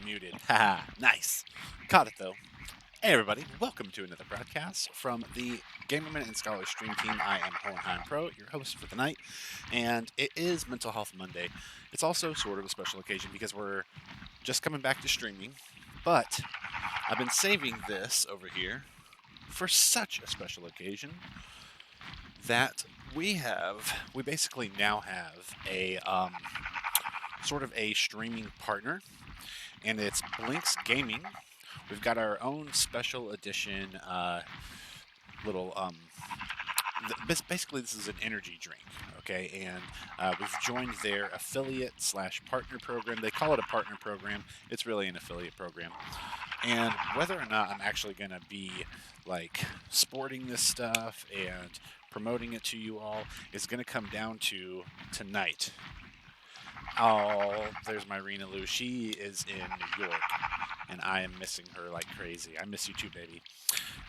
muted. Haha, nice. Caught it though. Hey everybody, welcome to another broadcast from the Gamer Minute and Scholar Stream Team. I am Hohenheim Pro, your host for the night, and it is Mental Health Monday. It's also sort of a special occasion because we're just coming back to streaming, but I've been saving this over here for such a special occasion that we basically now have a sort of a streaming partner, and it's Blinks Gaming. We've got our own special edition little basically this is an energy drink, okay, and we've joined their affiliate/partner program. They call it a partner program. It's really an affiliate program. And whether or not I'm actually going to be like sporting this stuff and promoting it to you all is going to come down to tonight. Oh, there's my Rena Lou. She is in New York, and I am missing her like crazy. I miss you too, baby.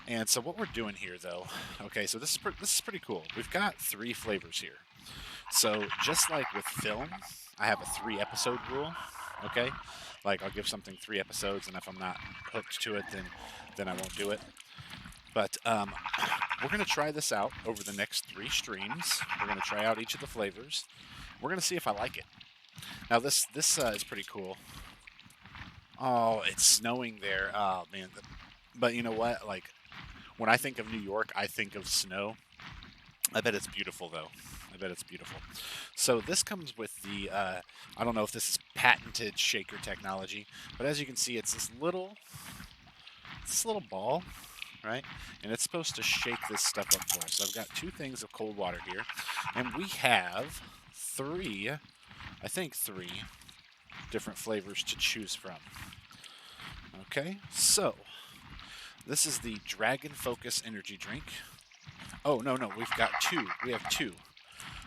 And so what we're doing here, though, okay, so this is pretty cool. We've got 3 flavors here. So just like with film, I have a 3-episode rule, okay? Like I'll give something 3 episodes, and if I'm not hooked to it, then I won't do it. But we're going to try this out over the next 3 streams. We're going to try out each of the flavors. We're going to see if I like it. Now this is pretty cool. Oh, it's snowing there. Oh man, but you know what? Like when I think of New York, I think of snow. I bet it's beautiful though. I bet it's beautiful. So this comes with the I don't know if this is patented shaker technology, but as you can see, it's this little ball, right? And it's supposed to shake this stuff up for us. So I've got 2 things of cold water here, and we have 3 different flavors to choose from. Okay, so this is the Dragon Focus energy drink. Oh, no, we've got 2. We have 2.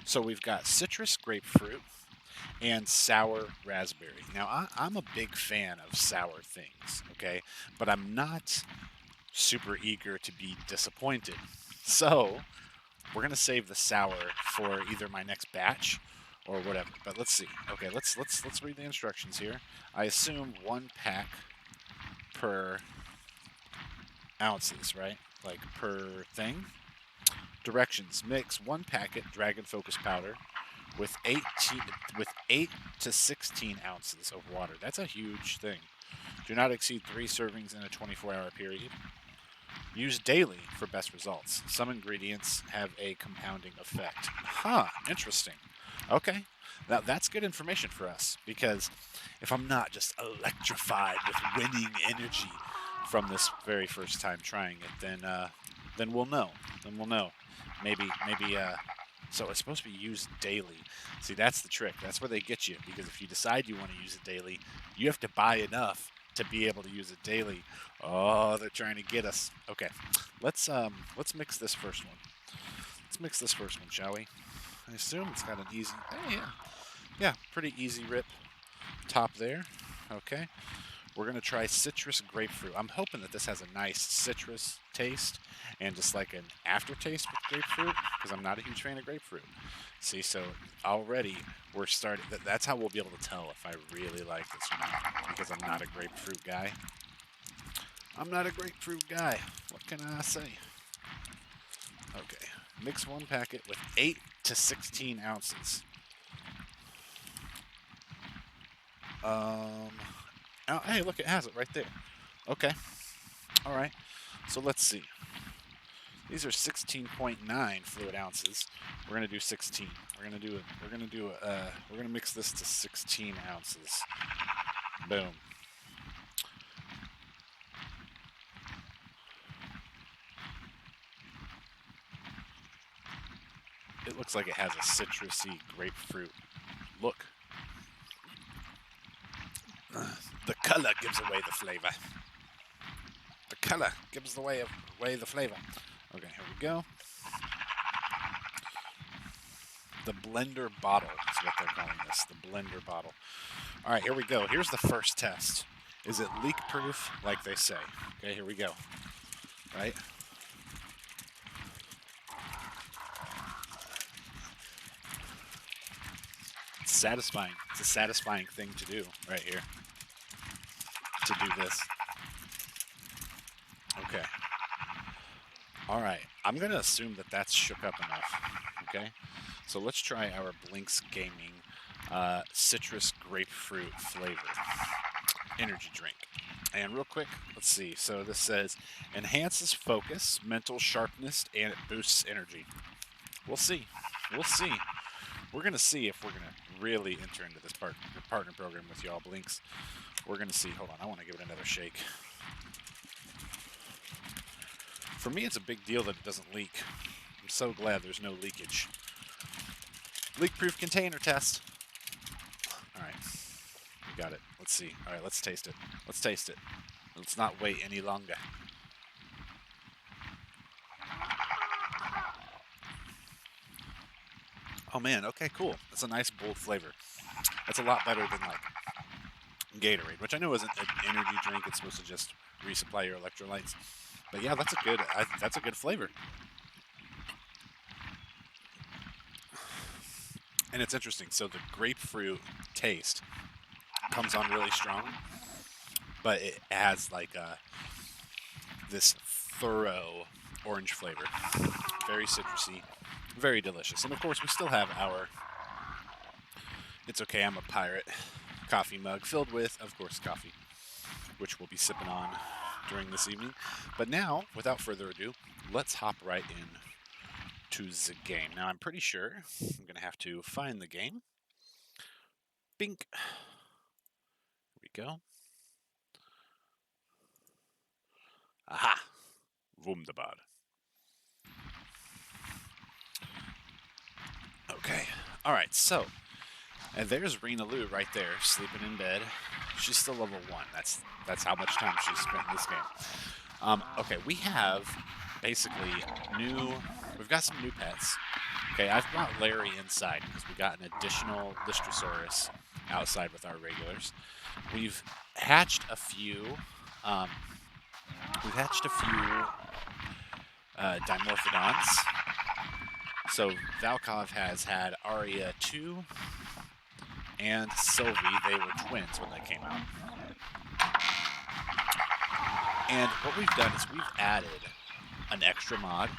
So we've got citrus grapefruit and sour raspberry. Now, I'm a big fan of sour things, okay? But I'm not super eager to be disappointed. So we're going to save the sour for either my next batch or whatever. But let's see. Okay, let's read the instructions here. I assume 1 pack per ounces, right? Like per thing. Directions: mix 1 packet Dragon Focus powder with 8 to 16 ounces of water. That's a huge thing. Do not exceed 3 servings in a 24-hour period. Use daily for best results. Some ingredients have a compounding effect. Huh, interesting. Okay, now that's good information for us, because if I'm not just electrified with winning energy from this very first time trying it, then we'll know. Maybe. So it's supposed to be used daily. See, that's the trick. That's where they get you, because if you decide you want to use it daily, you have to buy enough to be able to use it daily. Oh, they're trying to get us. Okay, let's mix this first one. Let's mix this first one, shall we? I assume it's got an easy. Yeah, pretty easy rip top there. Okay. We're going to try citrus grapefruit. I'm hoping that this has a nice citrus taste and just like an aftertaste with grapefruit, because I'm not a huge fan of grapefruit. See, so already we're starting. That's how we'll be able to tell if I really like this or not, because I'm not a grapefruit guy. What can I say? Okay. Mix 1 packet with 8 to 16 ounces. Oh, hey, look, it has it right there. Okay. All right. So let's see. These are 16.9 fluid ounces. We're gonna do 16. We're gonna mix this to 16 ounces. Boom. It looks like it has a citrusy grapefruit look. The color gives away the flavor. The flavor. Okay, here we go. The blender bottle is what they're calling this. The blender bottle. All right, here we go. Here's the first test. Is it leak proof like they say? Okay, here we go. Right? It's satisfying. It's a satisfying thing to do right here. this. Okay. All right. I'm going to assume that that's shook up enough. Okay. So let's try our Blinks Gaming citrus grapefruit flavor energy drink. And real quick, let's see. So this says enhances focus, mental sharpness, and it boosts energy. We'll see. We'll see. We're going to see if we're going to really enter into this partner program with y'all, Blinks. We're going to see. Hold on. I want to give it another shake. For me, it's a big deal that it doesn't leak. I'm so glad there's no leakage. Leak-proof container test. All right. We got it. Let's see. All right, let's taste it. Let's taste it. Let's not wait any longer. Oh, man. Okay, cool. That's a nice, bold flavor. That's a lot better than, like, Gatorade, which I know isn't an energy drink. It's supposed to just resupply your electrolytes. But yeah, that's a good flavor. And it's interesting. So the grapefruit taste comes on really strong, but it has like this thorough orange flavor. Very citrusy, very delicious. And of course, we still have our It's Okay, I'm a Pirate coffee mug filled with, of course, coffee, which we'll be sipping on during this evening. But now, without further ado, let's hop right in to the game. Now, I'm pretty sure I'm going to have to find the game. Bink. Here we go. Aha. Wunderbar. Okay. All right, so, and there's Rena Lou right there, sleeping in bed. She's still level 1. That's how much time she's spent in this game. Okay, we have basically we've got some new pets. Okay, I've brought Larry inside because we got an additional Lystrosaurus outside with our regulars. We've hatched a few. Dimorphodons. So Valkov has had Aria 2 and Sylvie. They were twins when they came out. And what we've done is we've added an extra mod.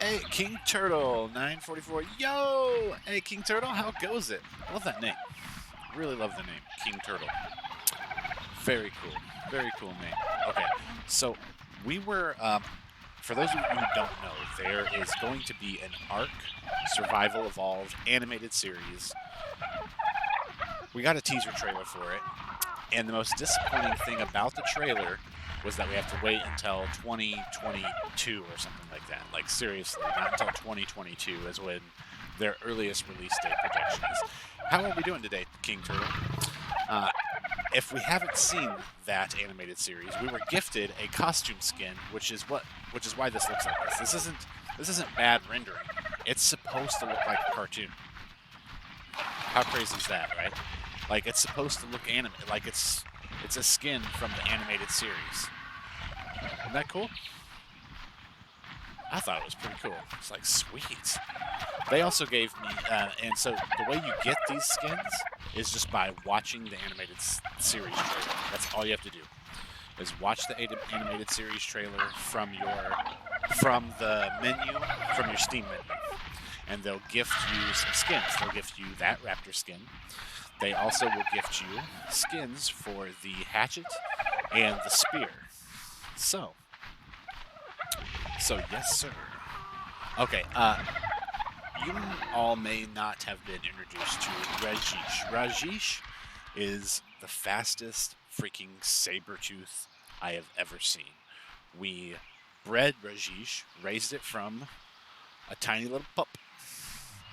Hey, King Turtle 944. Yo! Hey, King Turtle, how goes it? I love that name. Really love the name, King Turtle. Very cool. Very cool name. Okay, so we were, for those of you who don't know, there is going to be an ARK Survival Evolved animated series. We got a teaser trailer for it, and the most disappointing thing about the trailer was that we have to wait until 2022 or something like that. Like, seriously, not until 2022 is when their earliest release date projection is. How are we doing today, King Turtle? If we haven't seen that animated series, we were gifted a costume skin, which is why this looks like this. This isn't bad rendering. It's supposed to look like a cartoon. How crazy is that, right? Like, it's supposed to look animated, like it's a skin from the animated series. Isn't that cool? I thought it was pretty cool. It's like, sweet. They also gave me, and so the way you get these skins is just by watching the animated series trailer. That's all you have to do, is watch the animated series trailer from the menu, from your Steam menu. And they'll gift you some skins. They'll gift you that raptor skin. They also will gift you skins for the hatchet and the spear. So yes, sir. Okay, you all may not have been introduced to Rajesh. Rajesh is the fastest freaking saber-tooth I have ever seen. We bred Rajesh, raised it from a tiny little pup.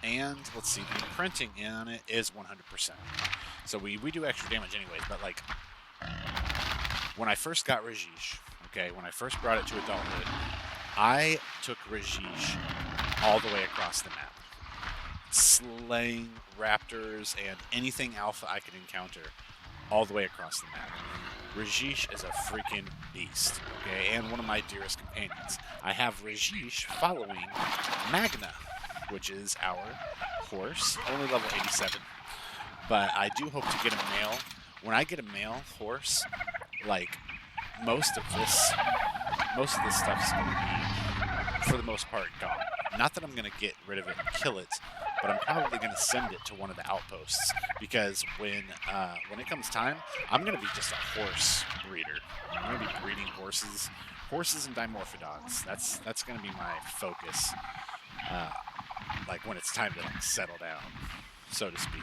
And let's see, the printing on it is 100%. So we do extra damage anyways, but like, when I first got Rajesh, okay, when I first brought it to adulthood, I took Rajesh all the way across the map, slaying raptors and anything alpha I could encounter all the way across the map. Rajesh is a freaking beast, okay, and one of my dearest companions. I have Rajesh following Magna, which is our horse, only level 87. But I do hope to get a male when I get a male horse, like most of this stuff's gonna be, for the most part, gone. Not that I'm gonna get rid of it and kill it, but I'm probably gonna send it to one of the outposts, because when it comes time, I'm gonna be just a horse breeder. I'm gonna be breeding horses and dimorphodons. That's gonna be my focus. Like when it's time to like settle down, so to speak.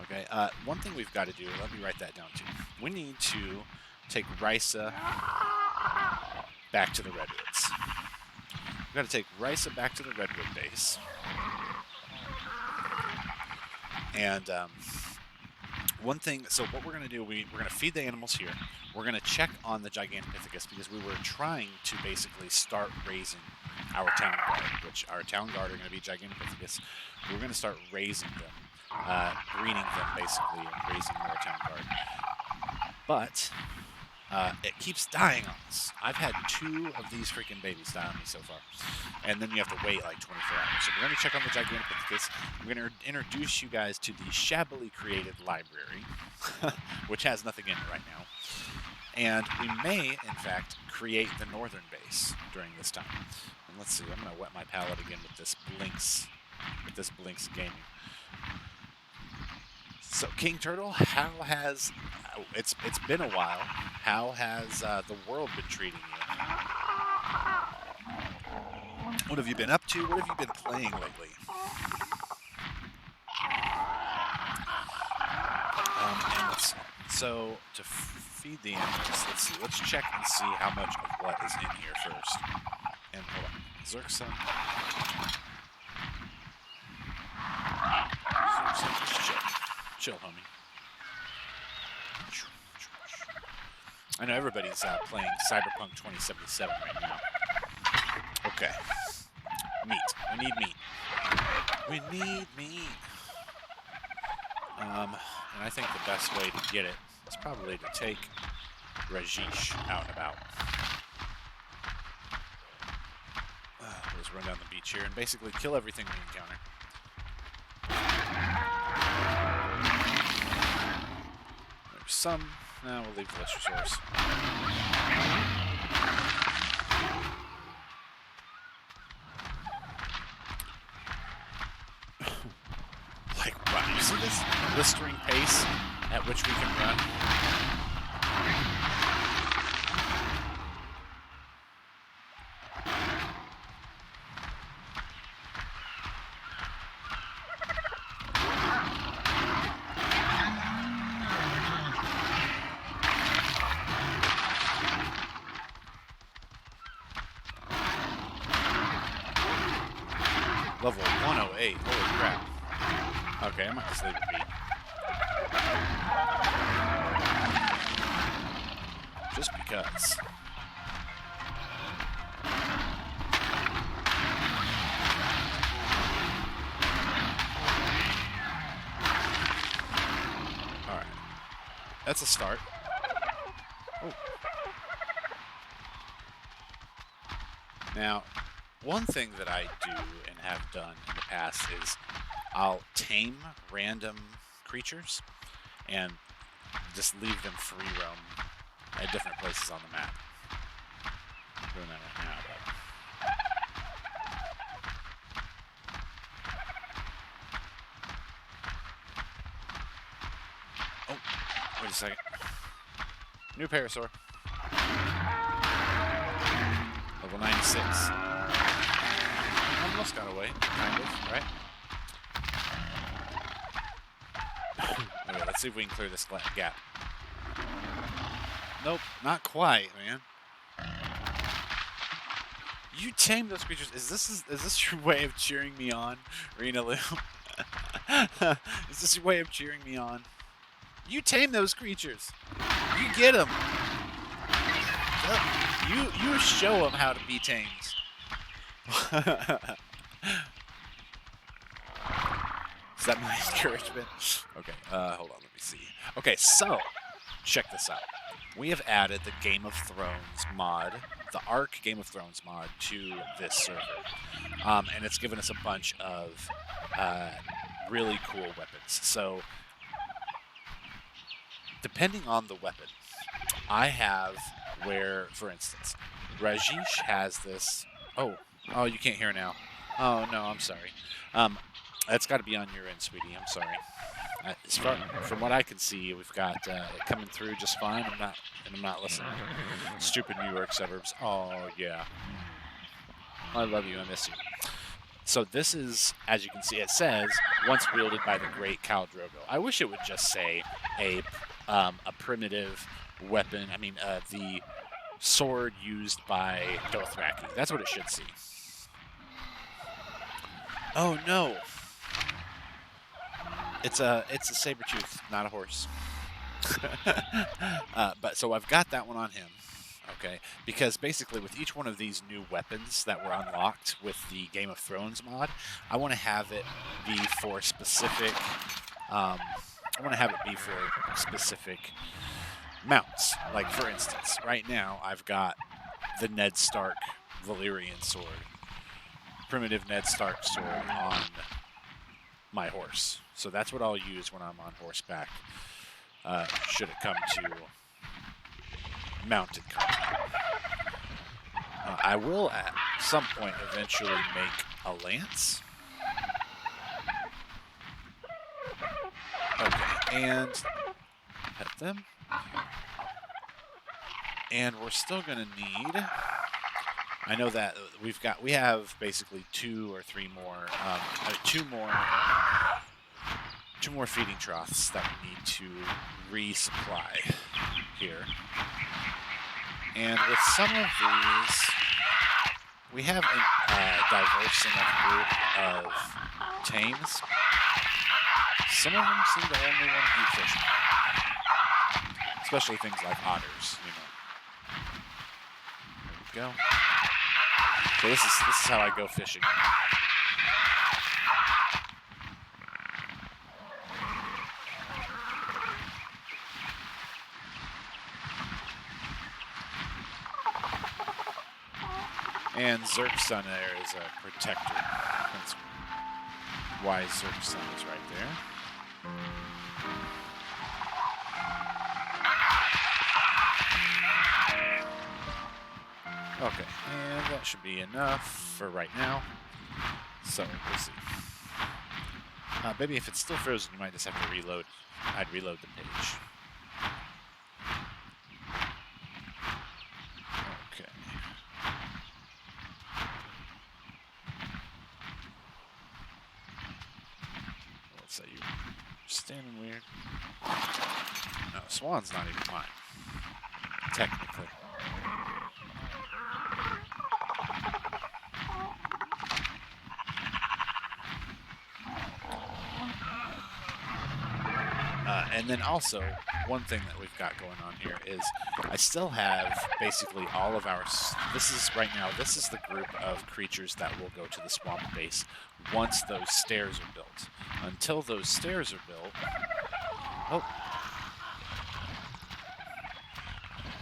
Okay. One thing we've got to do. Let me write that down too. We need to take Risa back to the Redwoods. We've got to take Risa back to the Redwood base. And one thing, so what we're going to do, we're going to feed the animals here. We're going to check on the Gigantopithecus, because we were trying to basically start raising our town guard, which our town guard are going to be Gigantopithecus. We're going to start raising them, breeding them basically, and raising more town guard. But it keeps dying on us. I've had 2 of these freaking babies die on me so far. And then you have to wait like 24 hours. So we're going to check on the Gigantopithecus. I'm going to introduce you guys to the shabbily created library, which has nothing in it right now. And we may, in fact, create the northern base during this time. And let's see, I'm going to wet my palette again with this Blinks Gaming. So, King Turtle, how has... It's been a while. How has the world been treating you? What have you been up to? What have you been playing lately? So, to feed the animals, let's see. Let's check and see how much of what is in here first. And hold on. Xerxon, just chill. Chill, homie. I know everybody's playing Cyberpunk 2077 right now. Okay. Meat. We need meat. We need meat. And I think the best way to get it is probably to take Rajesh out and about. We'll just run down the beach here and basically kill everything we encounter. There's some. No, we'll leave the lesser source. Like, wow, you see this blistering pace at which we can run? Level 108, holy crap. Okay, I might just leave it be. Just because. Alright. That's a start. Oh. Now, one thing that I do and have done in the past is I'll tame random creatures and just leave them free roam at different places on the map. I'm doing that right now, but... Oh, wait a second. New Parasaur. Level 96. Almost got away, kind of, right? Okay, let's see if we can clear this gap. Nope, not quite, man. You tame those creatures. Is this your way of cheering me on, Rena Lou? Is this your way of cheering me on? You tame those creatures. You get them. You show them how to be tamed. Is that my encouragement? Okay, hold on, let me see. Okay, so, check this out. We have added the Game of Thrones mod, the Arc Game of Thrones mod, to this server. And it's given us a bunch of really cool weapons. So, depending on the weapon, I have where, for instance, Rajesh has this. Oh, you can't hear now. Oh no, I'm sorry. That's got to be on your end, sweetie. I'm sorry. From what I can see, we've got it coming through just fine. I'm not listening. Stupid New York suburbs. Oh yeah. I love you. I miss you. So this is, as you can see, it says once wielded by the great Khal Drogo. I wish it would just say a primitive weapon. I mean, the sword used by Dothraki. That's what it should see. Oh no! It's a saber-tooth, not a horse. But so I've got that one on him. Okay, because basically with each one of these new weapons that were unlocked with the Game of Thrones mod, I want to have it be for specific. I want to have it be for specific mounts. Like for instance, right now I've got the Ned Stark Valyrian sword, primitive Ned Stark sword on my horse. So that's what I'll use when I'm on horseback. Should it come to mounted combat. I will at some point eventually make a lance. Okay, and hit them. And we're still going to need. I know that we have basically two more feeding troughs that we need to resupply here. And with some of these, we have a diverse enough group of tames. Some of them seem to only want to eat fish, especially things like otters. There we go. So this is how I go fishing. And Zerksun there is a protector. That's why Zerksun is right there. Okay, and that should be enough for right now. So we'll see. Maybe if it's still frozen, you might just have to reload. I'd reload the page. Okay. What's that? You standing weird? No, Swan's not even mine. Technically. And then also, one thing that we've got going on here is I still have basically all of our... This is the group of creatures that will go to the swamp base once those stairs are built. Until those stairs are built... Oh.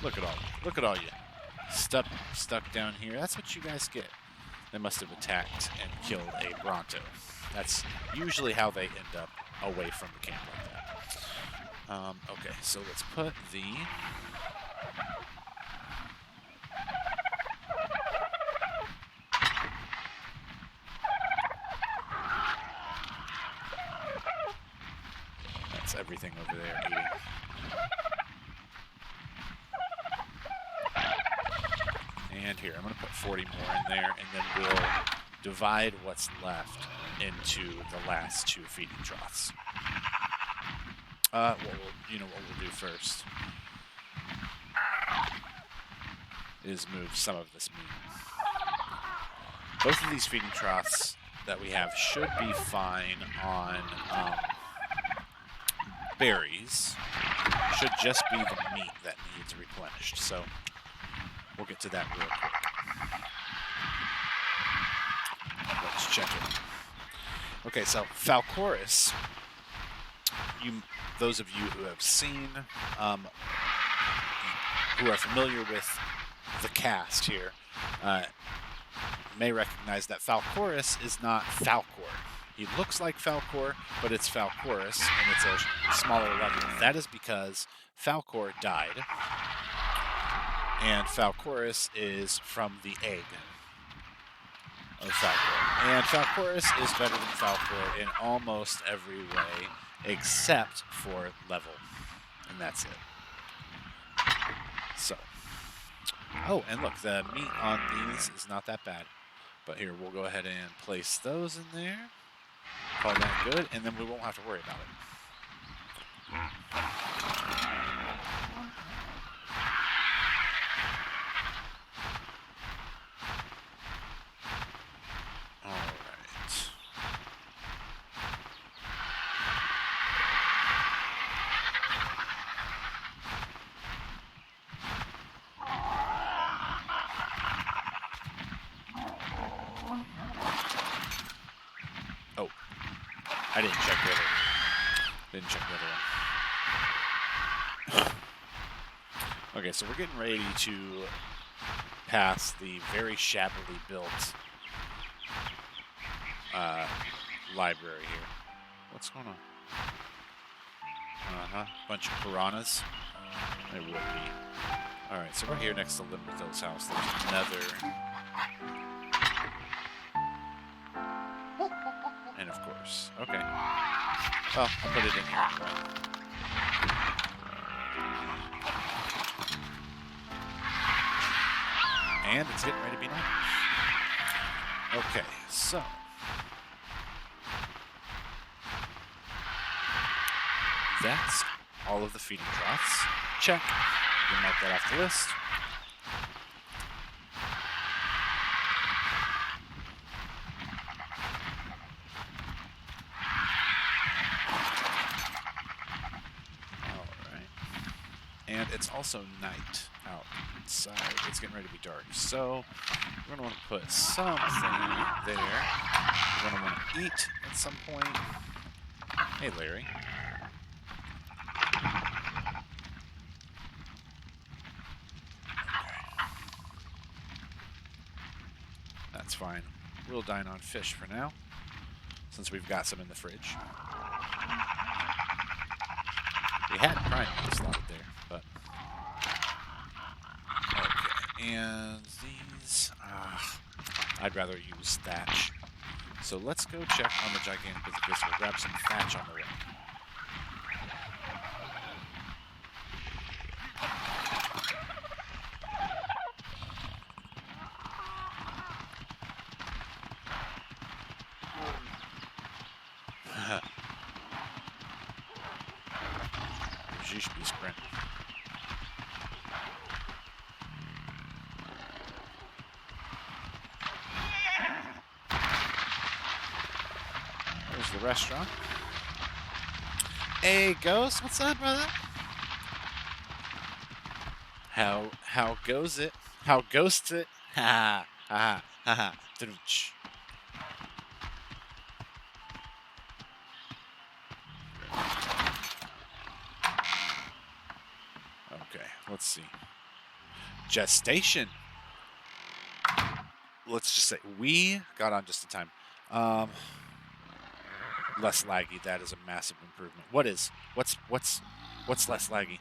Look at all you. Stuck down here. That's what you guys get. They must have attacked and killed a Bronto. That's usually how they end up away from the camp like that. Okay, so let's put the... That's everything over there eating. And here, I'm going to put 40 more in there, and then we'll divide what's left into the last two feeding troughs. What we'll do first is move some of this meat. Both of these feeding troughs that we have should be fine on berries. Should just be the meat that needs replenished. So we'll get to that real quick. Let's check it. Okay, so Falcoris, those of you who have seen, who are familiar with the cast here, may recognize that Falcoris is not Falcor. He looks like Falcor, but it's Falcorus, and it's a smaller level. That is because Falcor died, and Falcorus is from the egg of Falcor. And Falcorus is better than Falcor in almost every way, except for level. And that's it. So. Oh, and look, the meat on these is not that bad. But here, we'll go ahead and place those in there. Call that good, and then we won't have to worry about it. All right. Oh, I didn't check the other. Didn't check the other one. Okay, so we're getting ready to pass the very shabbily built library here. What's going on? Bunch of piranhas. There would be. All right, so we're here next to Limberthill's house. There's another. And of course, okay. Well, I'll put it in here anyway. And it's getting ready to be night. Okay, so. That's all of the feeding troughs. Check. You can mark that off the list. Alright. And it's also night outside. It's getting ready to be dark. So we're going to want to put something there. We're going to want to eat at some point. Hey, Larry. That's fine. We'll dine on fish for now, since we've got some in the fridge. We had prime meat slotted there, but... Okay, and these... I'd rather use thatch. So let's go check on the Gigantopithecus. We'll grab some thatch on the way. You should be sprinting. There's the restaurant. Hey, Ghost, what's up, brother? How goes it? How ghosts it? Ha ha ha ha. Okay, let's see. Gestation. Let's just say we got on just in time. Less laggy. That is a massive improvement. What's less laggy?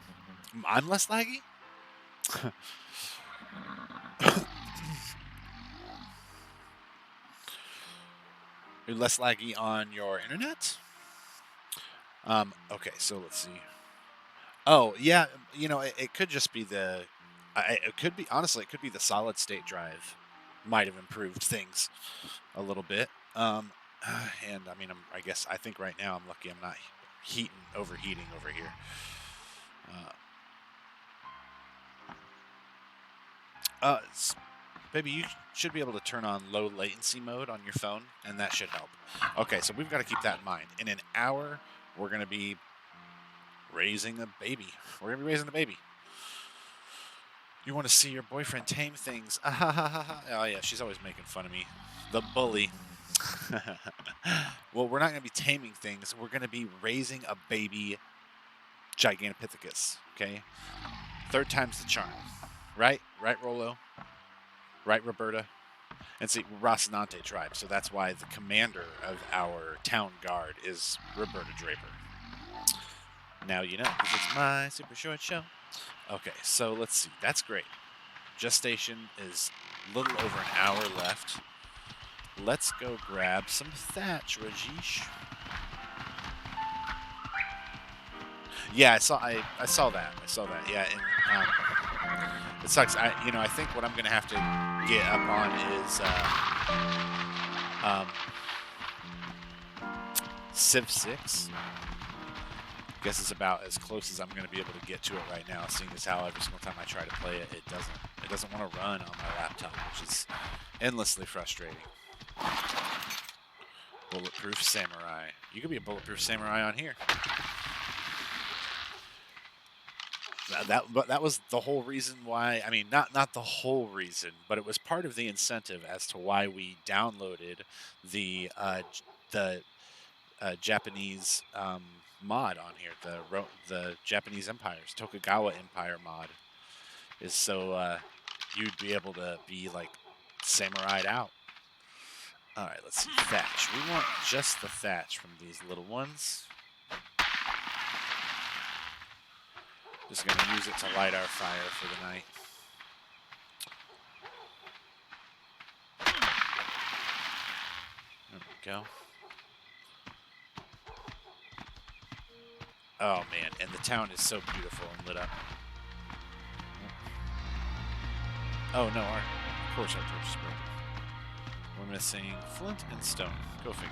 I'm less laggy? You're less laggy on your internet? Okay, so let's see. Oh, yeah, you know, it could just be the... it could be, honestly, it could be the solid state drive. Might have improved things a little bit. And, I mean, I think right now I'm lucky I'm not overheating over here. Baby, you should be able to turn on low latency mode on your phone, and that should help. Okay, so we've got to keep that in mind. In an hour, we're going to be raising a baby. We're going to be raising a baby. You want to see your boyfriend tame things. Oh, yeah, she's always making fun of me. The bully. Well, we're not going to be taming things. We're going to be raising a baby Gigantopithecus, okay? Third time's the charm. Right? Right, Rolo? Right, Roberta? And see, Rocinante tribe, so that's why the commander of our town guard is Roberta Draper. Now you know, because it's my super short show. Okay, so let's see. That's great. Gestation is a little over an hour left. Let's go grab some thatch, Rajesh. Yeah, I saw that. Yeah, and it sucks. I think what I'm gonna have to get up on is Civ 6. I guess it's about as close as I'm going to be able to get to it right now, seeing as how every single time I try to play it, it doesn't want to run on my laptop, which is endlessly frustrating. Bulletproof Samurai. You could be a Bulletproof Samurai on here. That was the whole reason why. I mean, not the whole reason, but it was part of the incentive as to why we downloaded the Japanese mod on here, the Japanese Empires, Tokugawa Empire mod, is so you'd be able to be like samurai'd out. All right, let's see, thatch. We want just the thatch from these little ones. Just gonna use it to light our fire for the night. There we go. Oh man, and the town is so beautiful and lit up. Oh no, of course our torch is broken. We're missing flint and stone. Go figure.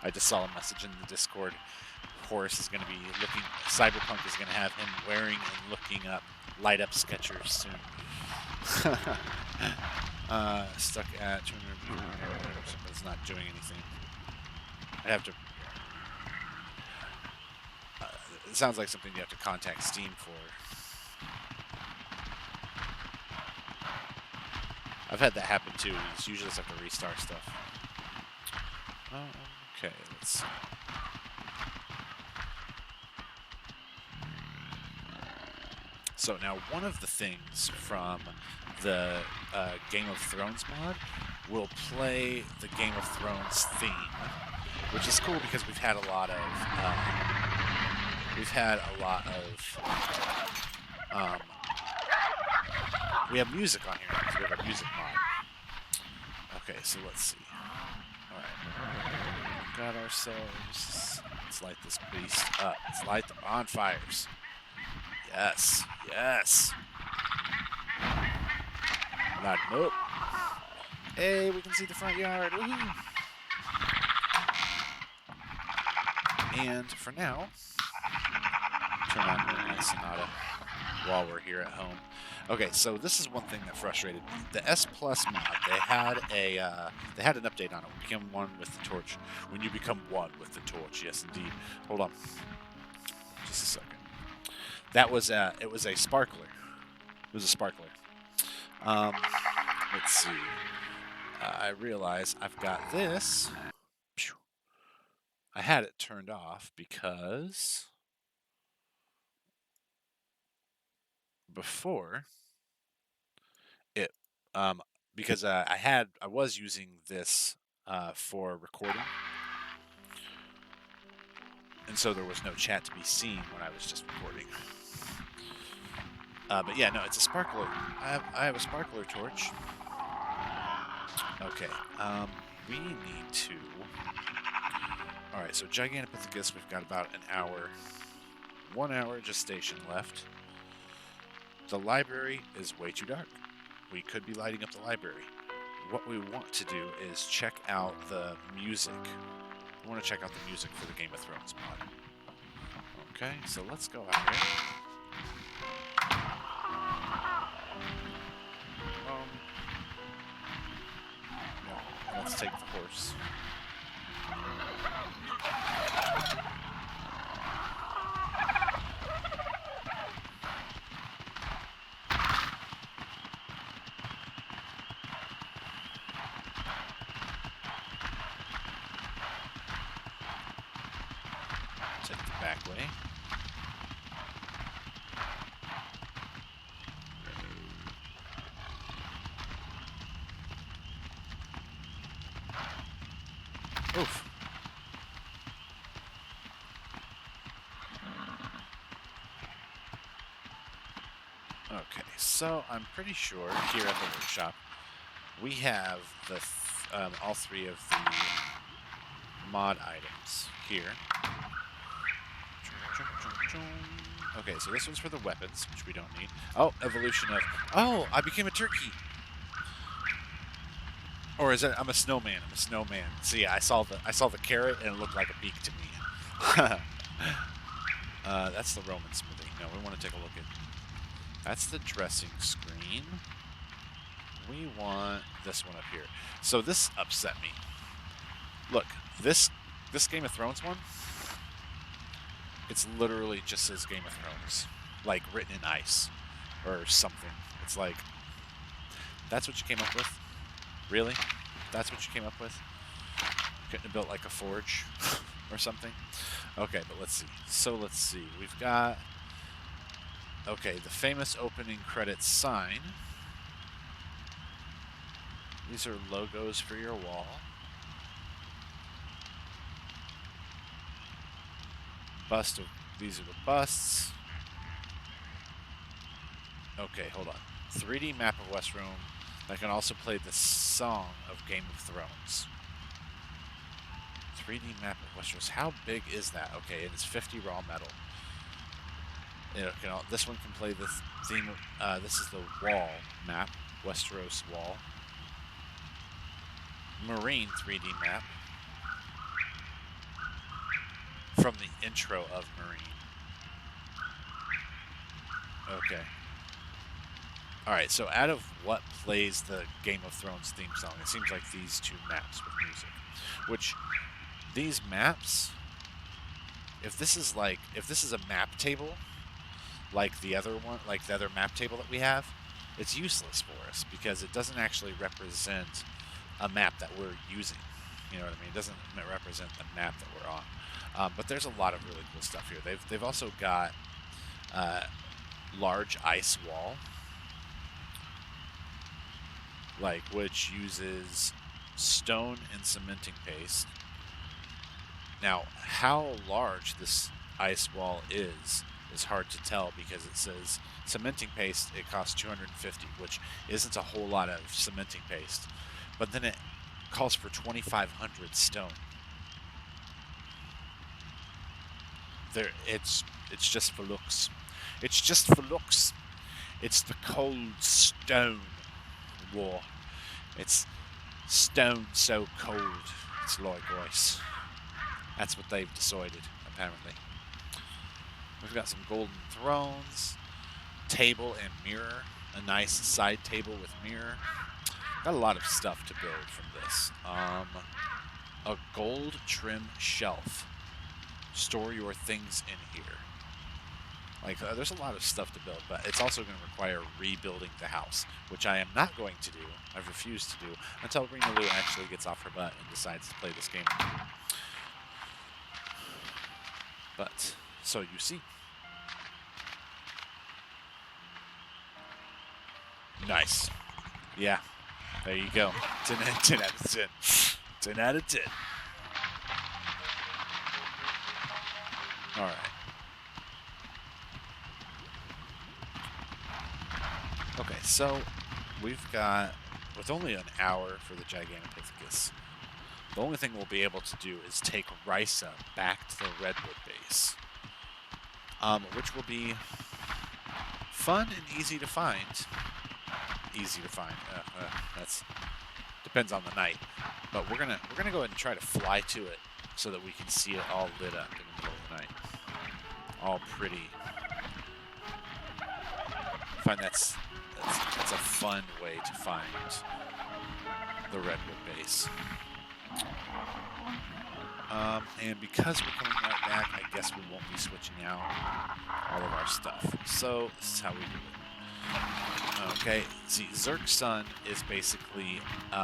I just saw a message in the Discord. Horace is going to be looking. Cyberpunk is going to have him wearing and looking up light up Skechers soon. Stuck at 200. It's not doing anything. I have to. It sounds like something you have to contact Steam for. I've had that happen too. You usually just have to restart stuff. Okay, let's see. So now one of the things from the Game of Thrones mod will play the Game of Thrones theme, which is cool because we've had a lot of we have music on here because we have a music mod. Okay, so let's see. All right, got ourselves. Let's light this beast up. Let's light the bonfires. Yes, yes. Light them up. Hey, we can see the front yard. Woohoo! And for now, turn on Midnight Sonata while we're here at home. Okay, so this is one thing that frustrated me. The S Plus mod, they had an update on it. Become one with the torch. When you become one with the torch, yes indeed. Hold on, just a second. That was it was a sparkler. It was a sparkler. Let's see. I realize I've got this. I had it turned off because before it, because I was using this for recording, and so there was no chat to be seen when I was just recording. But yeah, no, it's a sparkler. I have a sparkler torch. Okay, we need to. All right, so Gigantopithecus, we've got about an hour, 1 hour gestation left. The library is way too dark. We could be lighting up the library. What we want to do is check out the music. We want to check out the music for the Game of Thrones mod. Okay, so let's go out here. Yeah, let's take the horse. Oof. Okay, so I'm pretty sure here at the workshop we have the all three of the mod items here. Okay, so this one's for the weapons, which we don't need. Oh, evolution of... Oh, I became a turkey! Or is it... I'm a snowman. I'm a snowman. See, I saw the carrot, and it looked like a beak to me. That's the Roman smithing. No, we want to take a look at... That's the dressing screen. We want this one up here. So this upset me. Look, this Game of Thrones one, it's literally just says Game of Thrones. Like, written in ice. Or something. It's like... That's what you came up with? Really? That's what you came up with? Couldn't have built like a forge or something? Okay, but let's see. So let's see. We've got... Okay, the famous opening credits sign. These are logos for your wall. Bust of... These are the busts. Okay, hold on. 3D map of Westrome that can also play the song of Game of Thrones. 3D map of Westeros. How big is that? Okay, it is 50 raw metal. This one can play the theme. This is the wall map, Westeros wall. Marine 3D map from the intro of Marine. Okay. Alright, so out of what plays the Game of Thrones theme song, it seems like these two maps with music. Which, these maps, if this is a map table, like the other one, like the other map table that we have, it's useless for us because it doesn't actually represent a map that we're using. You know what I mean? It doesn't represent the map that we're on. But there's a lot of really cool stuff here. They've also got large ice wall, which uses stone and cementing paste. Now, how large this ice wall is hard to tell because it says cementing paste, it costs 250, which isn't a whole lot of cementing paste. But then it calls for 2,500 stone. It's just for looks. It's just for looks. It's the cold stone war. It's stone so cold, it's like ice. That's what they've decided, apparently. We've got some golden thrones, table and mirror, a nice side table with mirror. Got a lot of stuff to build from this. A gold trim shelf. Store your things in here. There's a lot of stuff to build, but it's also going to require rebuilding the house, which I am not going to do. I've refused to do until Rena Lou actually gets off her butt and decides to play this game. But, so you see. Nice. Yeah. There you go. 10 out of 10. 10 out of 10. Alright. Okay, so we've got, with only an hour for the Gigantopithecus, the only thing we'll be able to do is take Risa back to the Redwood base, which will be fun and easy to find. Easy to find. That's depends on the night, but we're gonna go ahead and try to fly to it so that we can see it all lit up in the middle of the night, all pretty. I find that's a fun way to find the Redwood base. And because we're coming right back, I guess we won't be switching out all of our stuff. So this is how we do it. Okay, see, Zerk's Sun is basically the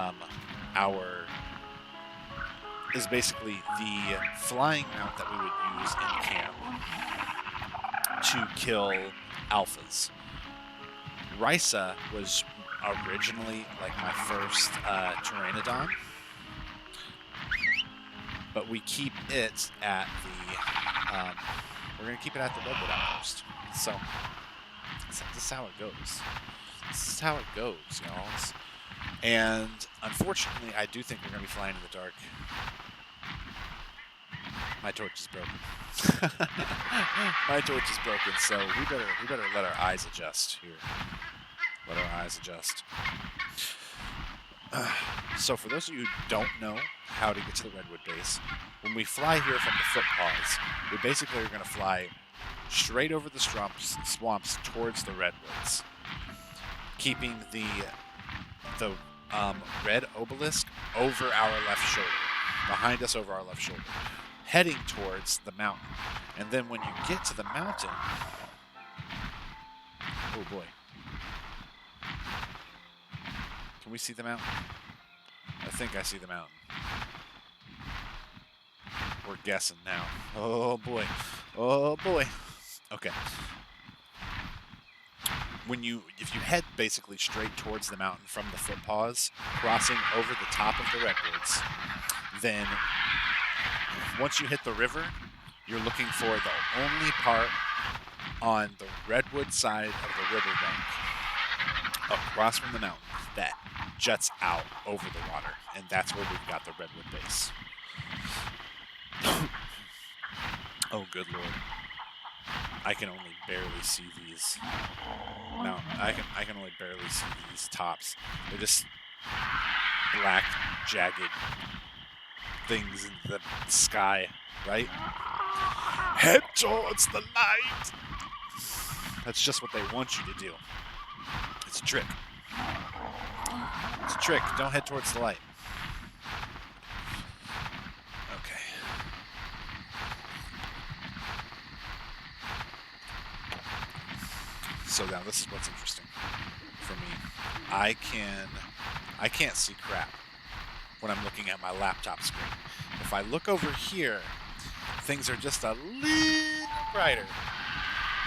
flying mount that we would use in camp to kill alphas. Risa was originally like my first Pteranodon. but we keep it at the we're gonna keep it at the redwood outpost. So this is how it goes. This is how it goes, y'all. And unfortunately, I do think we're gonna be flying in the dark. My torch is broken. My torch is broken, so we better let our eyes adjust here. Let our eyes adjust. So for those of you who don't know how to get to the redwood base, when we fly here from the footpaws, we basically are going to fly straight over the swamps towards the redwoods, keeping the red obelisk over our left shoulder, behind us over our left shoulder, heading towards the mountain. And then when you get to the mountain, oh boy, can we see the mountain? I think I see the mountain. We're guessing now. Oh boy. Oh boy. Okay. If you head basically straight towards the mountain from the footpaws, crossing over the top of the redwoods, then once you hit the river, you're looking for the only part on the redwood side of the riverbank across from the mountain that juts out over the water, and that's where we've got the redwood base. Oh, good lord! I can only barely see these. No, I can only barely see these tops. They're just black, jagged things in the sky, right? Head towards the light. That's just what they want you to do. It's a trick. It's a trick. Don't head towards the light. Okay. So now this is what's interesting for me. I can't see crap when I'm looking at my laptop screen. If I look over here, things are just a little brighter.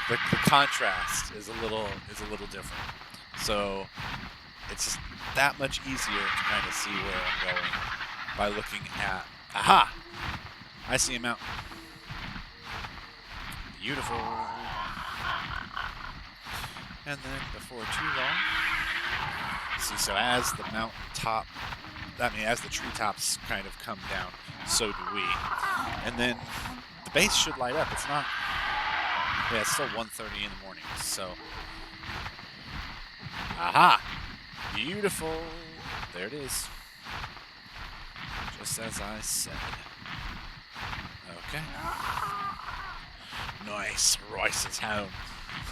The contrast is a little different. So it's just that much easier to kind of see where I'm going by looking at. Aha! I see a mountain. Beautiful. And then before too long, see, so as the as the treetops kind of come down, so do we. And then the base should light up. It's not, yeah, it's still 1:30 in the morning, so. Aha! Beautiful. There it is. Just as I said. Okay. Nice. Royce is home.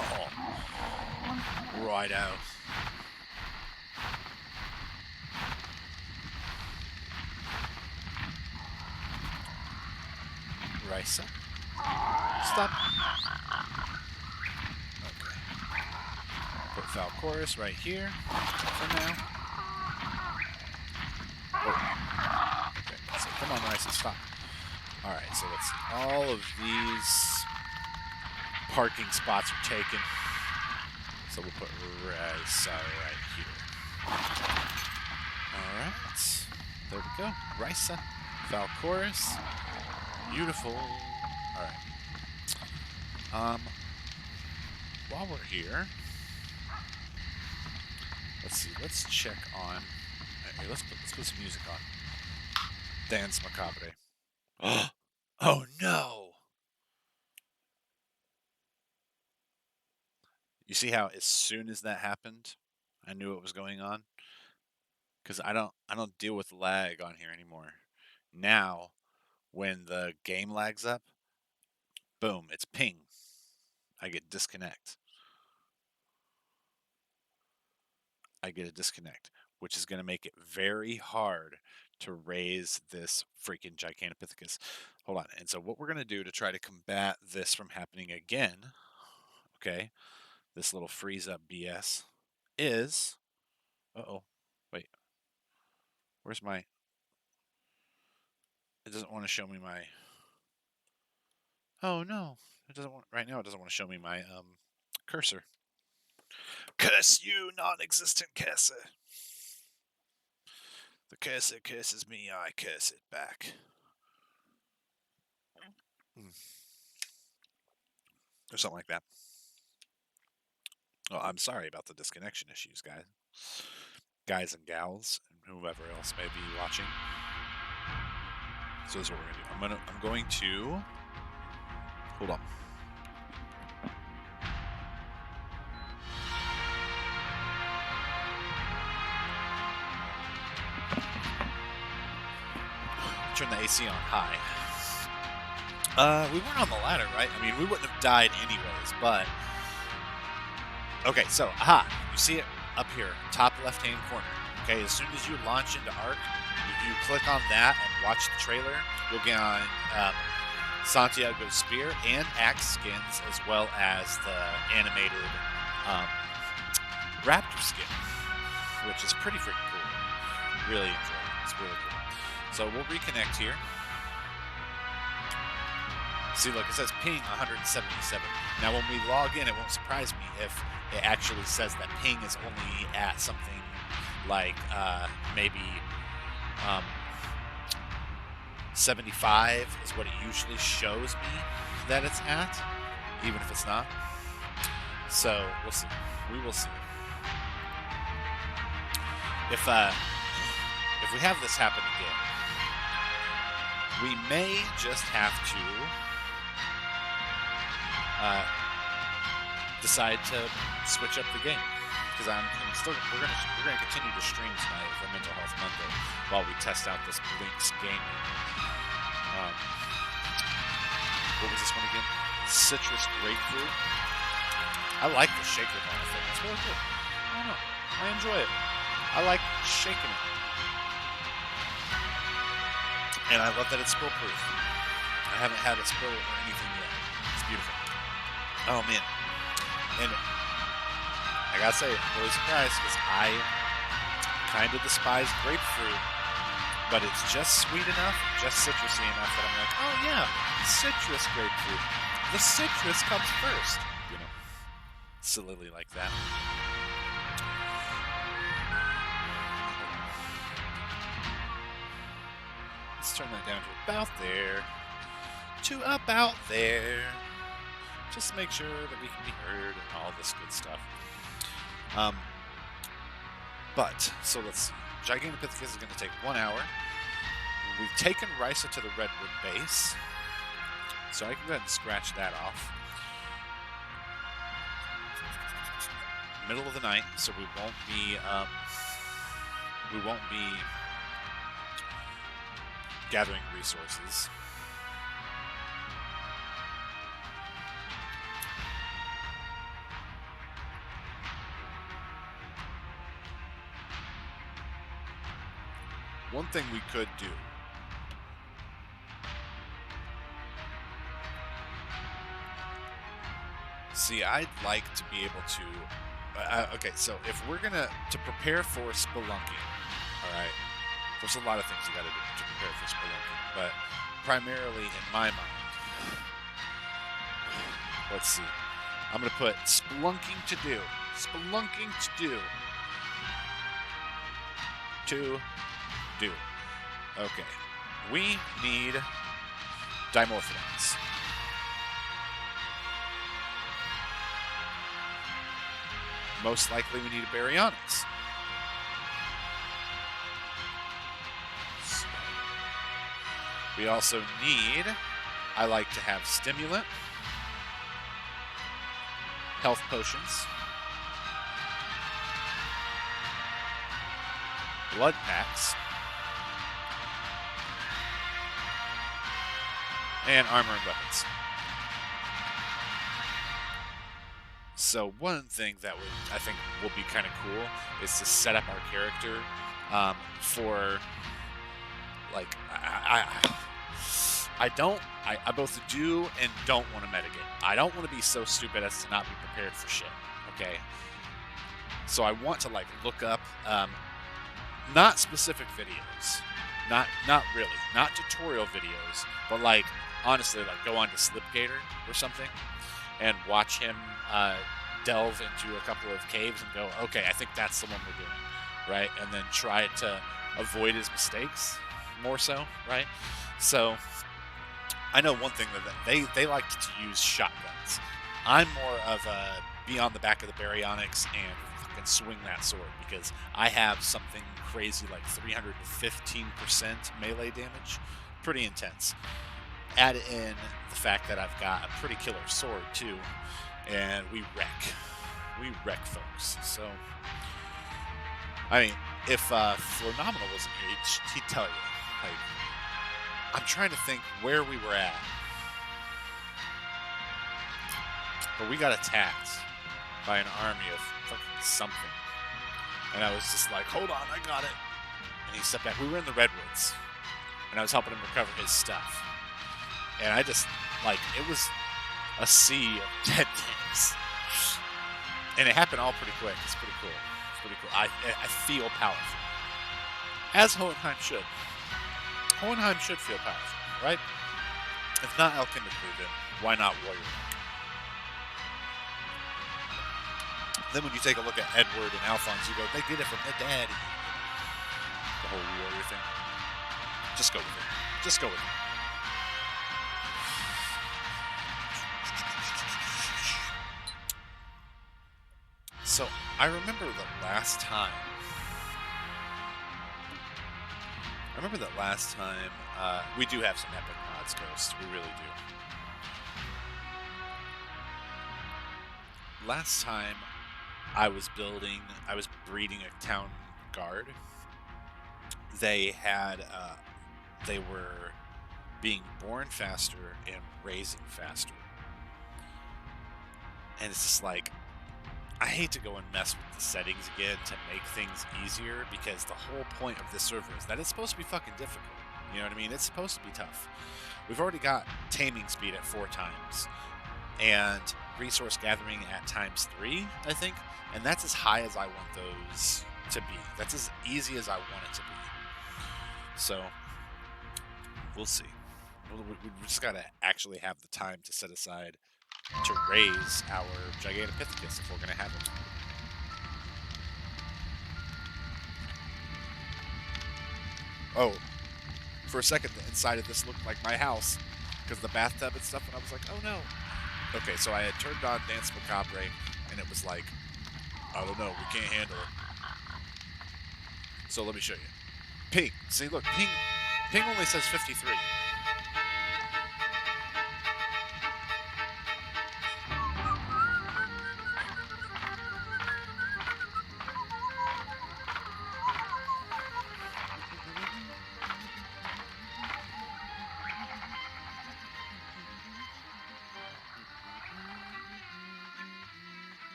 Oh. Righto. Racer. Stop. Okay. Put Falcoris right here for now. Oh. Okay. So come on, Racer. Stop. Alright, so all of these parking spots are taken. So we'll put Racer right here. Alright. There we go. Racer. Falcoris. Beautiful. Alright. While we're here, let's see. Let's check on. Here, let's put some music on. Dance Macabre. Oh no! You see how as soon as that happened, I knew what was going on? Because I don't deal with lag on here anymore. Now, when the game lags up, boom, it's ping. I get disconnect. I get a disconnect, which is going to make it very hard to raise this freaking Gigantopithecus. Hold on. And so what we're going to do to try to combat this from happening again, okay, this little freeze up BS, is, uh-oh, wait, where's my, it doesn't want to show me my, oh no, it doesn't want, right now it doesn't want to show me my cursor. Curse you, non-existent cursor. The cursor curses me, I curse it back. or something like that. Oh, I'm sorry about the disconnection issues, guys and gals, and whoever else may be watching. So this is what we're gonna do. I'm going to hold on. Turn the AC on high. We weren't on the ladder, right? I mean, we wouldn't have died anyways, but... Okay, so, you see it up here, top left-hand corner. Okay, as soon as you launch into Ark, if you click on that and watch the trailer, you'll get on Santiago's spear and axe skins, as well as the animated raptor skin, which is pretty freaking cool. Really enjoy it. It's really cool. So we'll reconnect here. See, look, it says ping 177. Now, when we log in, it won't surprise me if it actually says that ping is only at something like maybe 75 is what it usually shows me that it's at, even if it's not. So we'll see. We will see. If we have this happen again, we may just have to decide to switch up the game, because we're gonna continue to stream tonight for Mental Health Monday while we test out this Blinks gaming. What was this one again? Citrus grapefruit. I like the shaker ball thing. It's really cool. I don't know. I enjoy it. I like shaking it. And I love that it's spill proof. I haven't had it spill or anything yet. It's beautiful. Oh man. And I gotta say, I'm really surprised because I kind of despise grapefruit, but it's just sweet enough, just citrusy enough that I'm like, oh yeah, citrus grapefruit. The citrus comes first. You know, sillily like that. Let's turn that down to about there. To about there. Just to make sure that we can be heard and all this good stuff. So let's see. Gigantopithecus is going to take 1 hour. We've taken Risa to the Redwood base. So I can go ahead and scratch that off. Middle of the night, so we won't be gathering resources. One thing we could do see, I'd like to be able to okay, so if we're gonna prepare for spelunking, all right, there's a lot of things you gotta do to prepare for spelunking, but primarily in my mind, let's see, I'm gonna put spelunking to do. Okay, we need dimorphodons. Most likely we need a baryonyx. So we also need, I like to have stimulant, health potions, blood packs, and armor and weapons. So one thing that I think will be kind of cool is to set up our character for, like, I both do and don't want to metagame. I don't want to be so stupid as to not be prepared for shit, okay? So I want to, like, look up not specific videos, not really, not tutorial videos, but, like, honestly, like, go on to Slipgator or something and watch him delve into a couple of caves and go, okay, I think that's the one we're doing, right? And then try to avoid his mistakes more so, right? So I know one thing that they like to use shotguns. I'm more of a be on the back of the baryonyx and fucking swing that sword because I have something crazy like 315% melee damage. Pretty intense. Add in the fact that I've got a pretty killer sword too, and we wreck. We wreck folks. So, I mean, if Phenomenal wasn't here, he'd tell you. Like, I'm trying to think where we were at. But we got attacked by an army of fucking something. And I was just like, hold on, I got it. And he stepped back. We were in the Redwoods. And I was helping him recover his stuff. And I just, like, it was a sea of dead things. And it happened all pretty quick. It's pretty cool. It's pretty cool. I feel powerful. As Hohenheim should. Hohenheim should feel powerful, right? If not Elkind included, why not Warrior? Then when you take a look at Edward and Alphonse, you go, they get it from their daddy. The whole warrior thing. Just go with it. Just go with it. So, I remember the last time. We do have some epic mods, Ghost. We really do. Last time I was breeding a town guard. They were being born faster and raising faster. And it's just like, I hate to go and mess with the settings again to make things easier, because the whole point of this server is that it's supposed to be fucking difficult. You know what I mean? It's supposed to be tough. We've already got taming speed at 4 times, and resource gathering at ×3, I think. And that's as high as I want those to be. That's as easy as I want it to be. So, we'll see. We just gotta actually have the time to set aside to raise our Gigantopithecus if we're going to have them. Oh, for a second, the inside of this looked like my house because the bathtub and stuff, and I was like, oh no. Okay, so I had turned on Dance Macabre, and it was like, I don't know, we can't handle it. So let me show you. Ping. See, look, ping only says 53.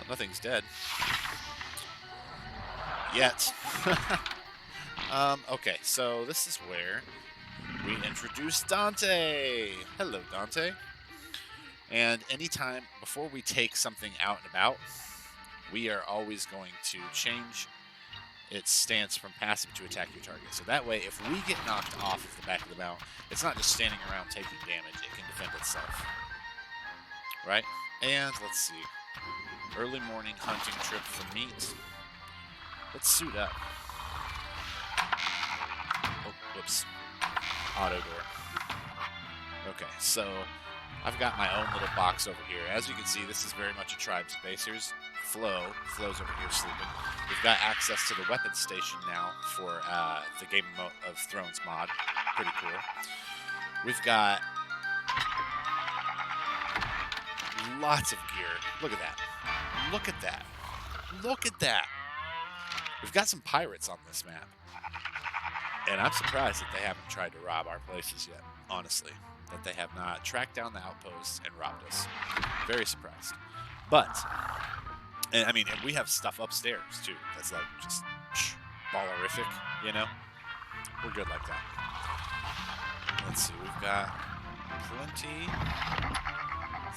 Nothing's dead. Yet. Okay, so this is where we introduce Dante. Hello, Dante. And anytime, before we take something out and about, we are always going to change its stance from passive to attack your target. So that way, if we get knocked off of the back of the mount, it's not just standing around taking damage, it can defend itself. Right? And let's see. Early morning hunting trip for meat. Let's suit up. Oh, whoops. Auto door. Okay, so I've got my own little box over here. As you can see, this is very much a tribe space. Here's Flo's over here sleeping. We've got access to the weapons station now for the Game of Thrones mod. Pretty cool. We've got lots of gear. Look at that. Look at that. Look at that. We've got some pirates on this map. And I'm surprised that they haven't tried to rob our places yet, honestly. That they have not tracked down the outposts and robbed us. Very surprised. But, and I mean, and we have stuff upstairs, too. That's like just ballerific, you know? We're good like that. Let's see, we've got plenty.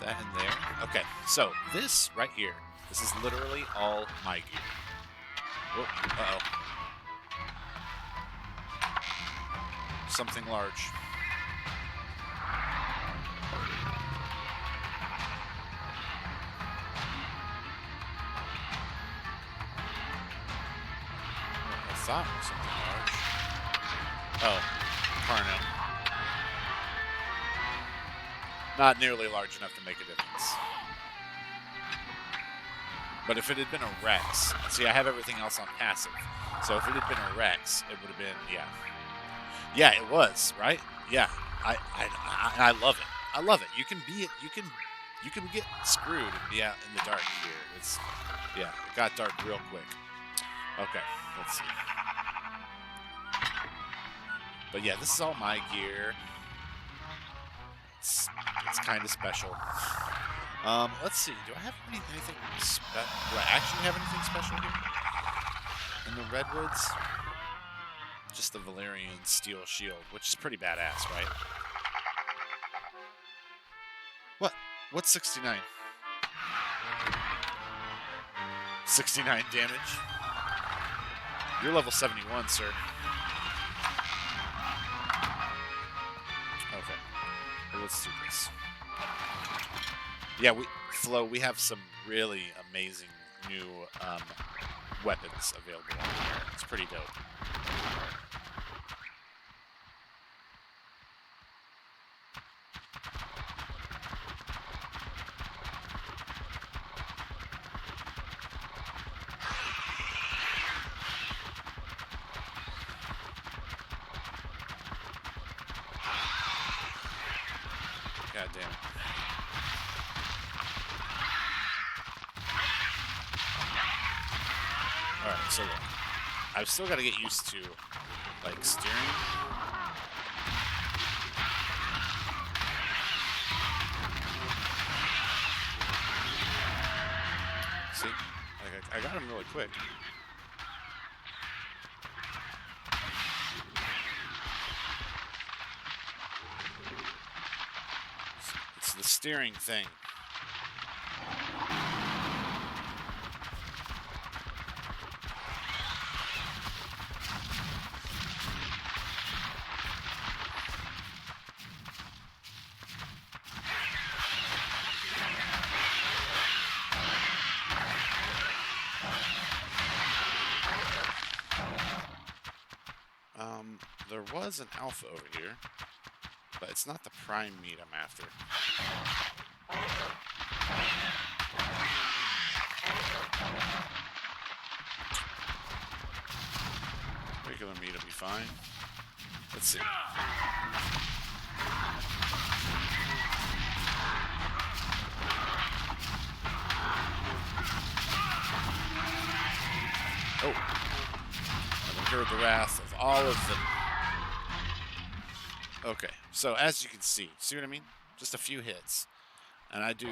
That in there. Okay, so this right here, this is literally all my gear. Whoa, uh-oh. Something large. thought it was something large. Oh, Carno. Not nearly large enough to make a difference. But if it had been a Rex, see, I have everything else on passive. So if it had been a Rex, it would have been, yeah. Yeah, it was, right? Yeah, I love it. I love it. You can get screwed and be out in the dark here. Yeah, it got dark real quick. Okay, let's see. But yeah, this is all my gear. It's kind of special. Let's see. Do I have anything special? Do I actually have anything special here? In the Redwoods? Just the Valerian Steel Shield, which is pretty badass, right? What? What's 69? 69 damage? You're level 71, sir. Okay. Well, let's do this. Yeah, Flo, we have some really amazing new weapons available on here. It's pretty dope. God damn it. Alright, so look. I've still got to get used to, like, steering. See? Like, I got him really quick. It's the steering thing. There was an alpha over here, but it's not the prime meat I'm after. Regular meat will be fine. Let's see. Oh. I've incurred the wrath of all of them. Okay, so as you can see what I mean? Just a few hits. And I do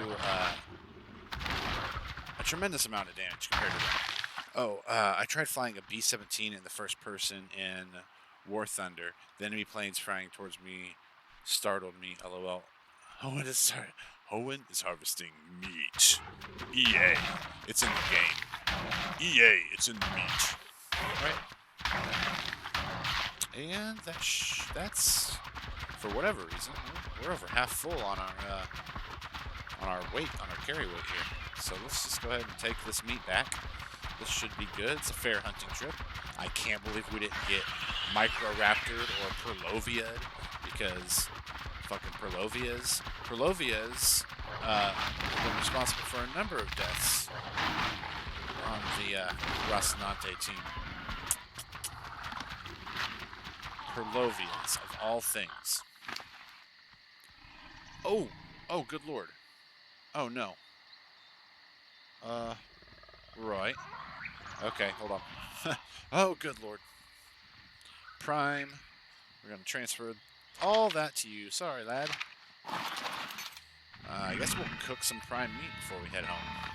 a tremendous amount of damage compared to that. Oh, I tried flying a B-17 in the first person in War Thunder. The enemy planes flying towards me startled me, lol. Hohen is harvesting meat. EA, it's in the game. EA, it's in the meat. Right? And that's for whatever reason, we're over half full on our weight, on our carry weight here. So let's just go ahead and take this meat back. This should be good. It's a fair hunting trip. I can't believe we didn't get Microraptored or Perlovia'd, because fucking Perlovias have been responsible for a number of deaths on the Rocinante team. Perlovians, of all things. Oh, good lord. Oh, no. Right. Okay, hold on. Oh, good lord. Prime. We're going to transfer all that to you. Sorry, lad. I guess we'll cook some prime meat before we head home.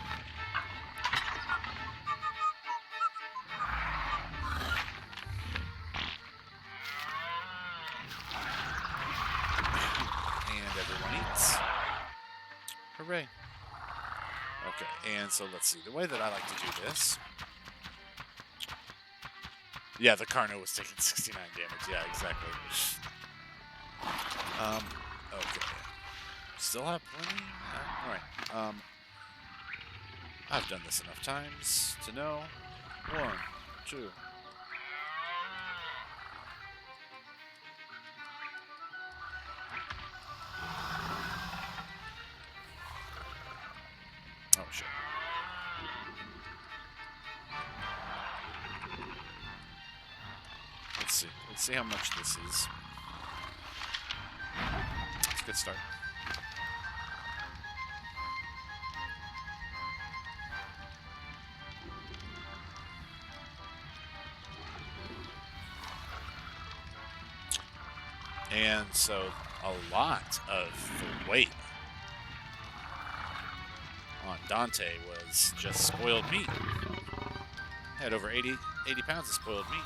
Hooray. Okay, and so let's see. The way that I like to do this... Yeah, the Carno was taking 69 damage. Yeah, exactly. Okay. Still have plenty? Alright. I've done this enough times to know. 1, 2, Let's see. Let's see how much this is. It's a good start. And so a lot of the weight on Dante was just spoiled meat. Had over 80 pounds of spoiled meat.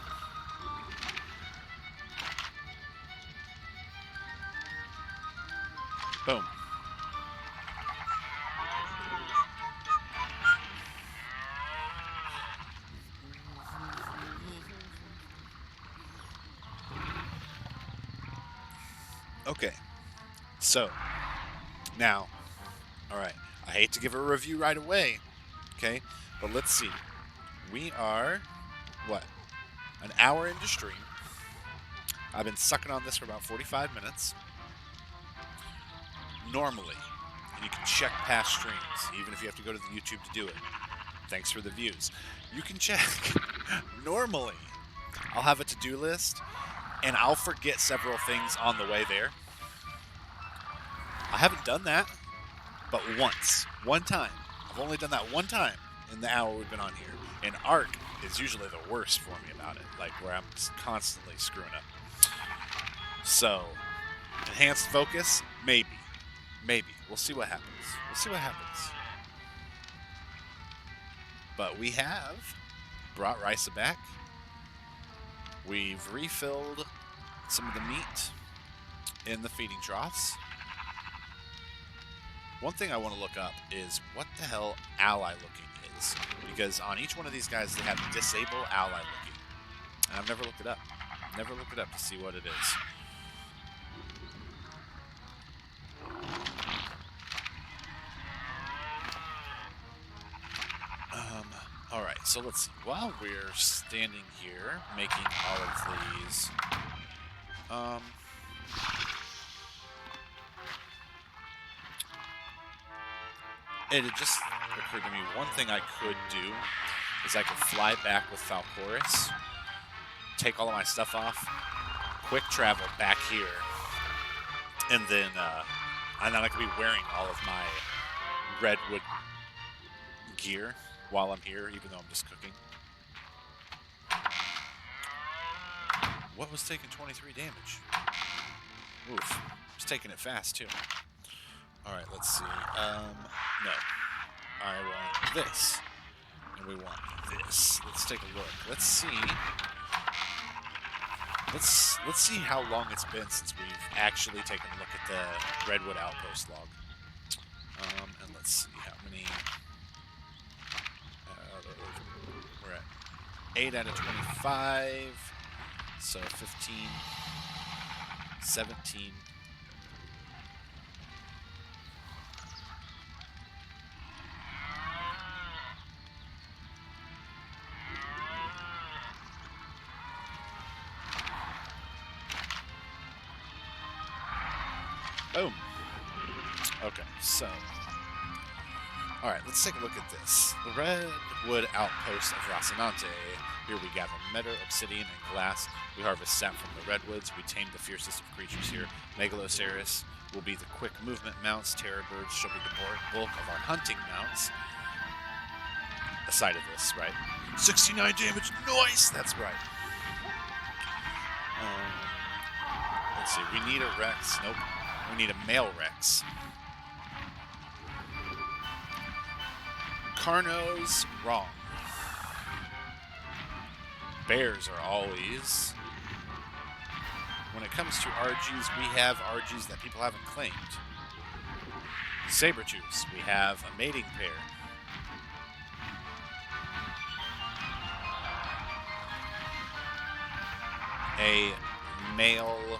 Boom. Okay. So, now, all right. I hate to give a review right away, okay? But let's see. We are, what, an hour into stream. I've been sucking on this for about 45 minutes. Normally, and you can check past streams, even if you have to go to the YouTube to do it. Thanks for the views. You can check. Normally, I'll have a to-do list, and I'll forget several things on the way there. I haven't done that, but once. One time. I've only done that one time in the hour we've been on here. And Arc is usually the worst for me about it, like where I'm constantly screwing up. So, enhanced focus, maybe. Maybe. We'll see what happens. We'll see what happens. But we have brought Risa back. We've refilled some of the meat in the feeding troughs. One thing I want to look up is what the hell ally looking is. Because on each one of these guys, they have disable ally looking. And I've never looked it up. Never looked it up to see what it is. Alright, so let's see. While we're standing here making all of these, it had just occurred to me, one thing I could do is I could fly back with Falcoris, take all of my stuff off, quick travel back here, and then I could be wearing all of my redwood gear while I'm here, even though I'm just cooking. What was taking 23 damage? Oof. It's taking it fast, too. Alright, let's see. No. I want this. And we want this. Let's take a look. Let's see. Let's see how long it's been since we've actually taken a look at the Redwood Outpost log. And let's see how many... we're at 8 out of 25. So 15, 17. Boom. Okay, so. Alright, let's take a look at this. The Redwood Outpost of Rocinante. Here we gather metal, obsidian, and glass. We harvest sap from the redwoods. We tame the fiercest of creatures here. Megaloceros will be the quick movement mounts. Terror birds shall be the bulk of our hunting mounts. Aside of this, right? 69 damage. Nice! That's right. Let's see. We need a Rex. Nope. We need a male Rex. Carnos, wrong. Bears are always. When it comes to RGs, we have RGs that people haven't claimed. Sabertooths, we have a mating pair. A male.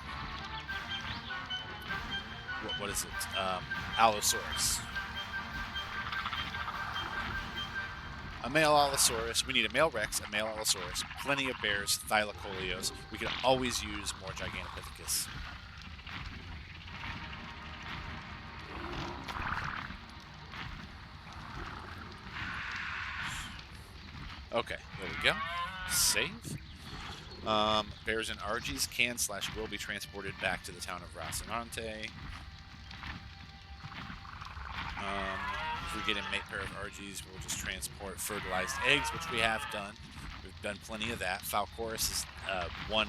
What is it? Allosaurus. A male Allosaurus. We need a male Rex, a male Allosaurus, plenty of bears, Thylacolios. We can always use more Gigantopithecus. Okay, there we go. Save. Bears and RGs can/will be transported back to the town of Rocinante. If we get a mate pair of RGs, we'll just transport fertilized eggs, which we have done. We've done plenty of that. Falcoris is one.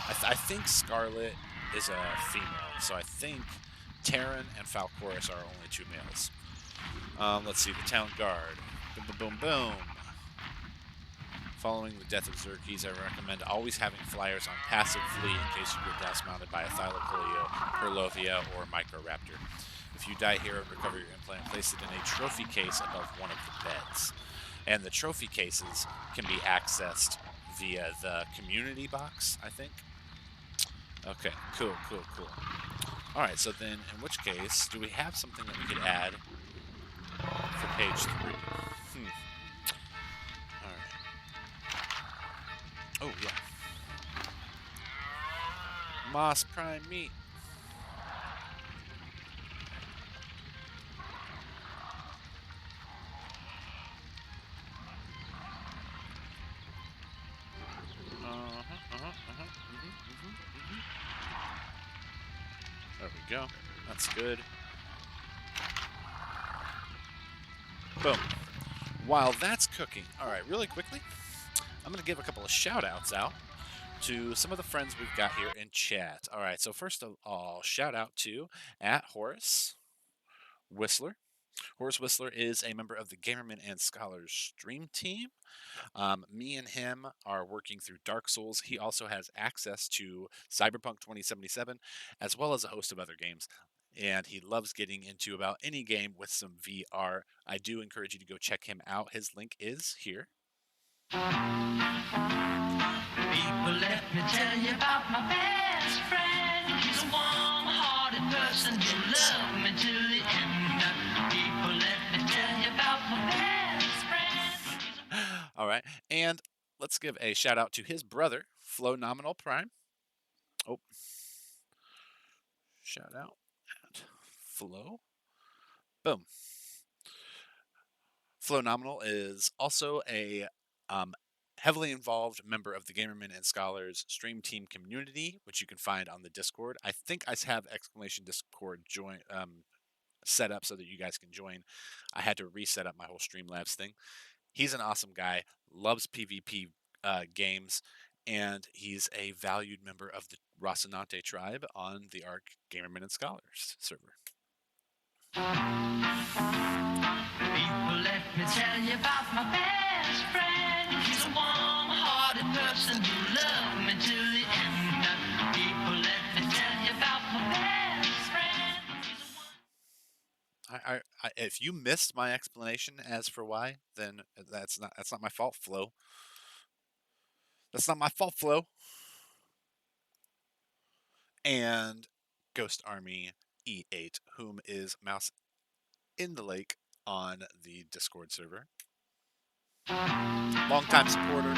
I think Scarlet is a female, so I think Terran and Falcoris are only 2 males. Let's see, the town guard. Boom, boom, boom, boom. Following the death of Xerxes, I recommend always having flyers on passive flee in case you get dismounted by a Thylacoleo, Perlovia, or Microraptor. If you die here and recover your implant, place it in a trophy case above one of the beds. And the trophy cases can be accessed via the community box, I think. Okay, cool. All right, so then in which case, do we have something that we could add for page 3? All right. Oh, yeah. Moss Prime Meat. There we go. That's good. Boom. While that's cooking, all right, really quickly, I'm going to give a couple of shout-outs out to some of the friends we've got here in chat. All right, so first of all, shout out to @Horace Whistler. Horace Whistler is a member of the Gamermen and Scholars stream team. Me and him are working through Dark Souls. He also has access to Cyberpunk 2077, as well as a host of other games. And he loves getting into about any game with some VR. I do encourage you to go check him out. His link is here. People, let me tell you about my best friend. He's a warm-hearted person who loved me to the end. People, let me tell you about my best friend. All right, and let's give a shout out to his brother, Flow Nominal Prime. Oh, shout out at Flow. Boom. Flow Nominal is also a heavily involved member of the Gamermen and Scholars stream team community, which you can find on the Discord. I think I have exclamation Discord join set up so that you guys can join. I had to reset up my whole Streamlabs thing. He's an awesome guy, loves PvP games, and he's a valued member of the Rocinante tribe on the ARC Gamermen and Scholars server. People, let me tell you about my best friend. He's a warm-hearted person who loved me to the end. People, let me tell you about my best friend. If you missed my explanation as for why, then that's not my fault, Flo. That's not my fault, Flo. And Ghost Army E8, whom is Mouse in the Lake on the Discord server. Longtime supporter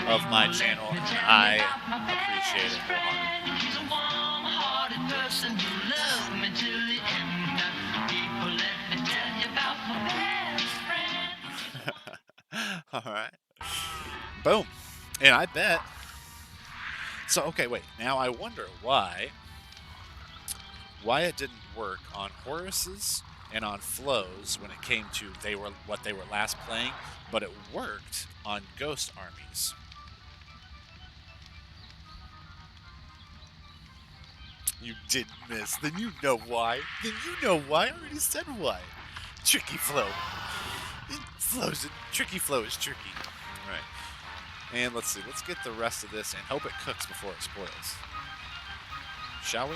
of my channel, and I appreciate it wholeheartedly. He's a warm-hearted person who loved me to the end. People, let me tell you about my best friend. All right. Boom. And I bet. So, okay, wait. Now I wonder why it didn't work on Horace's and on Flo's when it came to what they were last playing, but it worked on Ghost Armies. You didn't miss. Then you know why. I already said why. Tricky Flo. Tricky Flo is tricky. All right. And let's see. Let's get the rest of this and hope it cooks before it spoils. Shall we?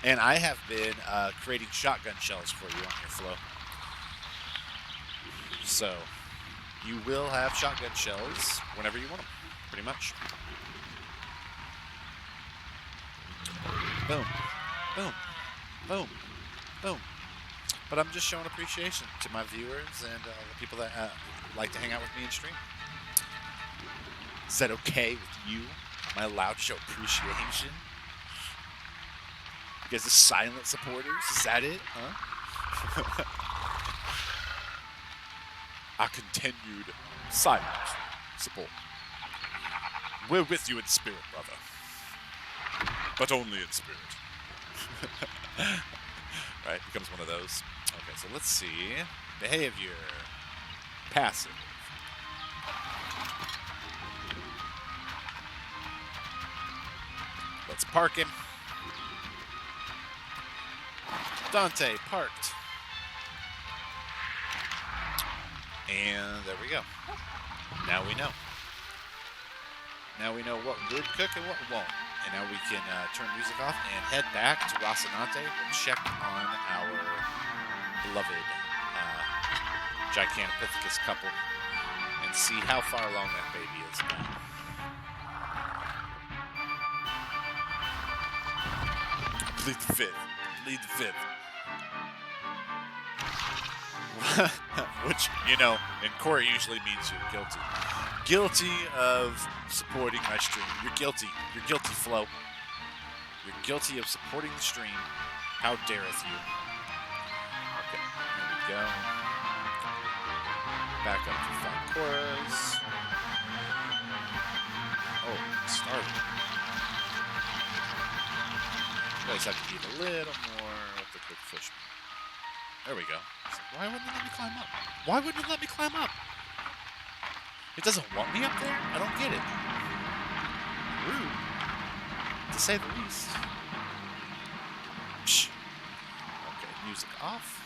And I have been creating shotgun shells for you on your Flow. So, you will have shotgun shells whenever you want them, pretty much. Boom. Boom. Boom. Boom. But I'm just showing appreciation to my viewers and the people that like to hang out with me and stream. Is that okay with you? Am I allowed to show appreciation? You guys are silent supporters? Is that it? Huh? Our continued silent support. We're with you in spirit, brother. But only in spirit. Right, becomes one of those. Okay, so let's see. Behavior. Passive. Let's park him. Dante parked. And there we go. Now we know. Now we know what would cook and what won't. And now we can turn music off and head back to Rocinante. We'll check on our beloved Gigantopithecus couple and see how far along that baby is now. Plead the fifth. Plead the fifth. Which, you know, in court usually means you're guilty. Guilty of supporting my stream. You're guilty. You're guilty, Flo. You're guilty of supporting the stream. How dareth you? Okay, here we go. Back up to 5 chorus. Oh, started. You guys have to eat a little more with the quick fish. There we go. Why wouldn't it let me climb up? Why wouldn't it let me climb up? It doesn't want me up there? I don't get it. Rude. To say the least. Psh. Okay, music off.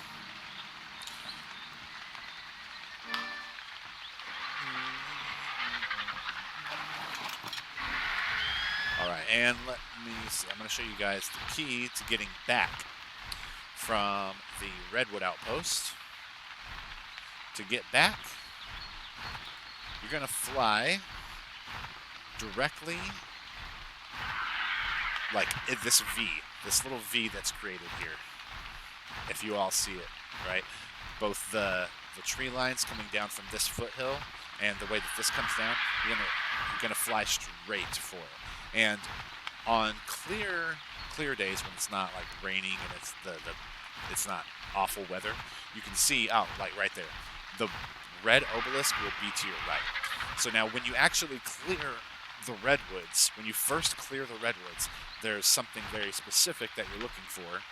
Alright, and let me see. I'm going to show you guys the key to getting back from the Redwood Outpost. To get back, you're going to fly directly, like this V, this little V that's created here. If you all see it, right? Both the tree lines coming down from this foothill and the way that this comes down, you're gonna fly straight for it. And on clear days when it's not like raining and it's not awful weather, you can see like right there, the red obelisk will be to your right. So now when you actually clear the redwoods, when you first clear the redwoods, there's something very specific that you're looking for.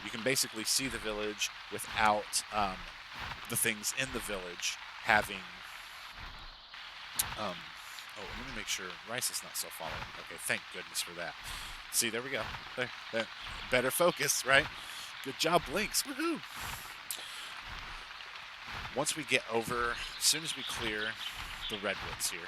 You can basically see the village without the things in the village having oh, let me make sure Rice is not so following. Okay, thank goodness for that. See, there we go. There. Better focus, right? Good job, Blinks. Woohoo! Once we get over, as soon as we clear the redwoods here.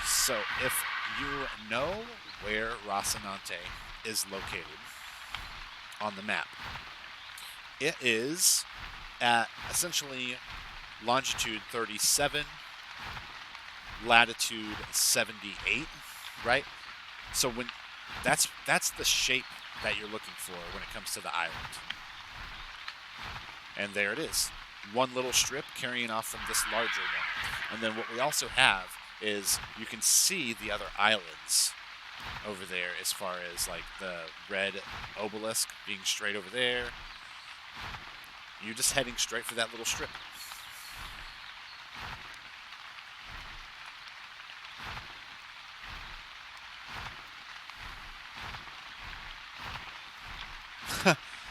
So if you know where Rocinante is located on the map, it is at essentially longitude 37, latitude 78, right? So when that's the shape that you're looking for when it comes to the island. And there it is. One little strip carrying off from this larger one. And then what we also have is you can see the other islands over there as far as like the red obelisk being straight over there. You're just heading straight for that little strip.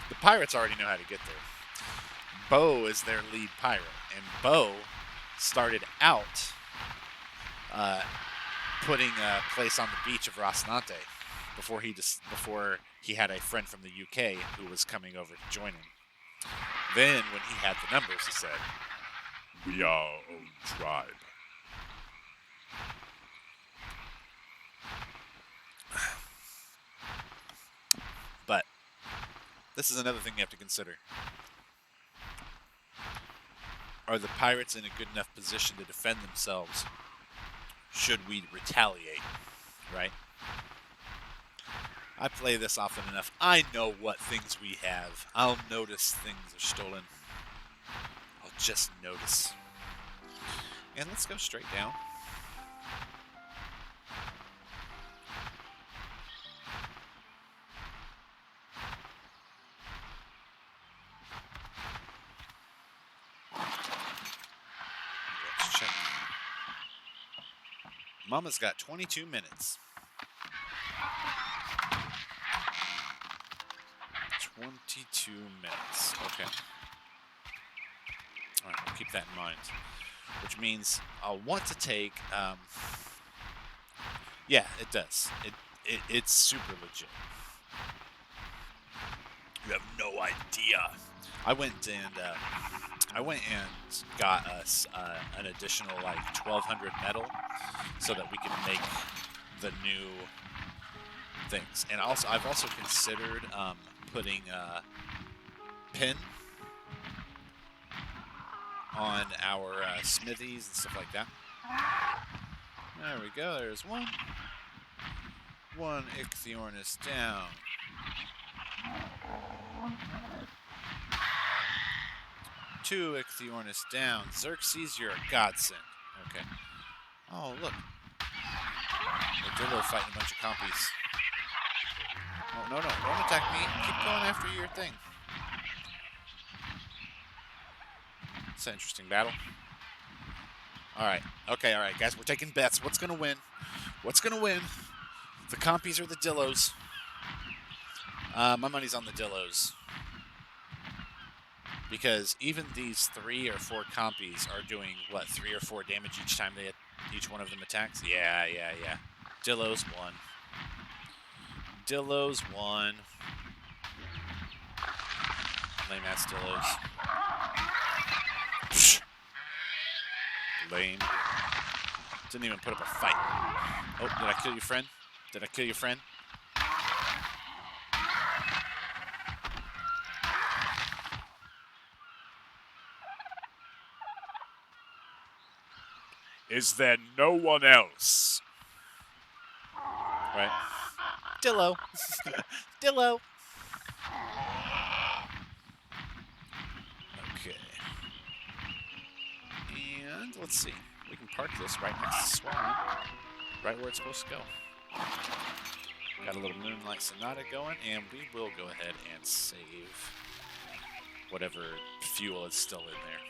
The pirates already know how to get there. Bo is their lead pirate, and Bo started out putting a place on the beach of Rocinante before he had a friend from the UK who was coming over to join him. Then, when he had the numbers, he said, "We are our own tribe." But this is another thing you have to consider. Are the pirates in a good enough position to defend themselves should we retaliate, right? I play this often enough. I know what things we have. I'll notice things are stolen. I'll just notice. And let's go straight down. Mama's got 22 minutes. 22 minutes. Okay. All right, I'll keep that in mind. Which means I'll want to take. Yeah, it does. It's super legit. You have no idea. I went and got us an additional like 1,200 metal so that we can make the new things. And also, I've also considered putting pin on our smithies and stuff like that. There we go. There's one. One Ichthyornis down. Two Ichthyornis down. Xerxes, you're a godsend. Okay. Oh, look. The Dillo fighting a bunch of compies. Oh, no. Don't attack me. Keep going after your thing. It's an interesting battle. Alright. Okay, alright, guys. We're taking bets. What's going to win? What's going to win? The compies or the Dillos? My money's on the Dillos. Because even these 3 or 4 compies are doing, what, 3 or 4 damage each time each one of them attacks? Yeah. Dillos won. Dillos won. Lame-ass Dillos. Psh. Lame. Didn't even put up a fight. Oh, did I kill your friend? Did I kill your friend? Is there no one else? Right. Dillo. Dillo. Okay. And let's see. We can park this right next to Swan. Right where it's supposed to go. Got a little Moonlight Sonata going, and we will go ahead and save whatever fuel is still in there.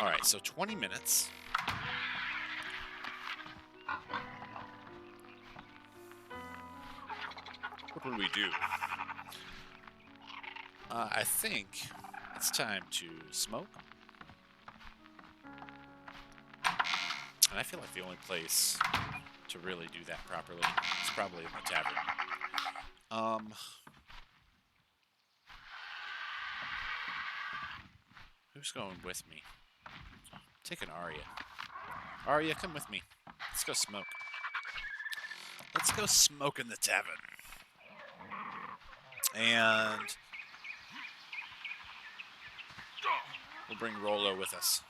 Alright, so 20 minutes. What will we do? I think it's time to smoke. And I feel like the only place to really do that properly is probably in the tavern. Who's going with me? Take an Arya. Arya, come with me. Let's go smoke. Let's go smoke in the tavern. And we'll bring Rollo with us.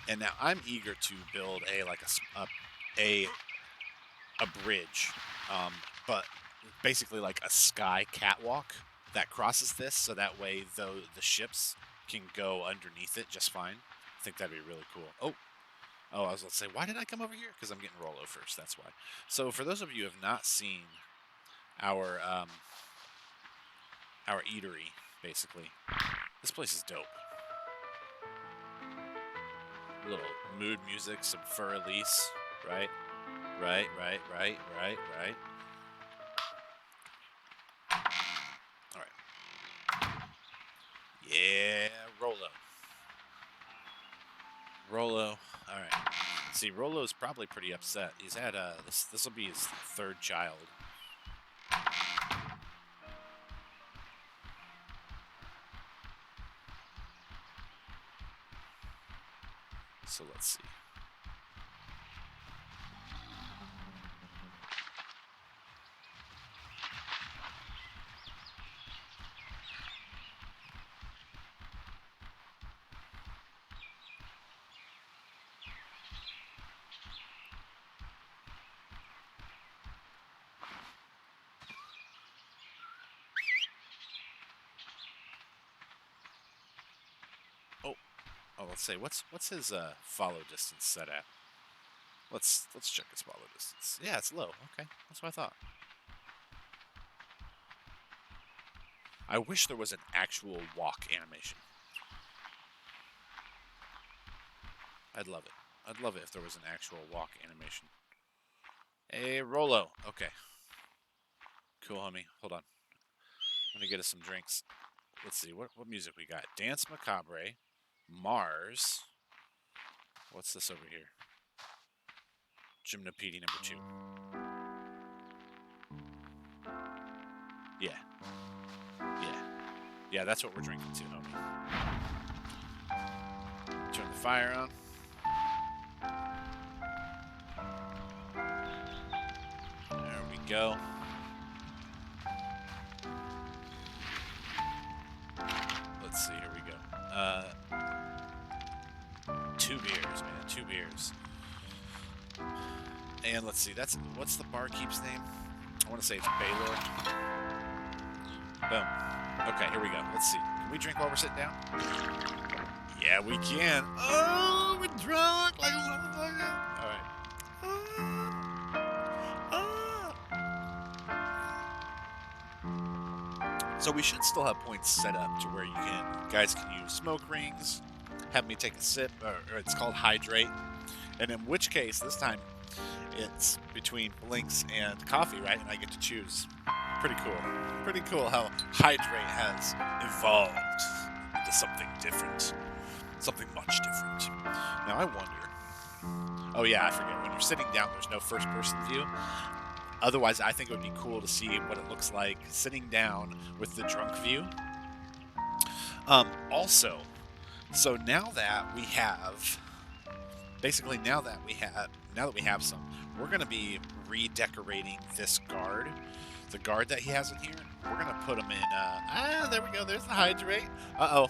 And now I'm eager to build a bridge, but basically like a sky catwalk that crosses this, so that way the ships can go underneath it just fine. I think that'd be really cool. Oh, I was about to say, why did I come over here? Because I'm getting Rollo first. That's why. So for those of you who have not seen our eatery, basically, this place is dope. A little mood music, some fur elise, right? Right. All right. Yeah, Rollo. All right. See, Rollo's probably pretty upset. He's had this will be his 3rd child. So let's see. Oh, let's say what's his follow distance set at? Let's check his follow distance. Yeah, it's low. Okay, that's what I thought. I wish there was an actual walk animation. I'd love it. I'd love it if there was an actual walk animation. Hey, Rolo. Okay. Cool, homie. Hold on. I'm gonna get us some drinks. Let's see, what music we got? Dance Macabre, Mars. What's this over here? Gymnopedie number 2. Yeah. Yeah. Yeah, that's what we're drinking to, homie. Turn the fire on. There we go. Let's see, here we go. 2 beers, man, 2 beers. And let's see, what's the barkeep's name? I want to say it's Baylor. Boom. Okay, here we go. Let's see. Can we drink while we're sitting down? Yeah, we can. Oh, we're drunk like a motherfucker. All right. So we should still have points set up to where guys can use smoke rings, have me take a sip, or it's called hydrate. And in which case, this time, it's between Blinks and coffee, right? And I get to choose. Pretty cool. Pretty cool how hydrate has evolved into something different. Something much different. Now I wonder. Oh yeah, I forget. When you're sitting down, there's no first-person view. Otherwise, I think it would be cool to see what it looks like sitting down with the drunk view. Also, so now that we have some, we're going to be redecorating this guard, the guard that he has in here. We're going to put him in, there we go, there's the hydrate. Uh-oh,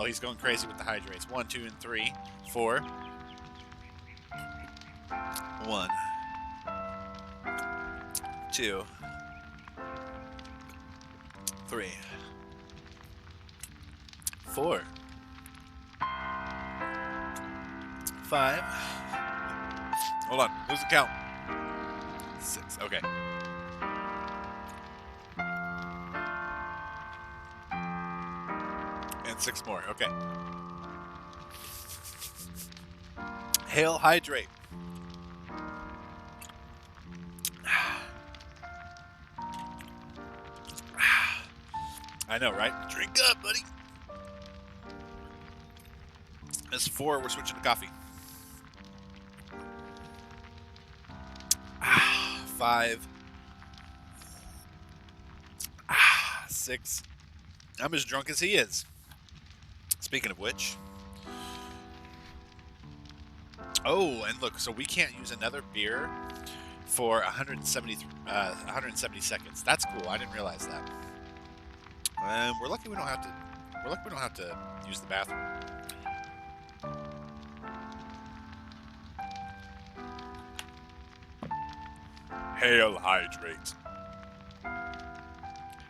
he's going crazy with the hydrates. 1, 2, and 3, 4. 1, 2, 3, 4, 5. Hold on, lose the count. 6. Okay. And 6 more. Okay. Hail hydrate. I know, right? Drink up, buddy. That's 4. We're switching to coffee. 5. 6. I'm as drunk as he is. Speaking of which. Oh, and look, so we can't use another beer for 170 seconds. That's cool. I didn't realize that. We're lucky we don't have to use the bathroom. Hail hydrate.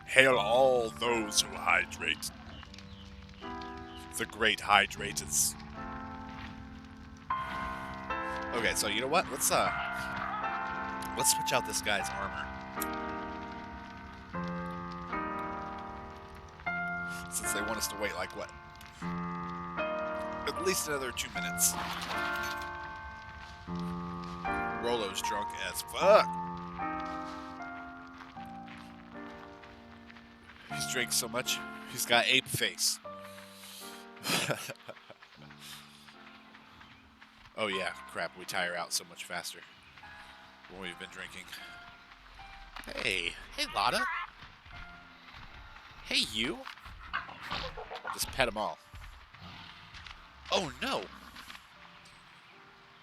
Hail all those who hydrate. The great hydrators. Okay, so you know what? Let's switch out this guy's armor. Since they want us to wait like what? At least another 2 minutes. Rolo's drunk as fuck. He's drank so much, he's got ape face. Oh yeah, crap, we tire out so much faster when we've been drinking. Hey Lotta. Hey you. Just pet them all. Oh no.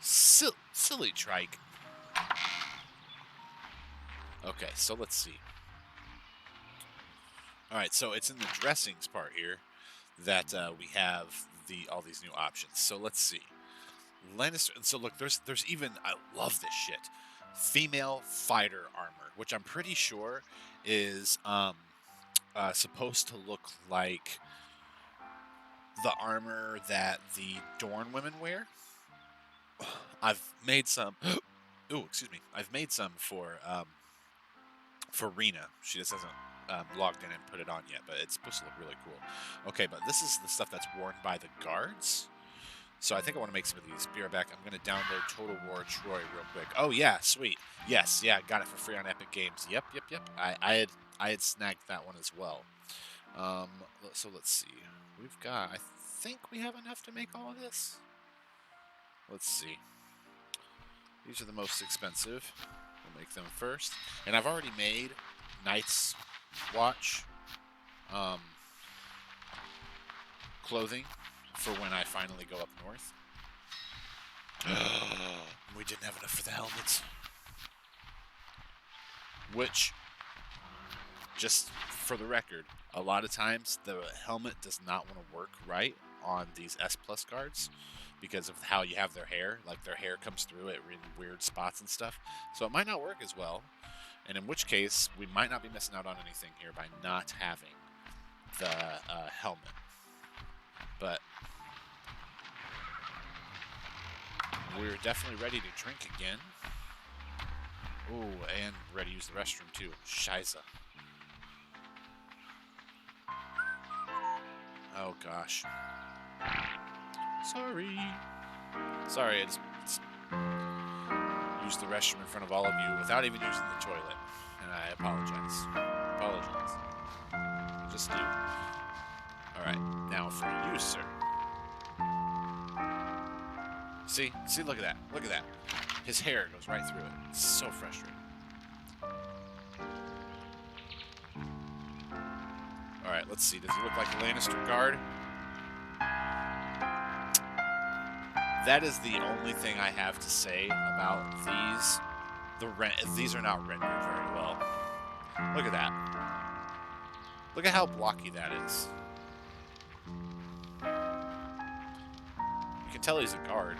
Silly trike. Okay, so let's see. Alright, so it's in the dressings part here that we have all these new options. So let's see. Lannister, and so look, there's even, I love this shit, female fighter armor, which I'm pretty sure is supposed to look like the armor that the Dorn women wear. I've made some. Ooh, excuse me. I've made some for Rena. She just hasn't logged in and put it on yet, but it's supposed to look really cool. Okay, but this is the stuff that's worn by the guards. So I think I want to make some of these. Be right back. I'm going to download Total War Troy real quick. Oh yeah, sweet. Yes, yeah, got it for free on Epic Games. Yep. I had snagged that one as well. So let's see. We've got. I think we have enough to make all of this. Let's see. These are the most expensive. We'll make them first. And I've already made Night's Watch clothing for when I finally go up north. We didn't have enough for the helmets. Which, just for the record, a lot of times the helmet does not want to work right on these S Plus cards because of how you have their hair. Like, their hair comes through at really weird spots and stuff. So it might not work as well. And in which case, we might not be missing out on anything here by not having the helmet. But we're definitely ready to drink again. Ooh, and ready to use the restroom too. Shiza. Oh gosh. Sorry, I just used the restroom in front of all of you without even using the toilet. And I apologize. Just do. Alright, now for you, sir. See, look at that. His hair goes right through it. It's so frustrating. Alright, let's see. Does he look like a Lannister guard? That is the only thing I have to say about these. These are not rendered very well. Look at that. Look at how blocky that is. You can tell he's a guard.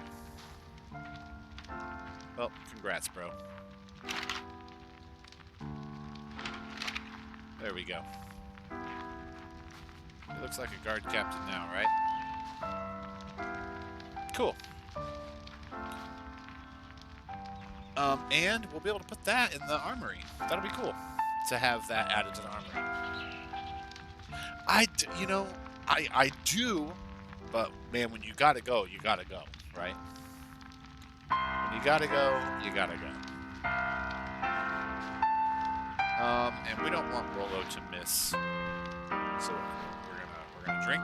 Well, congrats, bro. There we go. He looks like a guard captain now, right? Cool. And we'll be able to put that in the armory. That'll be cool to have that added to the armory. I do, but man, when you gotta go, right? When you gotta go, you gotta go. And we don't want Rolo to miss, so we're gonna drink.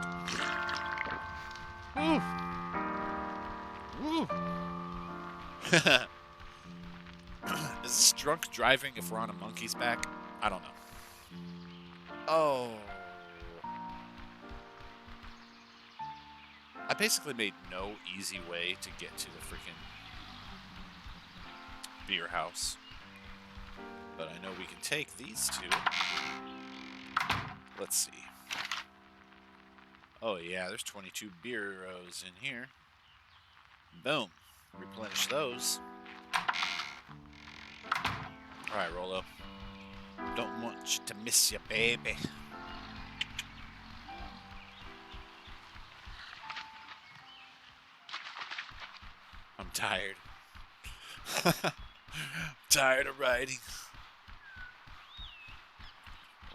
Woo! Is this drunk driving if we're on a monkey's back? I don't know. Oh. I basically made no easy way to get to the freaking beer house. But I know we can take these two. Let's see. Oh yeah, there's 22 beer rows in here. Boom. Replenish those. Alright, Rolo. Don't want you to miss you, baby. I'm tired. Tired of riding.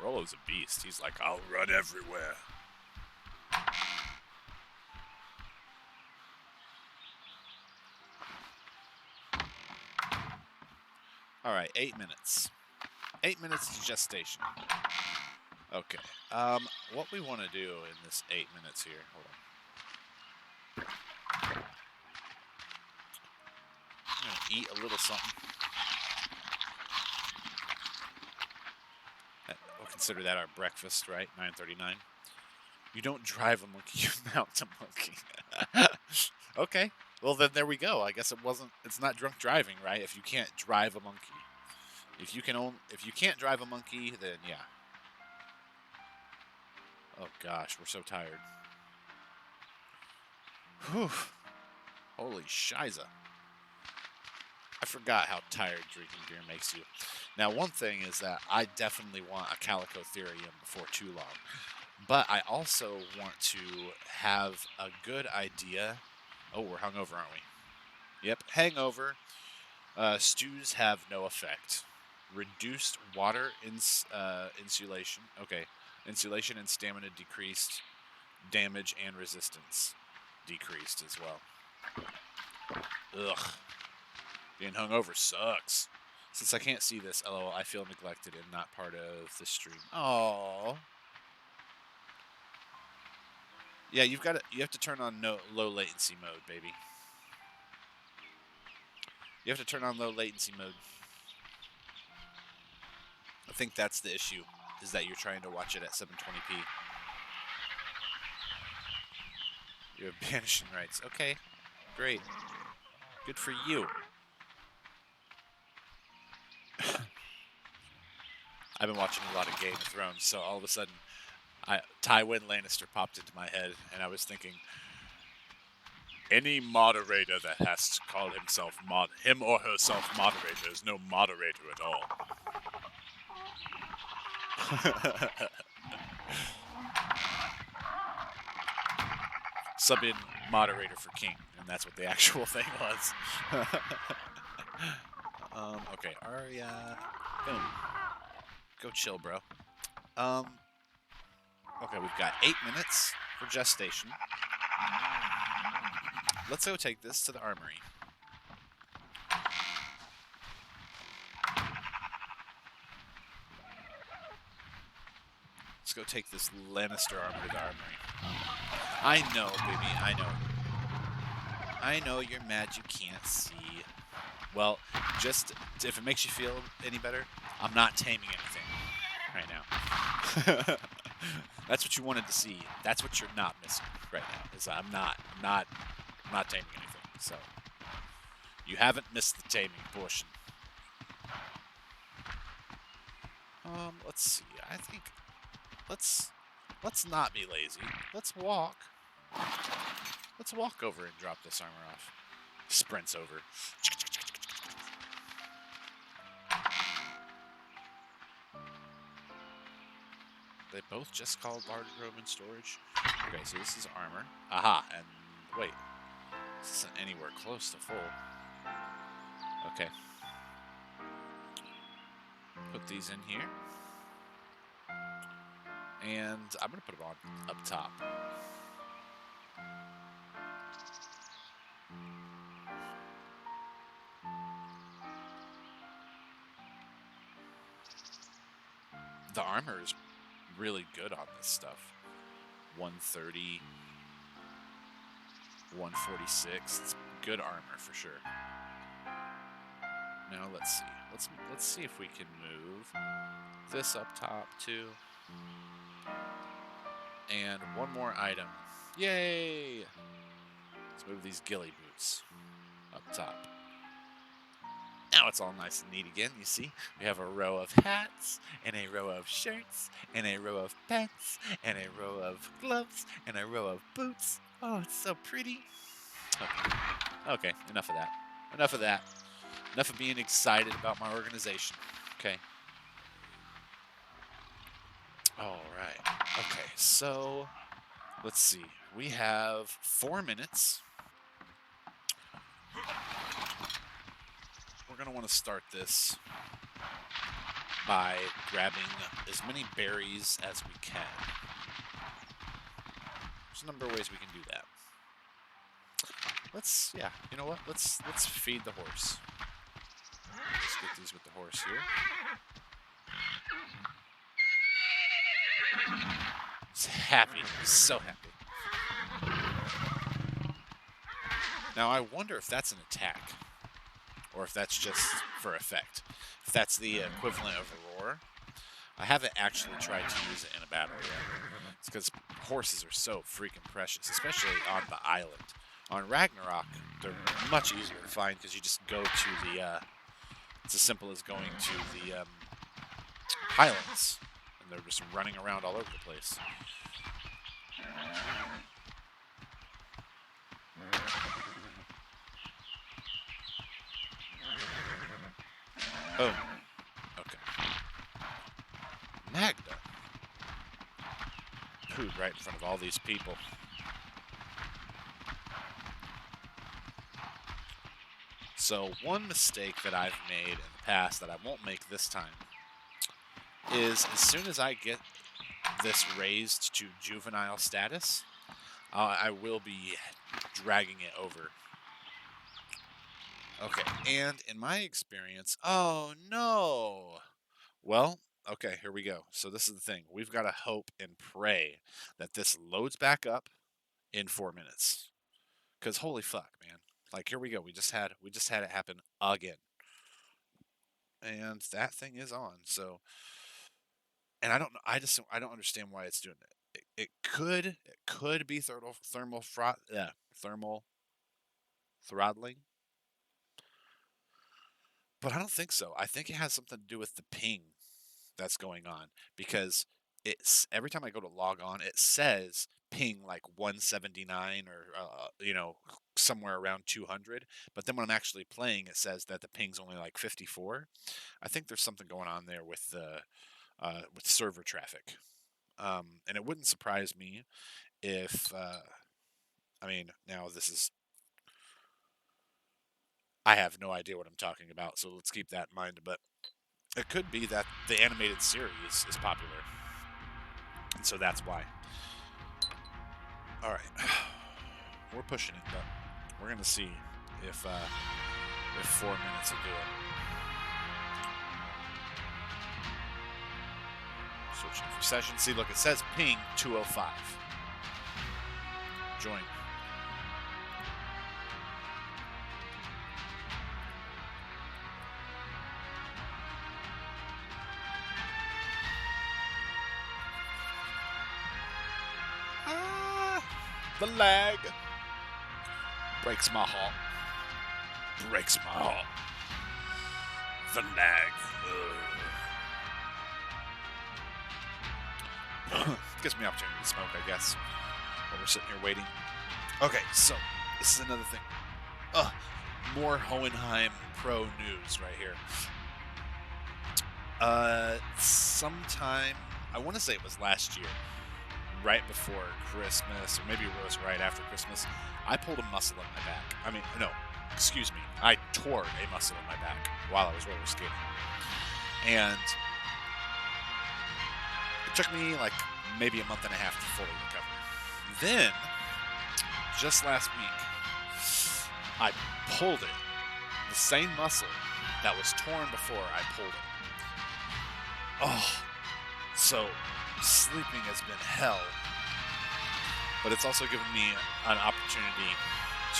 Rolo's a beast. He's like, I'll run everywhere. Alright, 8 minutes. 8 minutes to gestation. Okay. What we want to do in this 8 minutes here. Hold on. I'm going to eat a little something. We'll consider that our breakfast, right? 9:39. You don't drive a monkey, you mount a monkey. Okay. Well, then there we go. I guess it's not drunk driving, right? If you can't drive a monkey. If you can't drive a monkey, then yeah. Oh gosh, we're so tired. Whew. Holy shiza. I forgot how tired drinking beer makes you. Now, one thing is that I definitely want a Calicotherium before too long. But I also want to have a good idea. Oh, we're hungover, aren't we? Yep, hangover. Stews have no effect. Reduced water insulation. Okay. Insulation and stamina decreased. Damage and resistance decreased as well. Ugh. Being hungover sucks. Since I can't see this, lol, I feel neglected and not part of the stream. Oh. Yeah, you have to turn on low latency mode, baby. You have to turn on low latency mode. I think that's the issue, is that you're trying to watch it at 720p. You have banishing rights. Okay, great. Good for you. I've been watching a lot of Game of Thrones, so all of a sudden, Tywin Lannister popped into my head, and I was thinking, any moderator that has to call himself him or herself moderator is no moderator at all. Sub in moderator for king, and that's what the actual thing was. Okay, Arya, boom. Go chill, bro. Okay, we've got 8 minutes for gestation. Let's go take this to the armory. Let's go take this Lannister armor to the armory. I know, baby, I know. I know you're mad you can't see. Well, just if it makes you feel any better, I'm not taming anything right now. That's what you wanted to see. That's what you're not missing right now. Is I'm not taming anything. So you haven't missed the taming portion. Let's see. I think let's not be lazy. Let's walk. Let's walk over and drop this armor off. Sprints over. They both just called wardrobe and storage. Okay, so this is armor. Aha, and wait. This isn't anywhere close to full. Okay. Put these in here. And I'm going to put them on up top. The armor is really good on this stuff. 130, 146. It's good armor for sure. Now let's see. Let's see if we can move this up top too. And one more item. Yay! Let's move these ghillie boots up top. Now it's all nice and neat again, you see. We have a row of hats, and a row of shirts, and a row of pants, and a row of gloves, and a row of boots. Oh, it's so pretty. Okay, enough of that. Enough of that. Enough of being excited about my organization. Okay. All right. Okay, so let's see. We have 4 minutes. We're going to want to start this by grabbing as many berries as we can. There's a number of ways we can do that. You know what? Let's feed the horse. Let's get these with the horse here. He's happy. He's so happy. Now, I wonder if that's an attack, or if that's just for effect. If that's the equivalent of a roar. I haven't actually tried to use it in a battle yet. It's because horses are so freaking precious, especially on the island. On Ragnarok, they're much easier to find because you just go to the... it's as simple as going to the highlands. And they're just running around all over the place. Oh. Okay. Magda. Pooed right in front of all these people. So one mistake that I've made in the past that I won't make this time is as soon as I get this raised to juvenile status, I will be dragging it over. Okay, and in my experience, oh no. Well, okay, here we go. So this is the thing. We've got to hope and pray that this loads back up in 4 minutes. Cuz holy fuck, man. Like here we go. We just had it happen again. And that thing is on. So and I don't know. I don't understand why it's doing it. It could be thermal throttling, but I don't think so. I think it has something to do with the ping that's going on because it's every time I go to log on, it says ping like 179 or somewhere around 200. But then when I'm actually playing, it says that the ping's only like 54. I think there's something going on there with the with server traffic, and it wouldn't surprise me if I mean now this is I have no idea what I'm talking about, so let's keep that in mind. But it could be that the animated series is popular, and so that's why. All right, we're pushing it, but we're gonna see if 4 minutes will do it. Searching for session. See, look, it says ping 205. Join. The lag breaks my heart. Breaks my heart. The lag. Gives me opportunity to smoke, I guess, while we're sitting here waiting. Okay, so this is another thing. More Hohenheim Pro news right here. Sometime, I want to say it was last year, right before Christmas, or maybe it was right after Christmas, I pulled a muscle in my back. I mean, no, excuse me. I tore a muscle in my back while I was roller skating. And it took me like maybe a month and a half to fully recover. Then, just last week, I pulled it. The same muscle that was torn before, I pulled it. Oh, so sleeping has been hell. But it's also given me an opportunity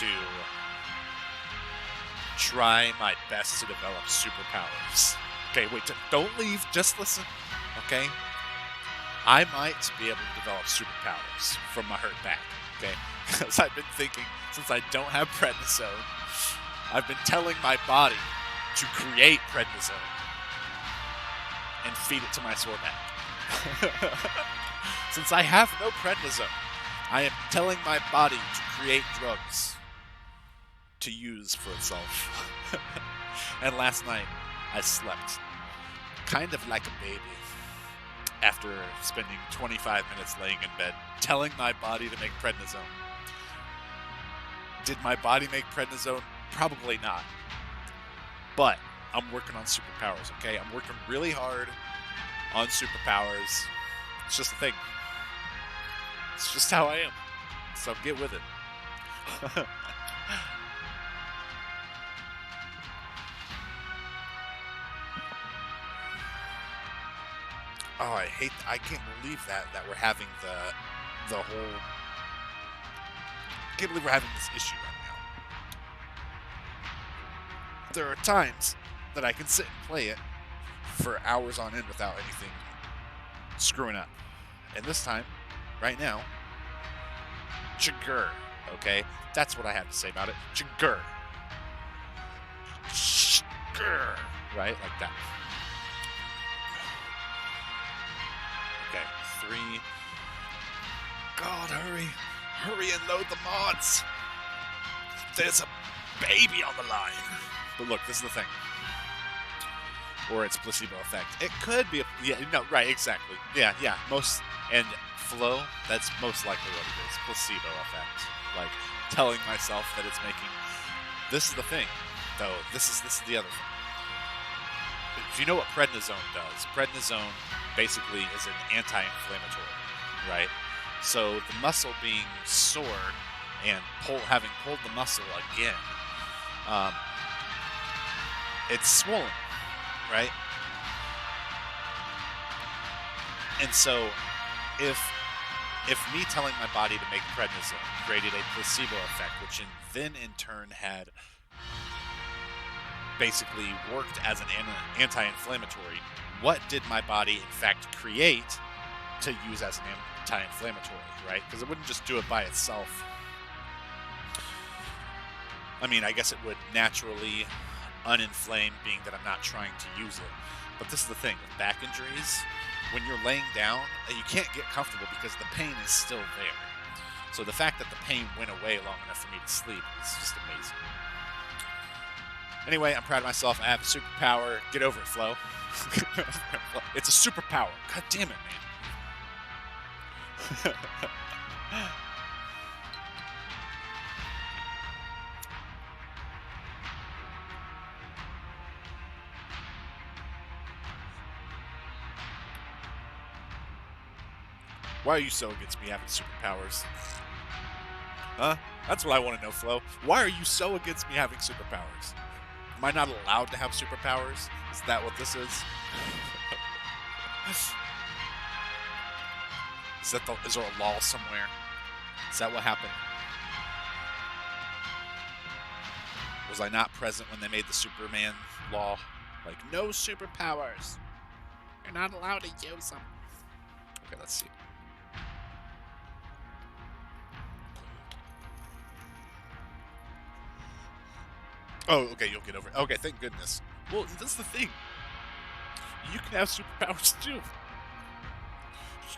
to try my best to develop superpowers. Okay, wait, don't leave, just listen, okay? I might be able to develop superpowers from my hurt back, okay? Because I've been thinking, since I don't have prednisone, I've been telling my body to create prednisone and feed it to my sore back. Since I have no prednisone, I am telling my body to create drugs to use for itself. And last night, I slept kind of like a baby after spending 25 minutes laying in bed, telling my body to make prednisone. Did my body make prednisone? Probably not. But I'm working on superpowers, okay? I'm working really hard on superpowers. It's just a thing. It's just how I am. So get with it. Oh, I can't believe that we're having the whole, I can't believe we're having this issue right now. There are times that I can sit and play it for hours on end without anything screwing up. And this time, right now, Chigurh, okay? That's what I have to say about it. Chigurh. Chigurh. Right? Like that. Okay, 3. God, hurry. Hurry and load the mods. There's a baby on the line. But look, this is the thing. Or it's placebo effect. It could be right, exactly. Yeah, most, and flow, that's most likely what it is. Placebo effect. Like, telling myself that it's making, this is the thing, though, this is the other thing. If you know what prednisone does, prednisone basically is an anti-inflammatory, right? So the muscle being sore and having pulled the muscle again, it's swollen, right? And so if me telling my body to make prednisone created a placebo effect, which then in turn had basically worked as an anti-inflammatory, what did my body in fact create to use as an anti-inflammatory, right? Because it wouldn't just do it by itself. I mean, I guess it would naturally uninflame, being that I'm not trying to use it. But this is the thing with back injuries. When you're laying down, you can't get comfortable because the pain is still there. So the fact that the pain went away long enough for me to sleep is just amazing. Anyway, I'm proud of myself. I have a superpower. Get over it, Flo. It's a superpower. God damn it, man. Why are you so against me having superpowers? Huh? That's what I want to know, Flo. Why are you so against me having superpowers? Am I not allowed to have superpowers? Is that what this is? Is there a law somewhere? Is that what happened? Was I not present when they made the Superman law? Like, no superpowers. You're not allowed to use them. Okay, let's see. Oh, okay, you'll get over it. Okay, thank goodness. Well, that's the thing. You can have superpowers too. You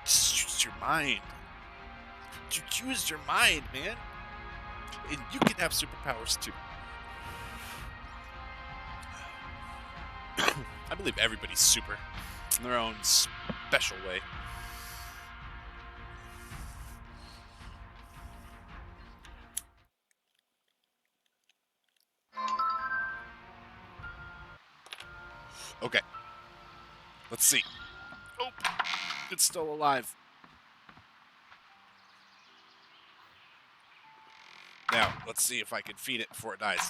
just use your mind. You use your mind, man. And you can have superpowers too. I believe everybody's super in their own special way. Okay. Let's see. Oh, it's still alive. Now, let's see if I can feed it before it dies.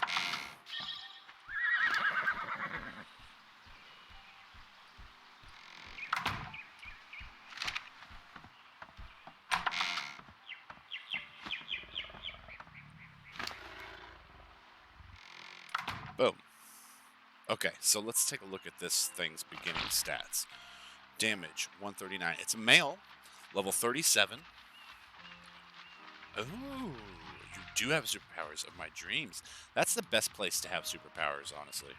Boom. Okay, so let's take a look at this thing's beginning stats. Damage, 139. It's a male, level 37. Oh, you do have superpowers of my dreams. That's the best place to have superpowers, honestly.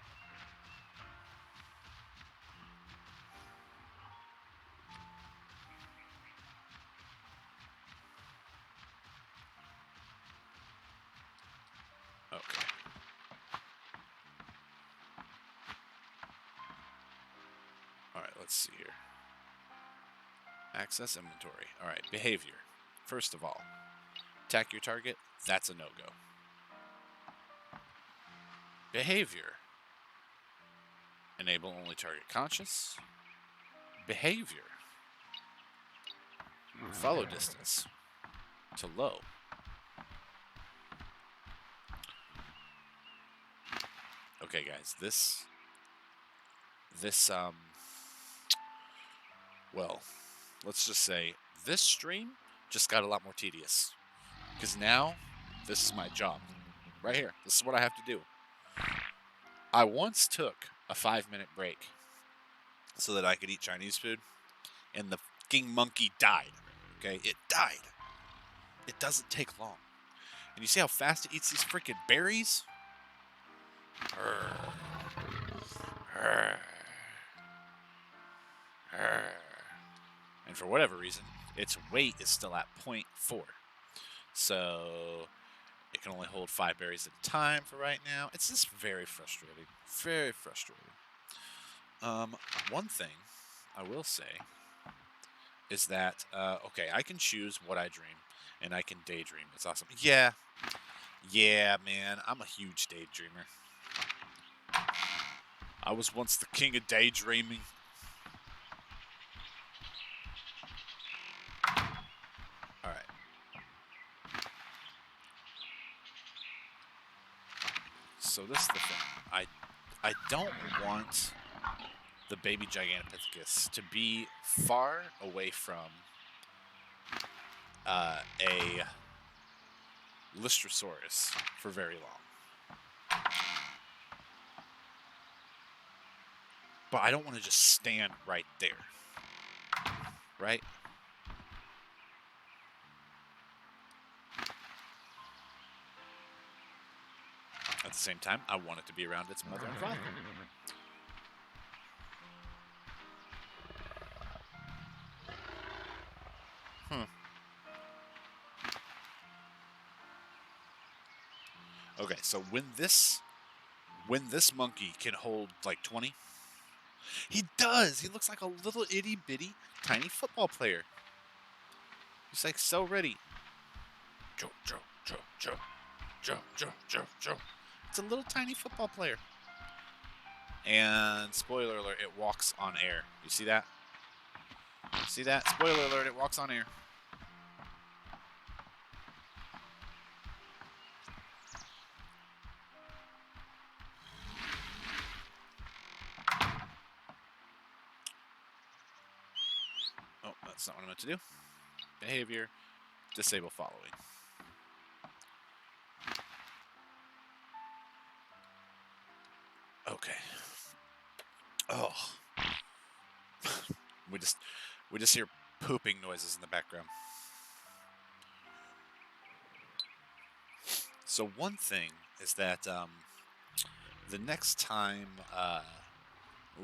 Okay. Alright, let's see here. Access inventory. Alright, behavior. First of all, attack your target. That's a no-go. Behavior. Enable only target conscious. Behavior. Follow distance to low. Okay, guys, well, let's just say this stream just got a lot more tedious. Because now, this is my job. Right here. This is what I have to do. I once took a 5-minute break so that I could eat Chinese food, and the fucking monkey died. Okay? It died. It doesn't take long. And you see how fast it eats these freaking berries? And for whatever reason, its weight is still at 0.4. So it can only hold 5 berries at a time for right now. It's just very frustrating. Very frustrating. One thing I will say is that, okay, I can choose what I dream, and I can daydream. It's awesome. Yeah, man, I'm a huge daydreamer. I was once the king of daydreaming. Alright. So this is the thing. I don't want the baby Gigantopithecus to be far away from a Lystrosaurus for very long. But I don't want to just stand right there. Right? At the same time, I want it to be around its mother and father. Okay, so when this monkey can hold like 20, he does. He looks like a little itty bitty tiny football player. He's like so ready. Joe, Joe, Joe, Joe, Joe, Joe, Joe, Joe. It's a little tiny football player. And spoiler alert, it walks on air. You see that? See that? Spoiler alert, it walks on air. Oh, that's not what I meant to do. Behavior, disable following. Okay. Oh. we just hear pooping noises in the background. So one thing is that the next time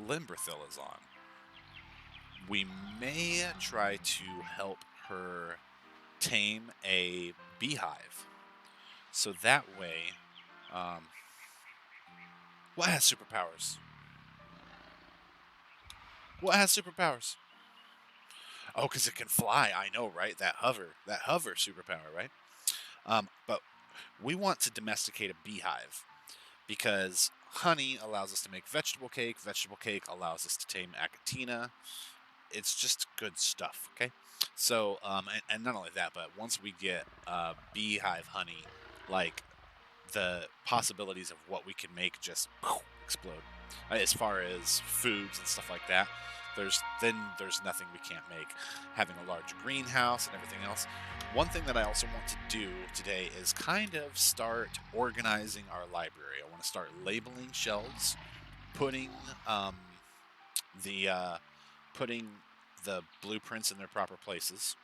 Limberthil is on, we may try to help her tame a beehive. So that way, what has superpowers? What has superpowers? Oh, because it can fly. I know, right? That hover superpower, right? But we want to domesticate a beehive because honey allows us to make vegetable cake. Vegetable cake allows us to tame Achatina. It's just good stuff, okay? So, and not only that, but once we get beehive honey, like the possibilities of what we can make just explode. As far as foods and stuff like that, there's nothing we can't make. Having a large greenhouse and everything else. One thing that I also want to do today is kind of start organizing our library. I want to start labeling shelves, putting the blueprints in their proper places.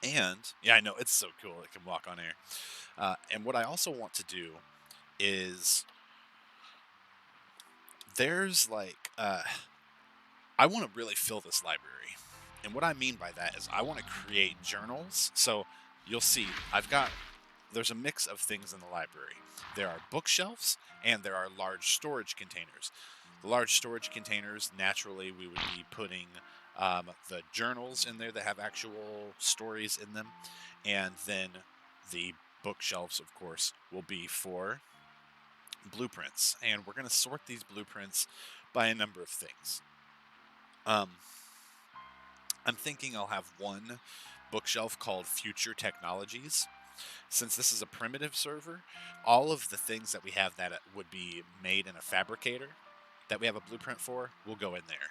And yeah, I know, it's so cool. It can walk on air. And what I also want to do is there's like I want to really fill this library. And what I mean by that is I want to create journals. So you'll see there's a mix of things in the library. There are bookshelves and there are large storage containers. The large storage containers, naturally, we would be putting the journals in there that have actual stories in them. And then the bookshelves, of course, will be for blueprints. And we're going to sort these blueprints by a number of things. I'm thinking I'll have one bookshelf called Future Technologies. Since this is a primitive server, all of the things that we have that would be made in a fabricator that we have a blueprint for will go in there.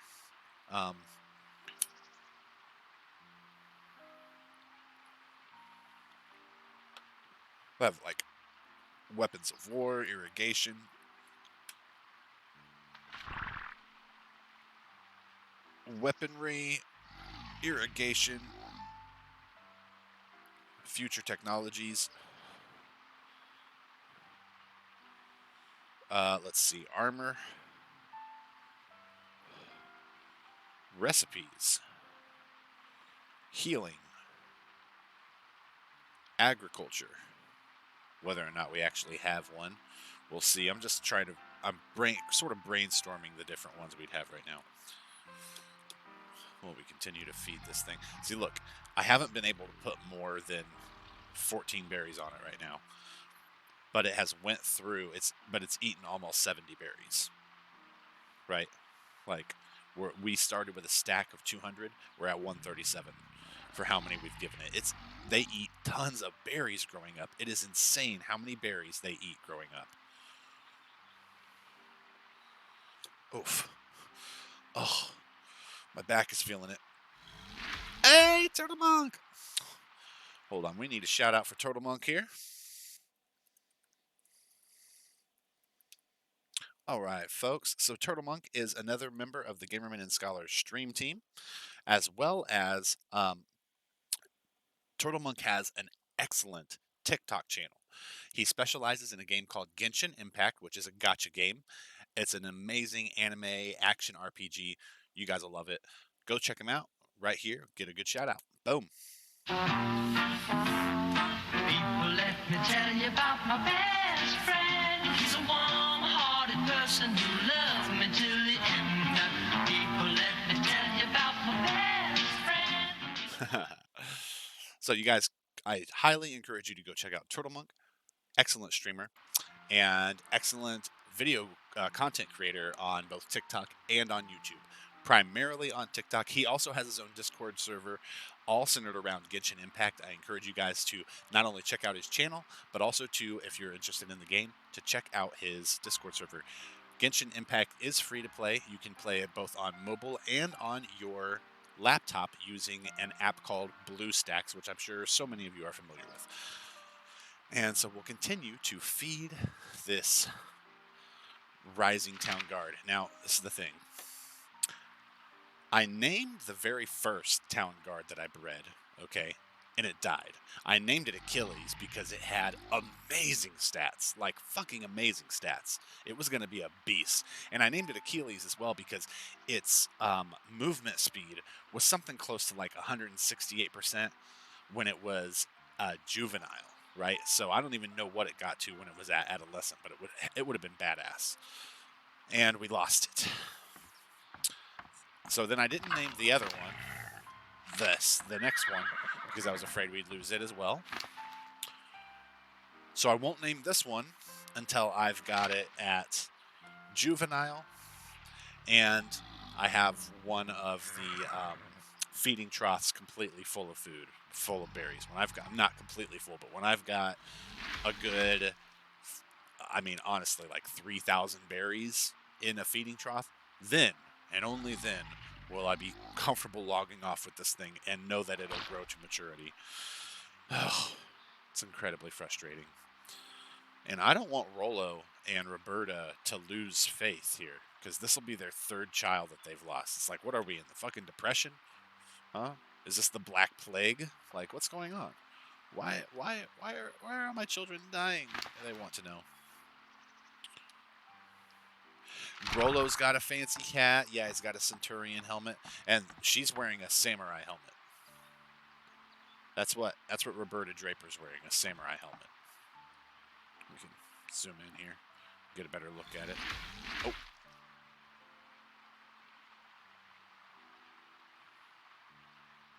We'll have like weapons of war, irrigation, weaponry, irrigation, future technologies. Let's see, armor, recipes, healing, agriculture. Whether or not we actually have one, we'll see. I'm sort of brainstorming the different ones we'd have right now. Well, we continue to feed this thing. See, look, I haven't been able to put more than 14 berries on it right now. But it has went through, it's eaten almost 70 berries. Right? Like, we started with a stack of 200. We're at 137 for how many we've given it. They eat tons of berries growing up. It is insane how many berries they eat growing up. Oof. Oh, my back is feeling it. Hey, Turtle Monk! Hold on, we need a shout out for Turtle Monk here. All right, folks. So Turtle Monk is another member of the Gamerman and Scholars stream team, as well as Turtle Monk has an excellent TikTok channel. He specializes in a game called Genshin Impact, which is a gacha game. It's an amazing anime action RPG. You guys will love it. Go check him out right here. Get a good shout out. Boom. People, let me tell you about my best friend. He's a warm-hearted person who loves me till the end. People, let me tell you about my best friend. So you guys, I highly encourage you to go check out Turtle Monk. Excellent streamer and excellent video content creator on both TikTok and on YouTube. Primarily on TikTok. He also has his own Discord server, all centered around Genshin Impact. I encourage you guys to not only check out his channel, but also to, if you're interested in the game, to check out his Discord server. Genshin Impact is free to play. You can play it both on mobile and on your laptop using an app called BlueStacks, which I'm sure so many of you are familiar with. And so we'll continue to feed this rising town guard. Now, this is the thing. I named the very first town guard that I bred, okay, and it died. I named it Achilles because it had amazing stats, like fucking amazing stats. It was going to be a beast. And I named it Achilles as well because its movement speed was something close to like 168% when it was juvenile, right? So I don't even know what it got to when it was at adolescent, but it would have been badass. And we lost it. So then I didn't name the other one, the next one, because I was afraid we'd lose it as well. So I won't name this one until I've got it at juvenile, and I have one of the feeding troughs completely full of food, full of berries. When I've got, not completely full, but when I've got a good, I mean, honestly, like 3,000 berries in a feeding trough, then and only then will I be comfortable logging off with this thing and know that it'll grow to maturity. Oh, it's incredibly frustrating. And I don't want Rollo and Roberta to lose faith here, because this will be their third child that they've lost. It's like, what are we, in the fucking depression? Huh? Is this the Black Plague? Like, what's going on? Why are my children dying? They want to know. Rollo's got a fancy hat. Yeah, he's got a Centurion helmet, and she's wearing a samurai helmet. That's what Roberta Draper's wearing, a samurai helmet. We can zoom in here, get a better look at it. Oh.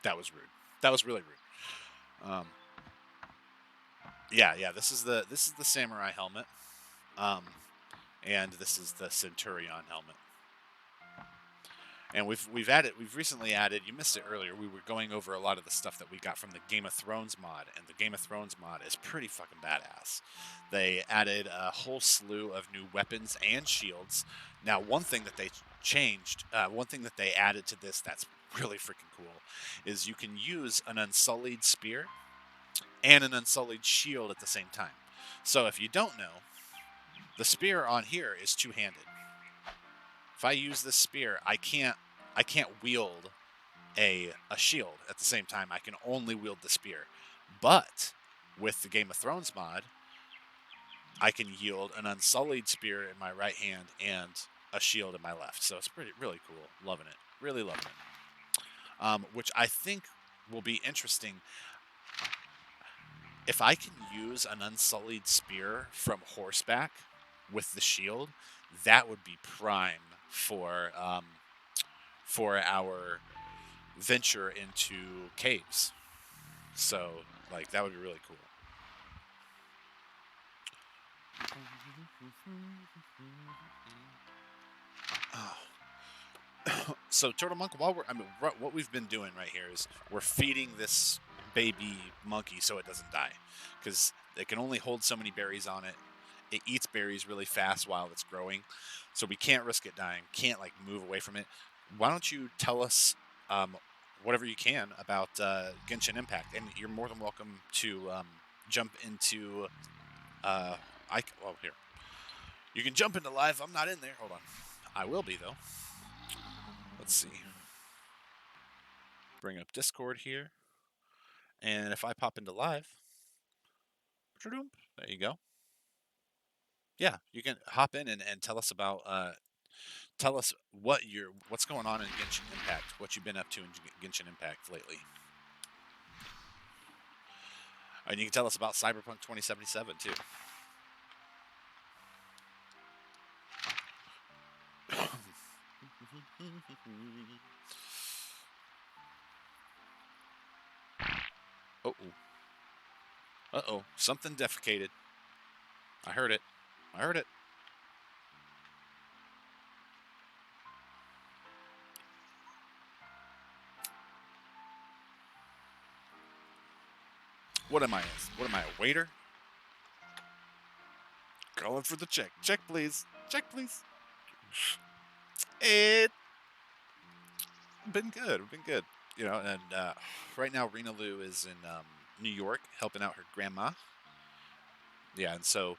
That was rude. That was really rude. Yeah, this is the samurai helmet. And this is the Centurion helmet. And we've recently added, you missed it earlier, we were going over a lot of the stuff that we got from the Game of Thrones mod, and the Game of Thrones mod is pretty fucking badass. They added a whole slew of new weapons and shields. Now, one thing that they changed, one thing that they added to this that's really freaking cool, is you can use an Unsullied spear and an Unsullied shield at the same time. So if you don't know, the spear on here is two-handed. If I use this spear, I can't wield a shield at the same time. I can only wield the spear. But with the Game of Thrones mod, I can yield an Unsullied spear in my right hand and a shield in my left. So it's really cool. Loving it. Really loving it. Which I think will be interesting. If I can use an Unsullied spear from horseback with the shield, that would be prime for our venture into caves. So, like, that would be really cool. Oh. So, Turtle Monk, what we've been doing right here is we're feeding this baby monkey so it doesn't die, because it can only hold so many berries on it, it eats berries really fast while it's growing, so we can't risk it dying. Can't like move away from it. Why don't you tell us whatever you can about Genshin Impact? And you're more than welcome to jump into. Well, here. You can jump into live. I'm not in there. Hold on. I will be though. Let's see. Bring up Discord here. And if I pop into live, there you go. Yeah, you can hop in and tell us about tell us what's going on in Genshin Impact, what you've been up to in Genshin Impact lately. And you can tell us about Cyberpunk 2077 too. Uh-oh. Something defecated. I heard it. What am I? A waiter? Calling for the check. Check, please. It been good. You know, and right now Rena Lou is in New York helping out her grandma. Yeah, and so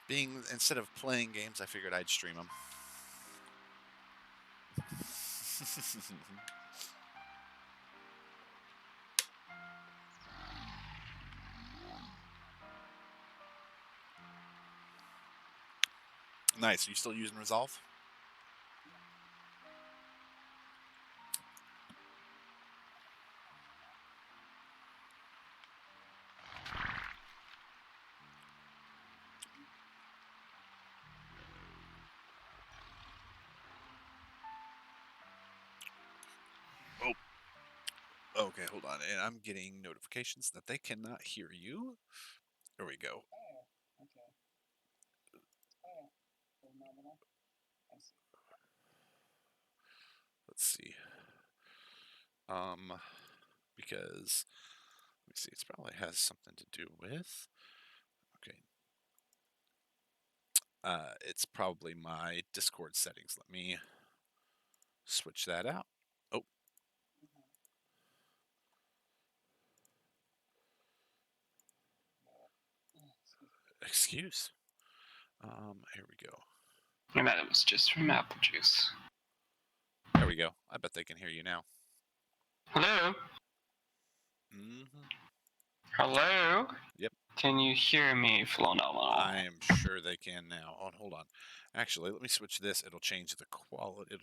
instead of playing games, I figured I'd stream them. Nice. Are you still using Resolve? Oh. Okay, hold on. And I'm getting notifications that they cannot hear you. There we go. Let's see. Because let me see. It probably has something to do with. Okay. It's probably my Discord settings. Let me switch that out. Oh. Excuse. Here we go. I bet it was just from apple juice. There we go. I bet they can hear you now. Hello? Mm-hmm. Hello? Yep. Can you hear me, Phenomenal? I am sure they can now. Oh, hold on. Actually, let me switch this. It'll change the quality.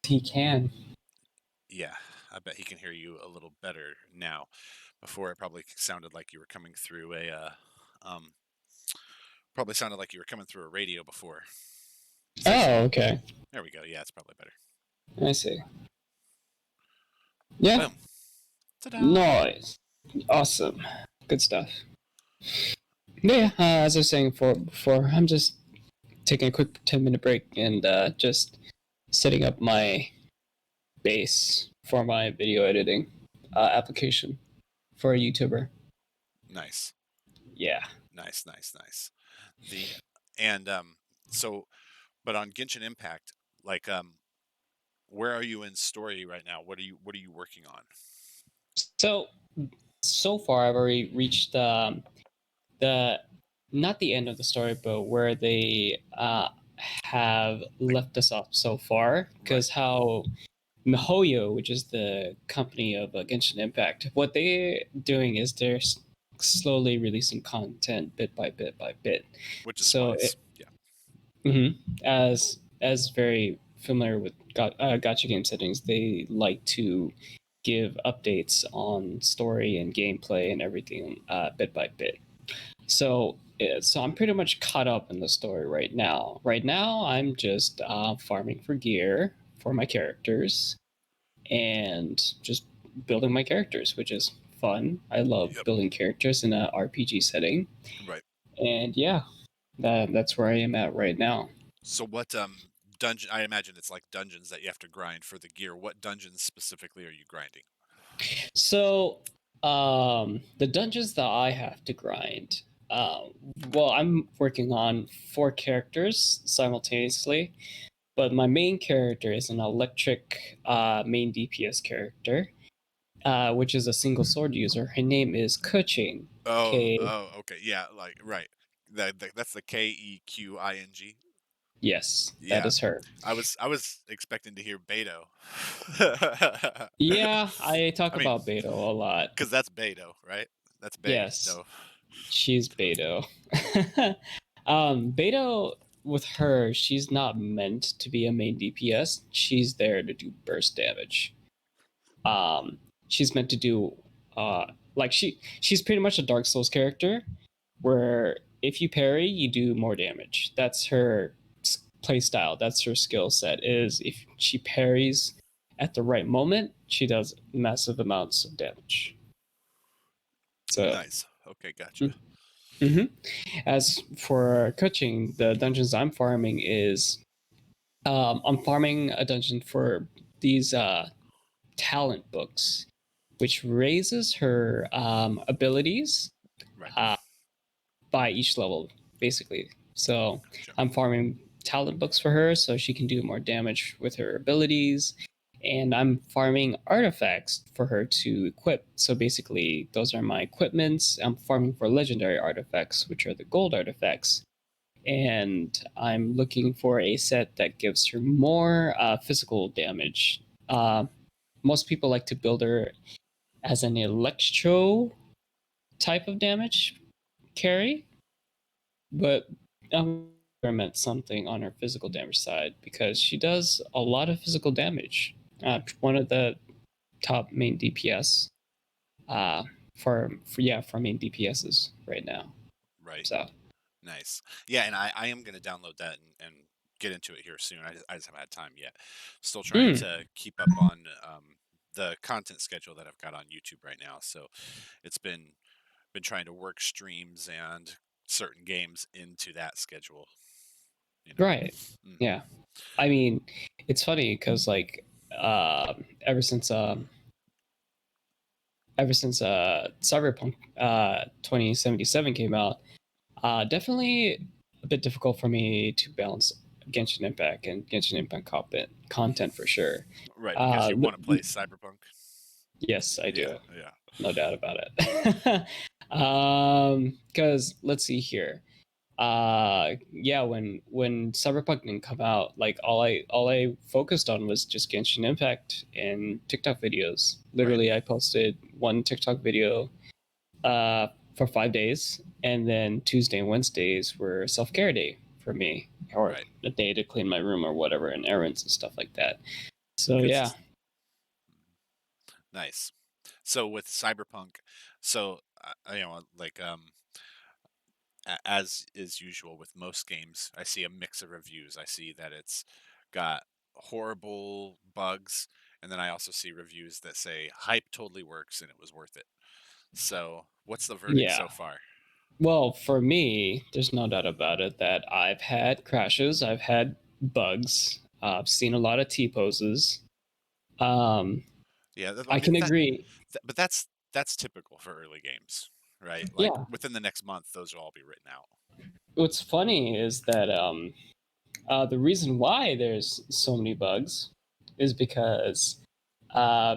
He can. Yeah, I bet he can hear you a little better now. Before it probably sounded like you were coming through a radio before. Okay. There we go. Yeah, it's probably better. I see. Yeah. Boom. Ta-da. Nice. Awesome. Good stuff. Yeah, as I was saying before, I'm just taking a quick 10-minute break and just setting up my base for my video editing application for a YouTuber. Nice. Yeah. Nice. But on Genshin Impact, like where are you in story right now? What are you working on? So far I've already reached the not the end of the story, but where they have left us off so far, because how MiHoYo, which is the company of Genshin Impact, what they're doing is they're slowly releasing content bit by bit by bit. Which is wise. As very familiar with gacha game settings, they like to give updates on story and gameplay and everything bit by bit. So I'm pretty much caught up in the story right now. Right now, I'm just farming for gear for my characters and just building my characters, which is fun. I love building characters in an RPG setting. Right. And yeah, that's where I am at right now. So what dungeon? I imagine it's like dungeons that you have to grind for the gear. What dungeons specifically are you grinding? So The dungeons that I have to grind. Well, I'm working on 4 characters simultaneously, but my main character is an electric main DPS character, which is a single sword user. Her name is Kuching. Okay, yeah, like right. That's the Keqing. Yes, that Yeah, is her. I was expecting to hear Beto. Yeah, I talk I mean, about Beto a lot. because that's Beto, right? That's Yes, Beto. she's Beto. Beto, with her, she's not meant to be a main DPS. She's there to do burst damage. She's meant to do like she's pretty much a Dark Souls character, where if you parry, you do more damage. That's her play style. That's her skill set. Is if she parries at the right moment, she does massive amounts of damage. So, Nice. Okay, gotcha. mm-hmm. As for coaching, the dungeons I'm farming is I'm farming a dungeon for these talent books, which raises her abilities Right. by each level, basically. So Gotcha. I'm farming talent books for her so she can do more damage with her abilities. And I'm farming artifacts for her to equip. So basically, those are my equipments. I'm farming for legendary artifacts, which are the gold artifacts. And I'm looking for a set that gives her more physical damage. Most people like to build her as an electro type of damage carry, but I'm experiment something on her physical damage side because she does a lot of physical damage. One of the top main DPS for main DPSs right now. Right. So Nice. Yeah, and I am going to download that and get into it here soon. I just haven't had time yet. Still trying to keep up on the content schedule that I've got on YouTube right now. So it's been trying to work streams and certain games into that schedule. You know. right, Mhm. yeah. I mean, it's funny because like ever since Cyberpunk 2077 came out, definitely a bit difficult for me to balance Genshin Impact and Genshin Impact content for sure. Right, because you Li- want to play Cyberpunk. yes, I Yeah, do. yeah. No doubt about it. Because let's see here. Yeah, when Cyberpunk didn't come out, like all I focused on was just Genshin Impact and TikTok videos. Right, Literally, I posted one TikTok video for 5 days, and then Tuesday and Wednesdays were self-care day for me, or right. a day to clean my room or whatever, and errands and stuff like that. So yeah, Because nice. So with Cyberpunk, so like as is usual with most games, I see a mix of reviews. I see that it's got horrible bugs, and then I also see reviews that say hype totally works and it was worth it. So, what's the verdict yeah. so far? Well, for me, there's no doubt about it that I've had crashes, I've had bugs, I've seen a lot of T poses. Um, Yeah, I I mean can agree. but that's typical for early games, right? Like Yeah. within the next month, those will all be written out. What's funny is that the reason why there's so many bugs is because uh,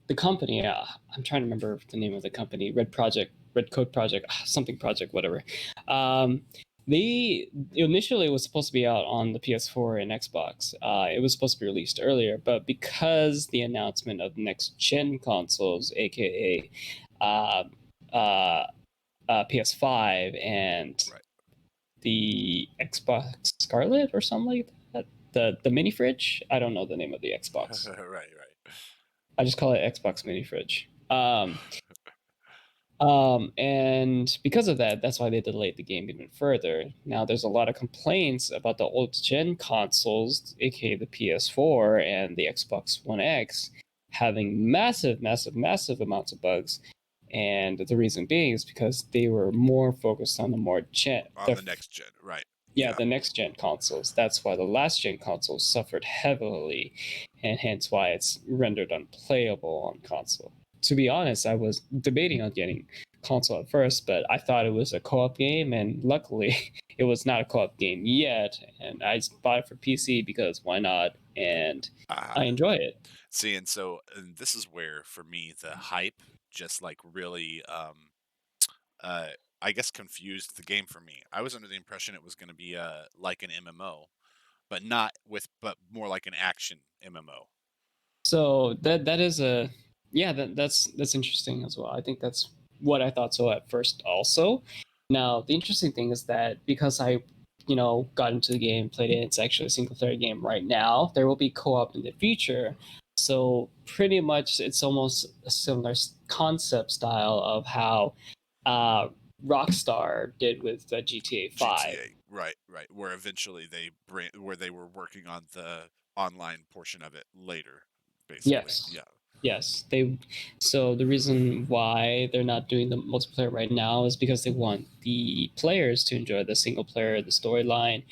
the company, I'm trying to remember the name of the company, Red Code Project, something project, whatever. Um, they initially it was supposed to be out on the PS4 and Xbox. It was supposed to be released earlier, but because the announcement of next gen consoles, aka uh, uh, PS5 and Right. the Xbox Scarlet or something like that, the mini fridge. I don't know the name of the Xbox. Right, right. I just call it Xbox mini fridge. And because of that, that's why they delayed the game even further. Now, there's a lot of complaints about the old gen consoles, aka the PS4 and the Xbox One X, having massive, massive, massive amounts of bugs. And the reason being is because they were more focused on the more On the next gen, right. yeah, Yeah. the next gen consoles. That's why the last gen consoles suffered heavily, and hence why it's rendered unplayable on console. to be honest, I was debating on getting console at first, but I thought it was a co-op game, and luckily it was not a co-op game yet. And I bought it for PC because why not? And I enjoy it. See, and this is where for me the hype just like really uh I guess confused the game for me. I was under the impression it was going to be like an MMO, but more like an action MMO. So that is a yeah, that's interesting as well. I think that's what I thought so at first also. Now the interesting thing is that because I got into the game, played it, it's actually a single player game right now. There will be co-op in the future. So pretty much it's almost a similar concept style of how uh Rockstar did with GTA 5. GTA, right, right. Where eventually where they were working on the online portion of it later, basically. Yes. Yeah. Yes. So the reason why they're not doing the multiplayer right now is because they want the players to enjoy the single player, the storyline,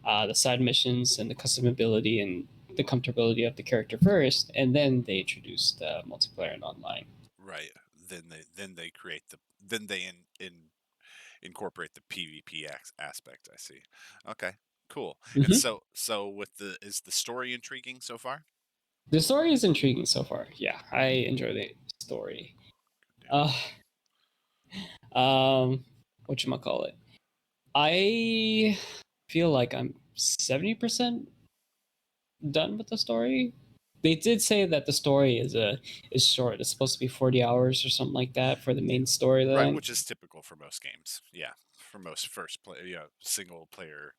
the side missions, and the customability and the comfortability of the character first, and then they introduce the multiplayer and online. Right. Then they create the then they incorporate the PvP aspect. I see. Okay. Cool. And Mm-hmm. so with the is the story intriguing so far? The story is intriguing so far. Yeah, I enjoy the story. Uh, what you call it? I feel like I'm 70% done with the story. They did say that the story is short. It's supposed to be 40 hours or something like that for the main Right, storyline. which is typical for most games. Yeah, for most single player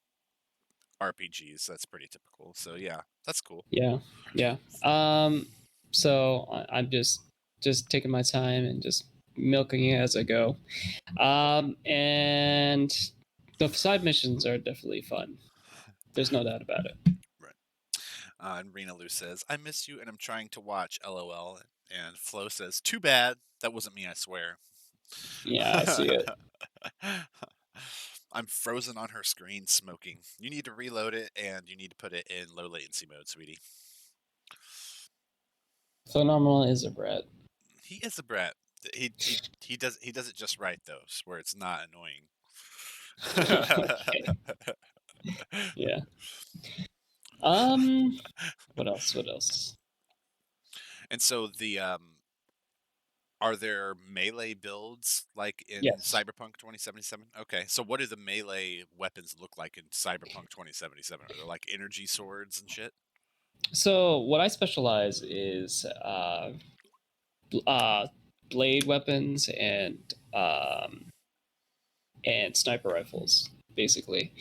RPGs, that's pretty typical. So yeah, that's cool. Yeah, yeah. So I'm just taking my time and just milking it as I go. And the side missions are definitely fun. There's no doubt about it. Right. And Rena Lou says, "I miss you, and I'm trying to watch." LOL. And Flo says, "Too bad. That wasn't me, I swear." Yeah, I see it. I'm frozen on her screen, smoking. You need to reload it, and you need to put it in low latency mode, sweetie. Phenomenal is a brat. He is a brat. He does it just right though, where it's not annoying. Okay. Yeah. What else? What else? And so are there melee builds like in Yes. Cyberpunk 2077? Okay, so what do the melee weapons look like in Cyberpunk 2077? Are there like energy swords and shit? So what I specialize is uh, blade weapons and sniper rifles, basically.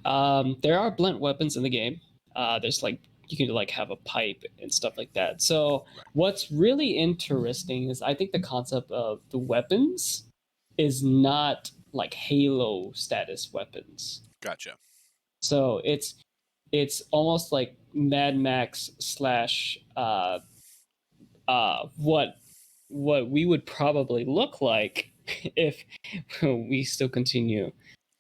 There are blunt weapons in the game. There's like you can like have a pipe and stuff like that. So Right. what's really interesting is I think the concept of the weapons is not like Halo status weapons. Gotcha. So it's almost like Mad Max slash what we would probably look like if we still continue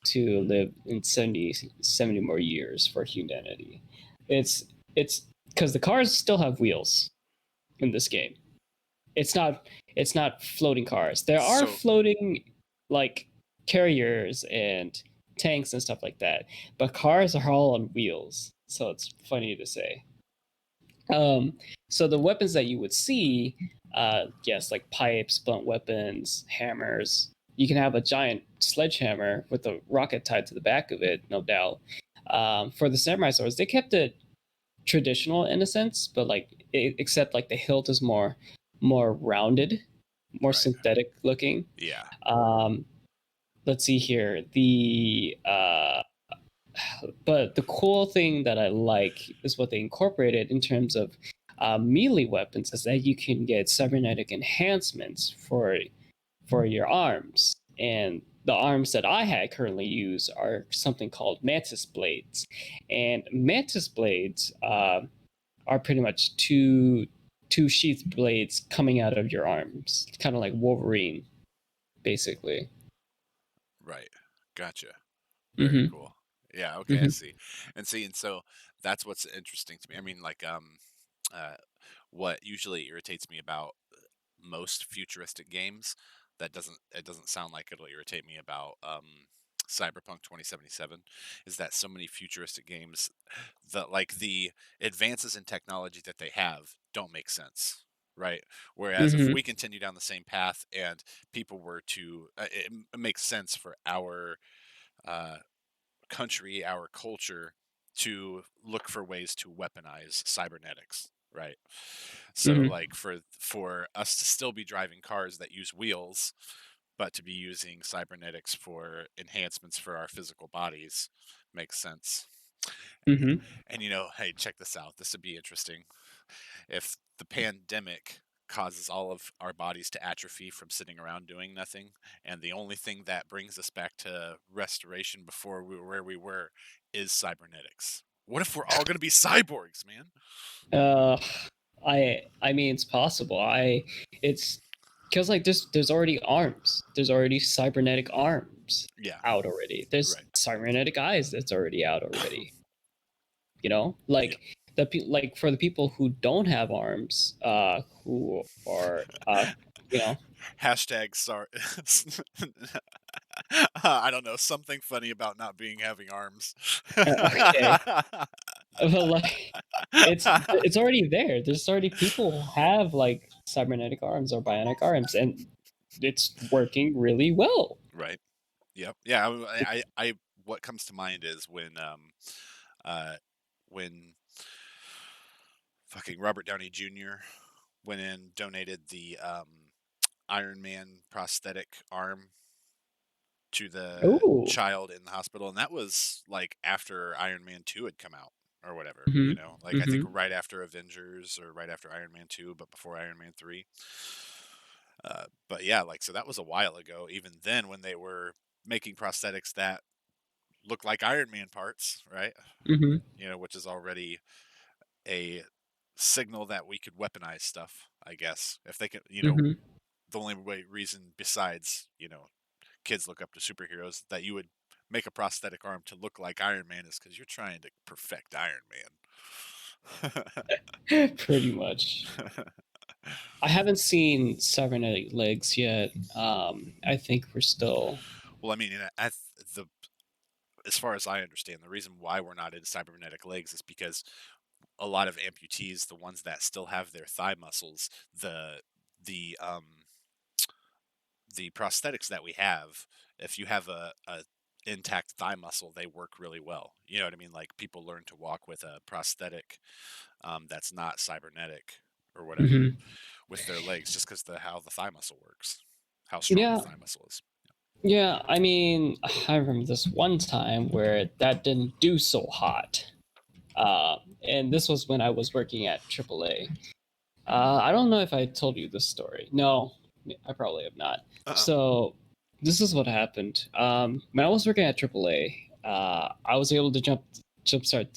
to live in 70 more years for humanity. It's because the cars still have wheels in this game. It's not floating cars. There are So floating like carriers and tanks and stuff like that, but cars are all on wheels. So it's funny to say. Um, so the weapons that you would see, yes, like pipes, blunt weapons, hammers. You can have a giant sledgehammer with a rocket tied to the back of it, no doubt. For the samurai swords, they kept it traditional in a sense, but like except like the hilt is more rounded, more right. synthetic looking. Yeah. Um, let's see here. But the cool thing that I like is what they incorporated in terms of melee weapons is that you can get cybernetic enhancements for your arms. And the arms that I had currently use are something called mantis blades, and mantis blades are pretty much two sheath blades coming out of your arms, kind of like Wolverine, basically. Right. Gotcha. Very Mm-hmm. cool. Yeah, okay, I Mm-hmm. see. And so that's what's interesting to me. I mean, like what usually irritates me about most futuristic games, it doesn't sound like it'll irritate me about Cyberpunk 2077, is that so many futuristic games, the advances in technology that they have don't make sense, right? Whereas if Mm-hmm. we continue down the same path and people were to, it makes sense for our uh, country, our culture, to look for ways to weaponize cybernetics, right? So Mm-hmm. like for us to still be driving cars that use wheels, but to be using cybernetics for enhancements for our physical bodies makes sense. Mm-hmm. And hey, check this out. This would be interesting. If the pandemic causes all of our bodies to atrophy from sitting around doing nothing, and the only thing that brings us back to restoration before we were where we were is cybernetics. What if we're all going to be cyborgs, man? Uh, I mean, it's possible. It's because like there's already arms. There's already cybernetic arms Yeah, out already. There's right. cybernetic eyes that's already out already. Yeah. Like like for the people who don't have arms, who are you know, Hashtag sorry. I don't know, something funny about not being having arms. okay, but like it's already there. There's already people who have like cybernetic arms or bionic arms, and it's working really well. Right. Yep. Yeah. I what comes to mind is uh, when fucking Robert Downey Jr. went in, donated the Iron Man prosthetic arm to the Oh. child in the hospital, and that was like after Iron Man 2 had come out or whatever. Hmm. Like I think Hmm. right after Avengers or right after Iron Man 2, but before Iron Man 3. But yeah, like so that was a while ago. Even then, when they were making prosthetics that look like Iron Man parts, right? Hmm. Which is already a signal that we could weaponize stuff, I guess. If they could, Hmm. the only reason besides, kids look up to superheroes that you would make a prosthetic arm to look like Iron Man is because you're trying to perfect Iron Man. Pretty much. I haven't seen cybernetic legs yet. I think we're still. Well, I mean, the as far as I understand, the reason why we're not into cybernetic legs is because a lot of amputees, the ones that still have their thigh muscles, the the prosthetics that we have, if you have a intact thigh muscle, they work really well. You know what I mean? Like people learn to walk with a prosthetic that's not cybernetic or whatever Mhm. with their legs, just because how the thigh muscle works, how strong the Yeah, thigh muscle is. yeah. I mean, I remember this one time where that didn't do so hot. And this was when I was working at AAA. I don't know if I told you this story. No, I probably have not. Uh-uh. So this is what happened. When I was working at AAA, I was able to jumpstart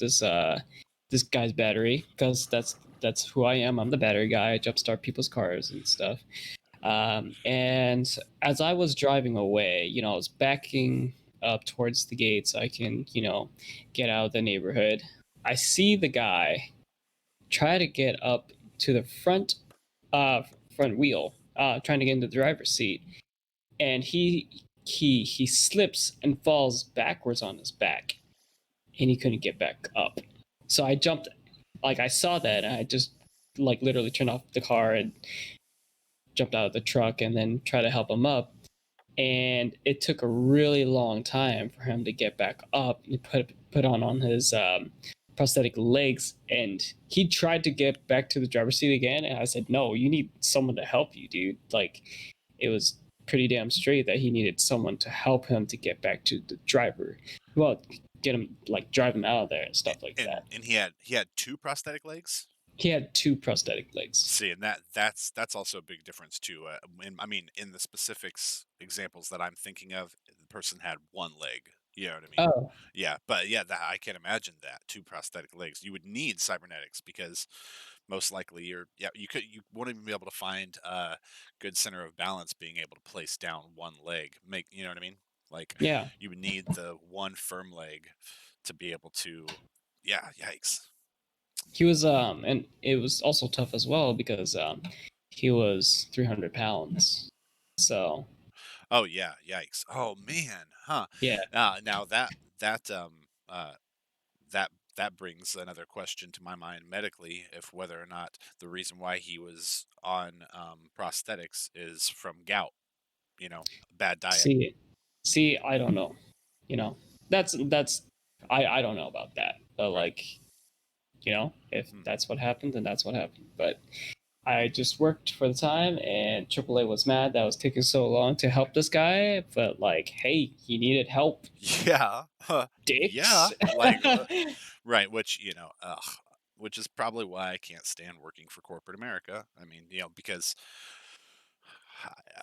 this guy's battery because that's who I am. I'm the battery guy. I jumpstart people's cars and stuff. And as I was driving away, I was backing up towards the gate so I can, get out of the neighborhood. I see the guy try to get up to the uh, front wheel, trying to get into the driver's seat, and he slips and falls backwards on his back, and he couldn't get back up. So I jumped, like I saw that, and I just like literally turned off the car and jumped out of the truck, and then try to help him up. And it took a really long time for him to get back up and put on his prosthetic legs. And he tried to get back to the driver's seat again, and I said, "No, you need someone to help you, dude." Like, it was pretty damn straight that he needed someone to help him to get back to the driver. Well, get him like drive him out of there and stuff like and that. and he had two prosthetic legs. He had two prosthetic legs. See, and that's also a big difference too. I mean, in the specifics examples that I'm thinking of, the person had one leg. You know what I mean? Oh, Yeah, but yeah, I can imagine that two prosthetic legs. You would need cybernetics because most likely you won't even be able to find a good center of balance being able to place down one leg. You know what I mean? Like yeah. you would need the one firm leg to be able to. Yeah, yikes. He was and it was also tough as well because he was 300 pounds. So Oh yeah, yikes. Oh man, huh? yeah, Now that uh that that brings another question to my mind medically, if whether or not the reason why he was on prosthetics is from gout, bad diet. see, I don't know. You know, that's I don't know about that. But Right. like, if Hmm. that's what happened, then that's what happened. But I just worked for the time, and AAA was mad that I was taking so long to help this guy. But like, hey, he needed help, Yeah. Yeah. dicks. Like, right. Which is probably why I can't stand working for corporate America. I mean, because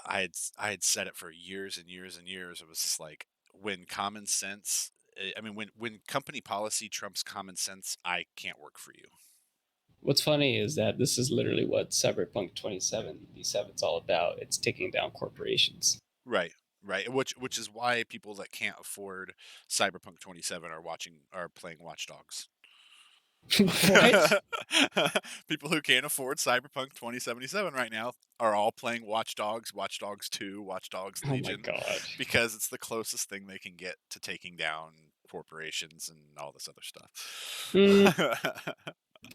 I had said it for years and years and years. It was just like when common sense. I mean, when company policy trumps common sense, I can't work for you. What's funny is that this is literally what Cyberpunk 2077 is all about. It's taking down corporations. Right. Right. Which is why people that can't afford Cyberpunk 27 are playing Watch Dogs. What? People who can't afford Cyberpunk 2077 right now are all playing Watch Dogs, Watch Dogs 2, Watch Dogs Oh my Legion, god. because it's the closest thing they can get to taking down corporations and all this other Hmm. stuff.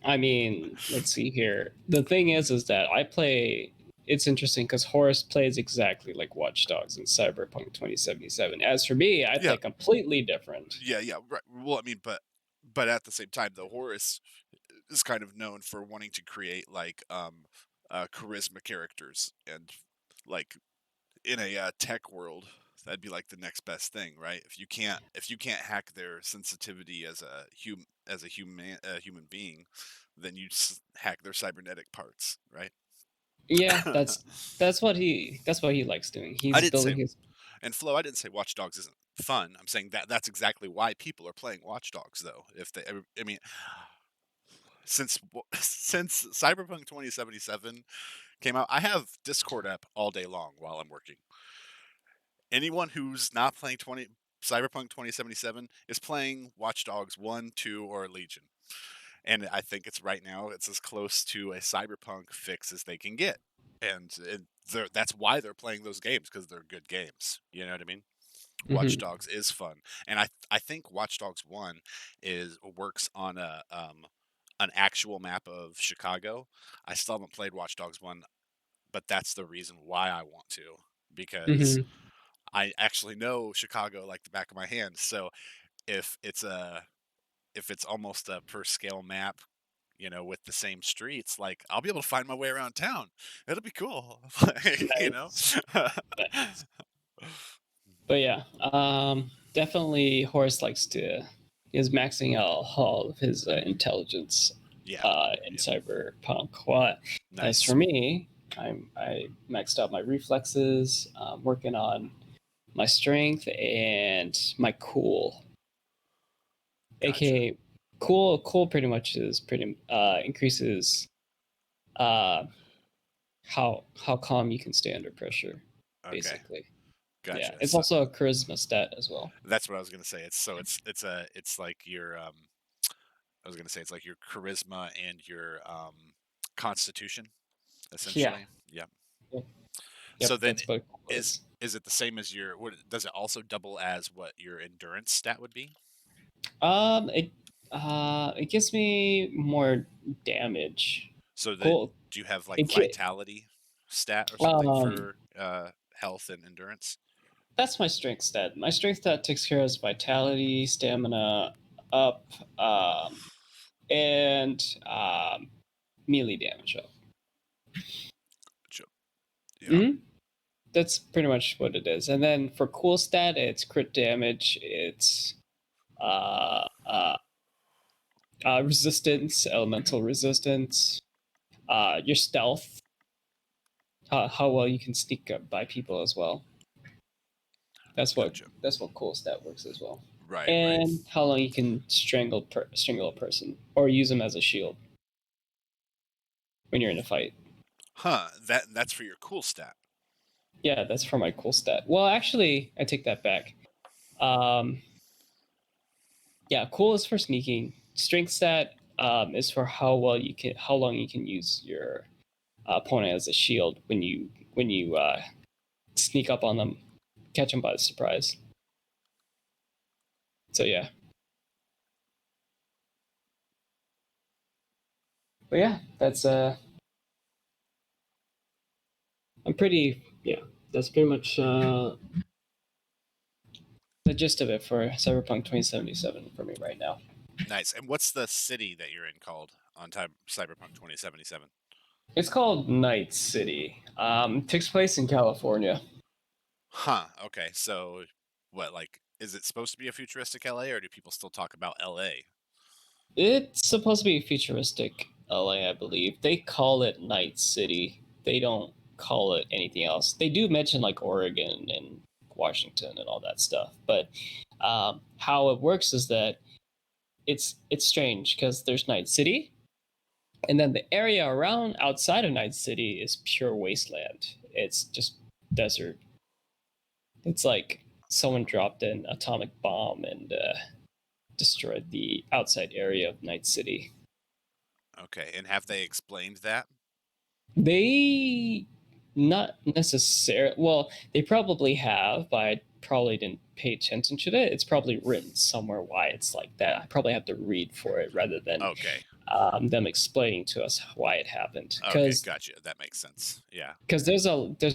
I mean, let's see here. The thing is that I play. It's interesting because Horus plays exactly like Watch Dogs in Cyberpunk 2077. As for me, I Yeah, play completely different. yeah, right. Well, I mean, but at the same time, the Horus is kind of known for wanting to create like charisma characters, and like in a tech world, that'd be like the next best thing, right? If you can't hack their sensitivity as a human being, then you hack their cybernetic parts, right? Yeah, that's what he likes doing. I He's didn't say, building his. and Flo, I didn't say Watch Dogs isn't fun. I'm saying that's exactly why people are playing Watch Dogs, though. I mean, since Cyberpunk 2077 came out, I have Discord app all day long while I'm working. Anyone who's not playing Cyberpunk 2077 is playing Watch Dogs 1, 2, or Legion. And I think it's as close to a Cyberpunk fix as they can get. And that's why they're playing those games, because they're good games. You know what I mean? Watch Mhm. Dogs is fun, and I think Watch Dogs 1 is works on an actual map of Chicago. I still haven't played Watch Dogs 1, but that's the reason why I want to, because Mhm. I actually know Chicago like the back of my hand. So if it's a if it's almost a per scale map, with the same streets, like I'll be able to find my way around town. It'll be cool. Nice. Nice. But yeah, definitely Horus likes to is maxing out all of his intelligence Yeah. in Yeah. Cyberpunk. What as Nice. for me, I maxed out my reflexes, working on my strength and my cool, Gotcha. aka cool pretty much is pretty increases uh how calm you can stay under pressure, Okay. basically. Yeah, Gotcha. it's So also a charisma stat as well. that's what I was gonna say. It's like your I was gonna say it's like your charisma and your constitution, Yeah. essentially. Yep. Yep. So Yep, then, that's what it is was. is it the same as your? What does it also double as what your endurance stat would be? It gives me more damage. So Cool. do you have like It ki- vitality stat or something um for health and endurance? that's my strength stat. My strength stat takes care of vitality, stamina up, and melee damage up. Yeah. Hmm. That's pretty much what it is. And then for cool stat, it's crit damage. It's uh, uh, resistance, elemental resistance, your stealth, how well you can sneak up by people as well. That's what Gotcha. that's what cool stat works as well. Right. Right. And how long you can strangle a person or use them as a shield when you're in a fight. Huh. That's for your cool stat. Yeah, that's for my cool stat. Well, actually, I take that back. Um, yeah, cool is for sneaking. Strength stat is for how long you can use your opponent as a shield when you sneak up on them, catch them by surprise. So yeah. But yeah, that's I'm pretty that's pretty much the gist of it for Cyberpunk 2077 for me right now. Nice. And what's the city that you're in called on Cyberpunk 2077? It's called Night City. Takes place in California. Huh. Okay. So, what, like, is it supposed to be a futuristic LA, or do people still talk about LA? It's supposed to be futuristic LA, I believe. They call it Night City. They don't call it anything else. They do mention like Oregon and Washington and all that stuff, but how it works is that it's strange because there's Night City, and then the area around outside of Night City is pure wasteland. It's just desert. It's like someone dropped an atomic bomb and destroyed the outside area of Night City. Okay. And have they explained that? They not necessarily. Well, they probably have, but I probably didn't pay attention to it. It's probably written somewhere why it's like that. I probably have to read for it rather than Okay. them explaining to us why it happened. Okay. Gotcha. That makes sense. Yeah. Because there's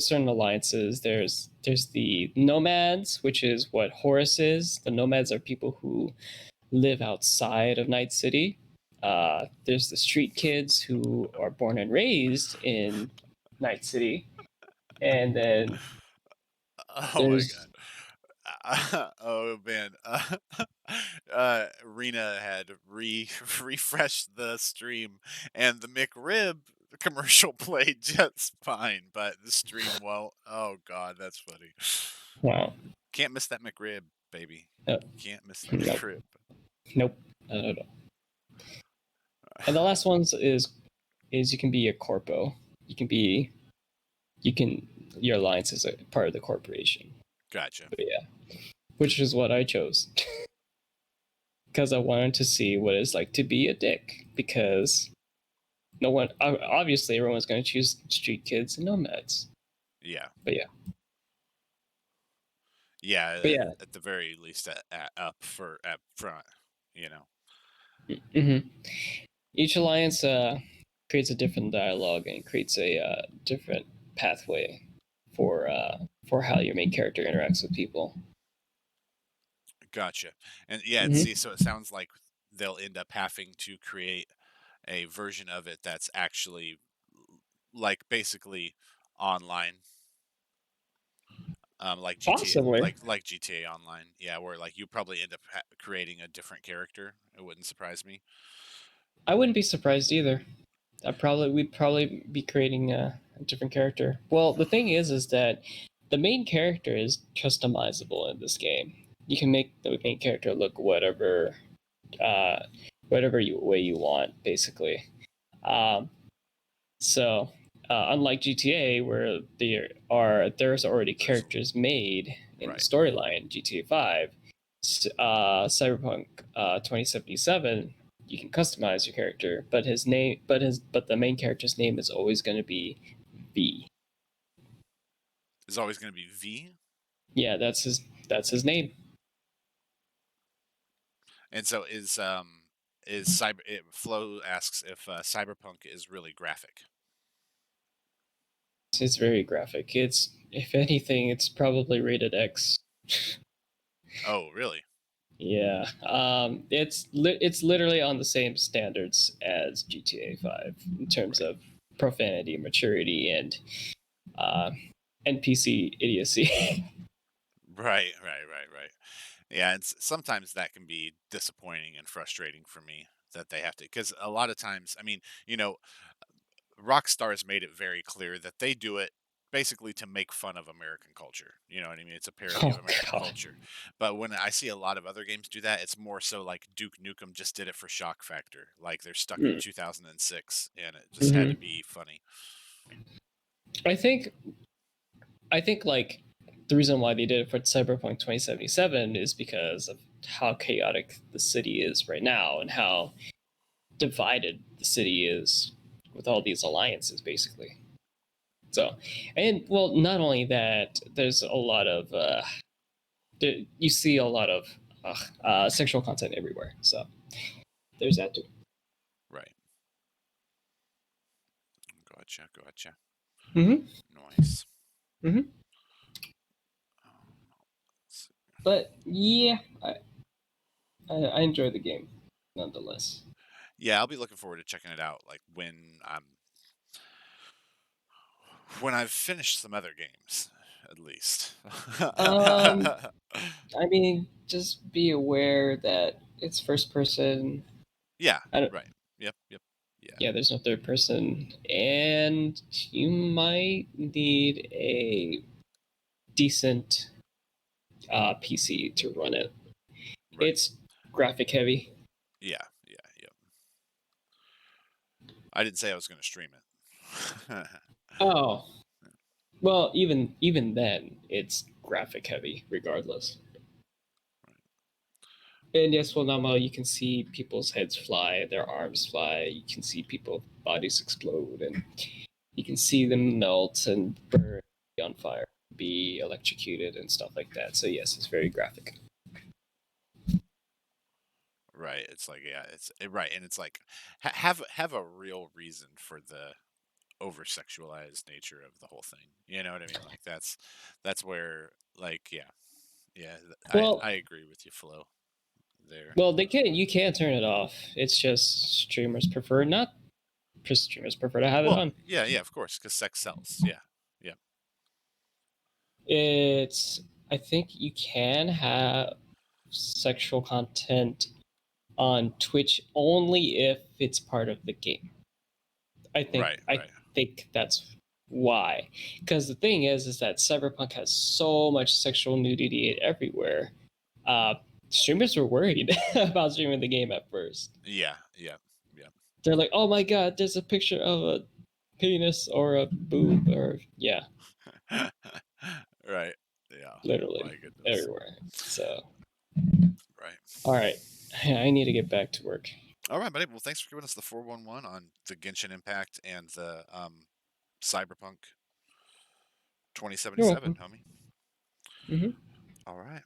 certain alliances. There's the nomads, which is what Horus is. The nomads are people who live outside of Night City. There's the street kids who are born and raised in Night City, and then Oh my there's god. Oh man. Rena had refreshed the stream, and the McRib commercial played just fine, but the stream won't. Oh god, that's funny. wow, Can't miss that McRib, baby. Nope. Can't miss that Nope. McRib. nope, not at all. And the last ones is you can be a corpo. Your alliance is a part of the corporation. Gotcha. But yeah, which is what I chose. Because I wanted to see what it's like to be a dick. Because no one, obviously, everyone's going to choose street kids and nomads. Yeah. But yeah. Yeah. But yeah. At the very least, up front, you know. Mm-hmm. Each alliance creates a different dialogue and creates a different pathway for how your main character interacts with people. Gotcha. And yeah, Mhm. see, so it sounds like they'll end up having to create a version of it that's actually like basically online, like GTA, Possibly. like GTA Online. Yeah, where like you probably end up creating a different character. It wouldn't surprise me. I wouldn't be surprised either. We'd probably be creating a different character. Well, the thing is that the main character is customizable in this game. You can make the main character look whatever way you want, basically. So unlike GTA, where there's already characters made in Right. the storyline, GTA 5, Cyberpunk 2077, you can customize your character, but the main character's name is always going to be V. It's always going to be V. Yeah, that's his name. And so is Flo asks if Cyberpunk is really graphic. It's very graphic. It's, if anything, it's probably rated X. Oh, really? Yeah. It's literally on the same standards as GTA 5 in terms of profanity, maturity, and NPC idiocy. Right. Yeah, and sometimes that can be disappointing and frustrating for me that they have to, because a lot of times, I mean, Rockstar has made it very clear that they do it basically to make fun of American culture. You know what I mean? It's a parody of American culture. But when I see a lot of other games do that, it's more so like Duke Nukem just did it for shock factor. Like they're stuck in 2006, and it just had to be funny. I think like the reason why they did it for Cyberpunk 2077 is because of how chaotic the city is right now and how divided the city is with all these alliances, basically. So, and well, not only that, there's a lot of you see a lot of sexual content everywhere. So there's that too. Right. Gotcha. Mm-hmm. Nice. Mm-hmm. Let's see. But yeah, I enjoy the game nonetheless. Yeah, I'll be looking forward to checking it out. Like when I've finished some other games, at least. Um, I mean, just be aware that it's first person. Yeah. I don't. Right. Yep. Yeah. Yeah, there's no third person, and you might need a decent PC to run it. Right. It's graphic heavy. Yeah. I didn't say I was going to stream it. Oh, well, even then, it's graphic heavy regardless. And yes, well, now you can see people's heads fly, their arms fly. You can see people's bodies explode, and you can see them melt and burn, be on fire, be electrocuted, and stuff like that. So yes, it's very graphic. Right. It's like right, and it's like have a real reason for the over sexualized nature of the whole thing. You know what I mean? Like that's where like Well, I agree with you, Flo. There. well, they can. You can turn it off. It's just streamers prefer not. Streamers prefer to have it Well, on. yeah, of course, because sex sells. Yeah. It's. I think you can have sexual content on Twitch only if it's part of the game. I think Right. I think that's why. Because the thing is that Cyberpunk has so much sexual nudity everywhere. Uh, Streamers were worried about streaming the game at first. Yeah. They're like, "Oh my god, there's a picture of a penis or a boob or yeah, Right. Yeah. My literally goodness. everywhere." So, Right. all right, I need to get back to work. All right, buddy. Well, thanks for giving us the 411 on the Genshin Impact and the Cyberpunk You're 2077, welcome. homie. Mm-hmm. All right.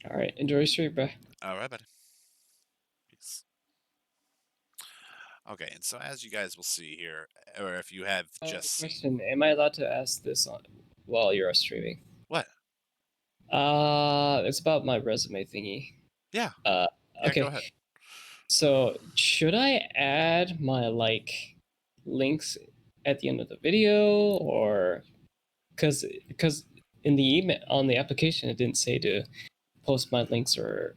All right, enjoy your stream, bye. All right, buddy. Peace. Okay, and so as you guys will see here, or if you have just seen Question: am I allowed to ask this on while you're streaming? what? It's about my resume thingy. Yeah. Uh, Yeah, go okay. ahead. So should I add my links at the end of the video, or because in the email on the application it didn't say to post my links or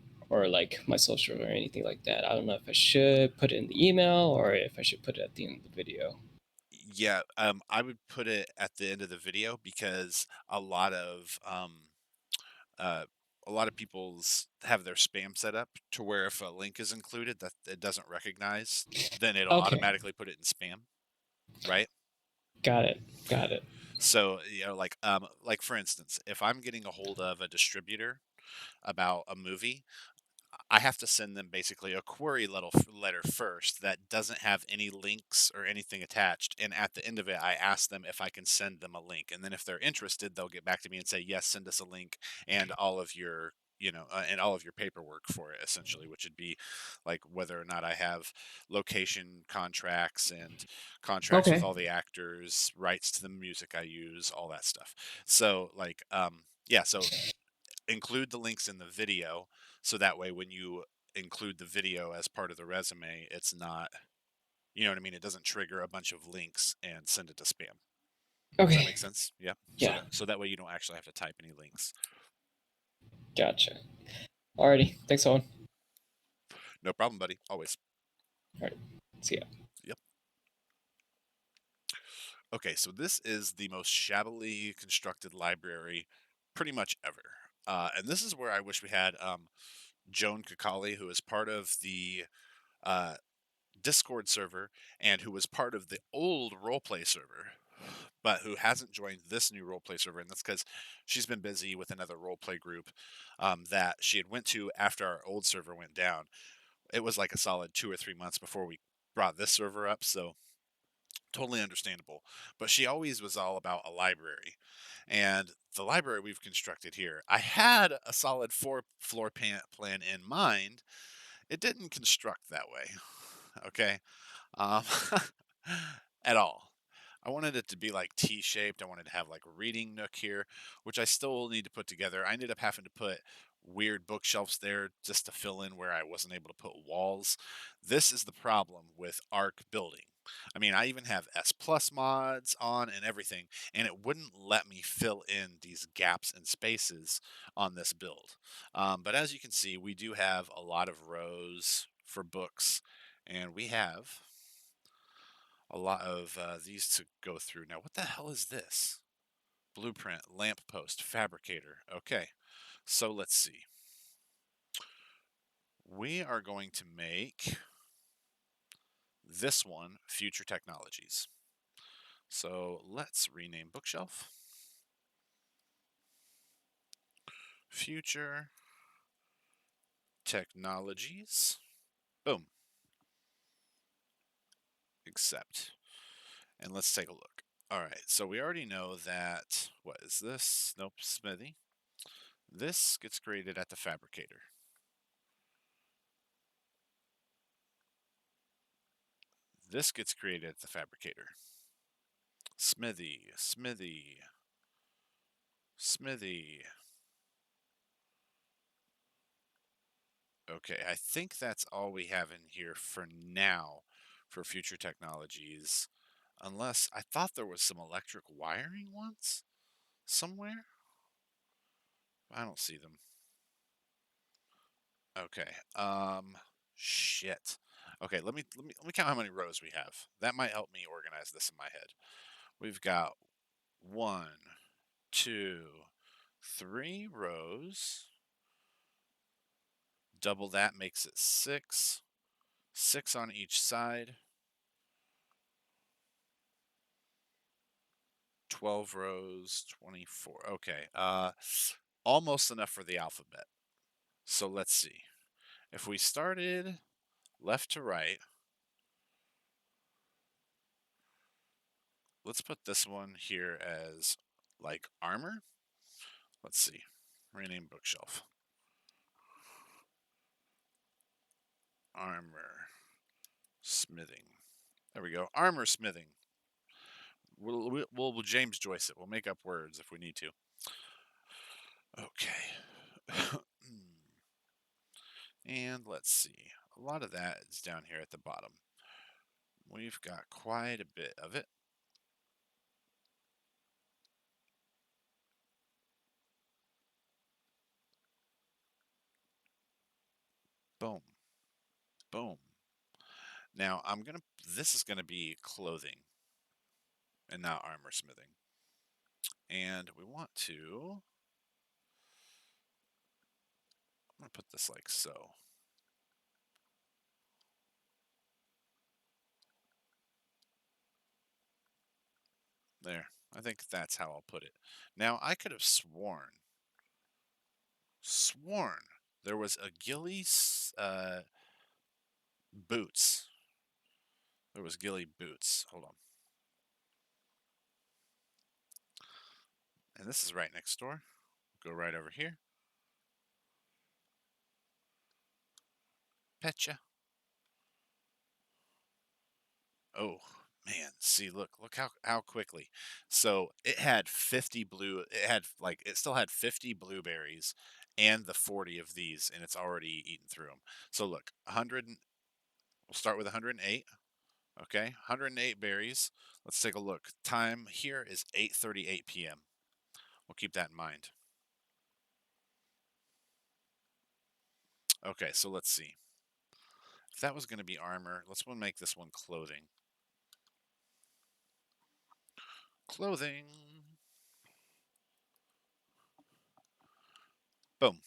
like my social or anything like that. I don't know if I should put it in the email or if I should put it at the end of the video. Yeah, I would put it at the end of the video because uh, a lot of people's have their spam set up to where if a link is included that it doesn't recognize, then it'll Okay, automatically put it in spam, right? got it. Got it. So, like for instance, if I'm getting a hold of a distributor about a movie, I have to send them basically a query letter first that doesn't have any links or anything attached. And at the end of it, I ask them if I can send them a link. And then if they're interested, they'll get back to me and say, yes, send us a link and all of your, and all of your paperwork for it, essentially, which would be like whether or not I have location contracts and contracts with Okay. all the actors, rights to the music I use, all that stuff. So, so include the links in the video so that way when you include the video as part of the resume, it's not, you know what I mean? It doesn't trigger a bunch of links and send it to spam. Does that Okay. make sense? Yeah. Yeah. So that way you don't actually have to type any links. Gotcha. Alrighty. Thanks, Owen. No problem, buddy. Always. All right. See ya. Yep. Okay, so this is the most shabbily constructed library pretty much ever. And this is where I wish we had Joan Kakali, who is part of the uh, Discord server and who was part of the old roleplay server, but who hasn't joined this new roleplay server, and that's because she's been busy with another roleplay group that she had went to after our old server went down. It was like a solid 2 or 3 months before we brought this server up, so Totally understandable. But she always was all about a library. And the library we've constructed here, I had a solid floor plan in mind. It didn't construct that way. Okay. Um, at all. I wanted it to be like T-shaped. I wanted to have like a reading nook here, which I still need to put together. I ended up having to put weird bookshelves there just to fill in where I wasn't able to put walls. This is the problem with Arc building. I mean, I even have S plus mods on and everything, and it wouldn't let me fill in these gaps and spaces on this build. But as you can see, we do have a lot of rows for books, and we have a lot of these to go through. Now, what the hell is this? Blueprint, lamppost, fabricator. Okay, so let's see. We are going to make this one Future Technologies. So let's rename bookshelf. Future Technologies. Boom. Accept. And let's take a look. All right, so we already know that, what is this? Nope, smithy. This gets created at the fabricator. This gets created at the fabricator. Smithy, smithy, smithy. Okay, I think that's all we have in here for now for future technologies. Unless I thought there was some electric wiring ones somewhere. I don't see them. Okay. Shit. Okay, let me count how many rows we have. That might help me organize this in my head. We've got 1, 2, 3 rows. Double that makes it 6. 6 on each side. 12 rows, 24. Okay. Almost enough for the alphabet. So let's see. If we started left to right, let's put this one here as like armor. Let's see. Rename bookshelf. Armor smithing. There we go. Armor smithing. We'll James Joyce it. We'll make up words if we need to. Okay. And let's see. A lot of that is down here at the bottom. We've got quite a bit of it. Boom. Boom. Now this is gonna be clothing and not armor smithing. And we want to, I'm gonna put this like so. There. I think that's how I'll put it. Now I could have sworn there was a ghillie boots. There was ghillie boots. Hold on. And this is right next door. Go right over here. Petcha. Oh man, see, look how quickly. So it had 50 blue. It still had 50 blueberries and the 40 of these, and it's already eaten through them. So look, 100. We'll start with 108. Okay, 108 berries. Let's take a look. Time here is 8:38 p.m. We'll keep that in mind. Okay, so let's see. If that was going to be armor, let's make this one clothing. Clothing. Boom.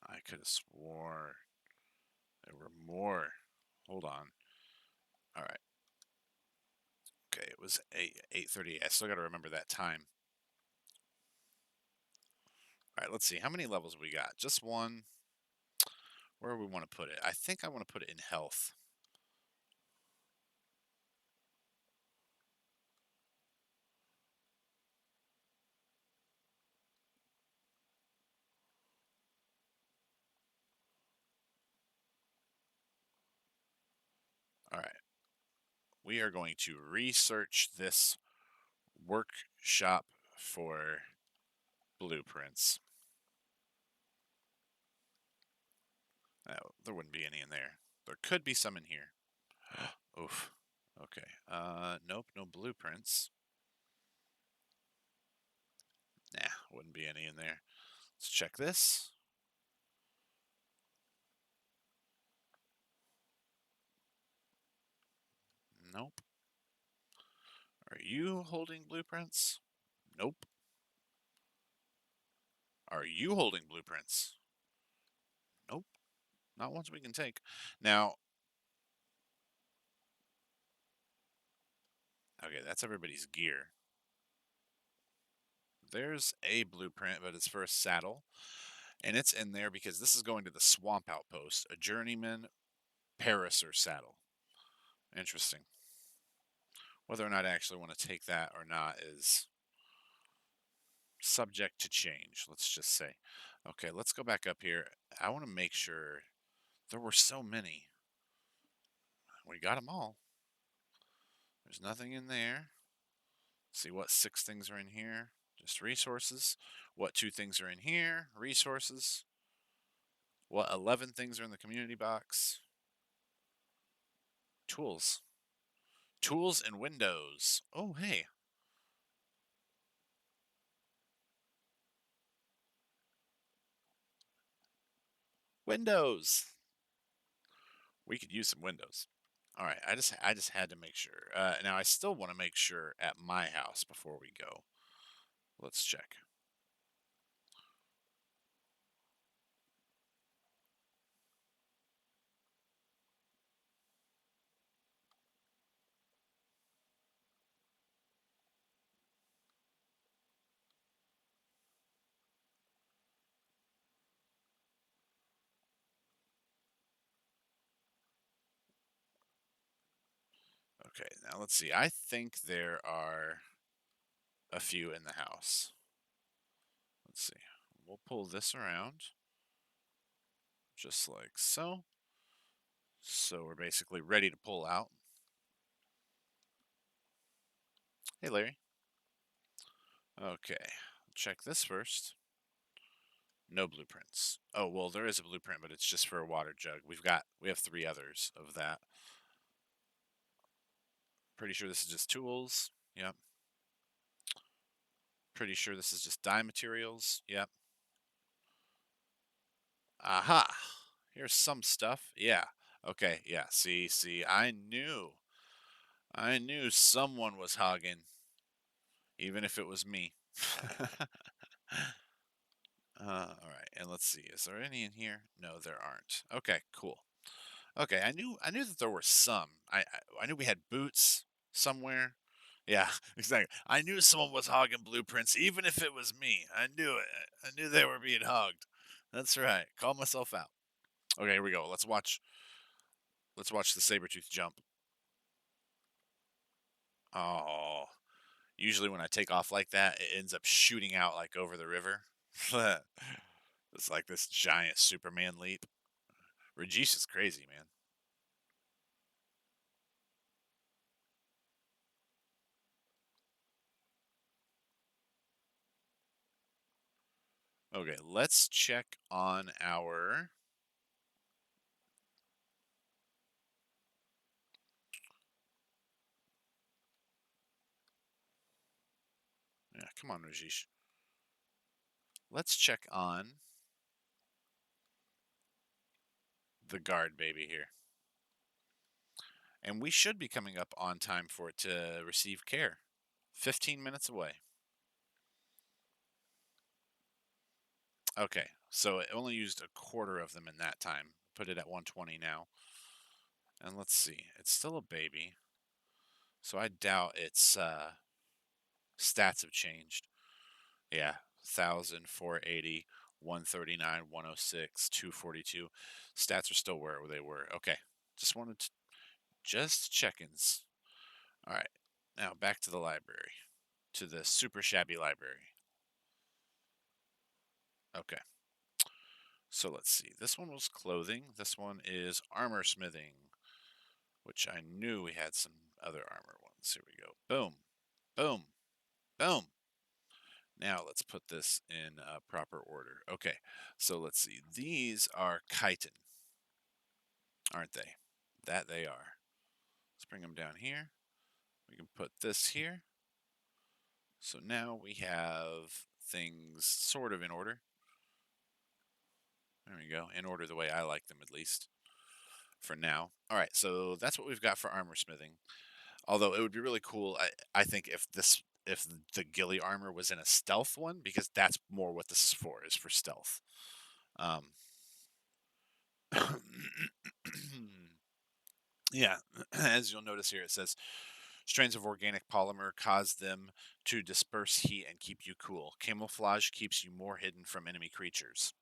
I could have swore there were more. Hold on. All right. Okay, it was 8:30. I still got to remember that time. All right, let's see. How many levels we got? Just one. Where do we want to put it? I think I want to put it in health. All right. We are going to research this workshop for blueprints. There wouldn't be any in there. There could be some in here. Oof. Okay. Nope, no blueprints. Nah, wouldn't be any in there. Let's check this. Nope. Are you holding blueprints? Nope. Are you holding blueprints? Nope. Not ones we can take. Now, okay, that's everybody's gear. There's a blueprint, but it's for a saddle. And it's in there because this is going to the swamp outpost, a journeyman Paraser saddle. Interesting. Whether or not I actually want to take that or not is subject to change, let's just say. Okay, let's go back up here. I want to make sure there were so many. We got them all. There's nothing in there. See what 6 things are in here. Just resources. What 2 things are in here? Resources. What 11 things are in the community box? Tools. Tools and windows. Oh, hey. Windows. We could use some windows. All right, I just had to make sure. Now I still want to make sure at my house before we go. Let's check. Okay, now let's see. I think there are a few in the house. Let's see. We'll pull this around just like so. So we're basically ready to pull out. Hey, Larry. Okay, check this first. No blueprints. Oh, well, there is a blueprint, but it's just for a water jug. We have 3 others of that. Pretty sure this is just tools. Yep. Pretty sure this is just dye materials. Yep. Aha. Here's some stuff. Yeah. Okay. Yeah. See. I knew someone was hogging, even if it was me. All right. And let's see. Is there any in here? No, there aren't. Okay. Cool. Okay. I knew that there were some. I knew we had boots somewhere. Yeah, exactly. I knew someone was hogging blueprints, even if it was me. I knew it. I knew they were being hogged. That's right. Call myself out. Okay, here we go. Let's watch the saber-tooth jump. Oh, usually when I take off like that, it ends up shooting out like over the river. It's like this giant Superman leap. Rajesh is crazy, man. Okay, let's check on our... Yeah, come on, Rajesh. Let's check on the guard baby here. And we should be coming up on time for it to receive care. 15 minutes away. Okay, so it only used a quarter of them in that time. Put it at 120 now. And let's see, it's still a baby. So I doubt its stats have changed. Yeah, 1,000, 480, 139, 106, 242. Stats are still where they were. Okay. Just wanted to just check-ins. All right. Now back to the library. To the super shabby library. Okay. So let's see. This one was clothing. This one is armor smithing, which I knew we had some other armor ones. Here we go. Boom. Boom. Boom. Now let's put this in proper order. Okay. So let's see. These are chitin, aren't they? That they are. Let's bring them down here. We can put this here. So now we have things sort of in order. There we go. In order the way I like them, at least. For now. All right, so that's what we've got for armor smithing. Although it would be really cool, I think, if the ghillie armor was in a stealth one, because that's more what this is for stealth. Yeah, as you'll notice here, it says strains of organic polymer cause them to disperse heat and keep you cool. Camouflage keeps you more hidden from enemy creatures.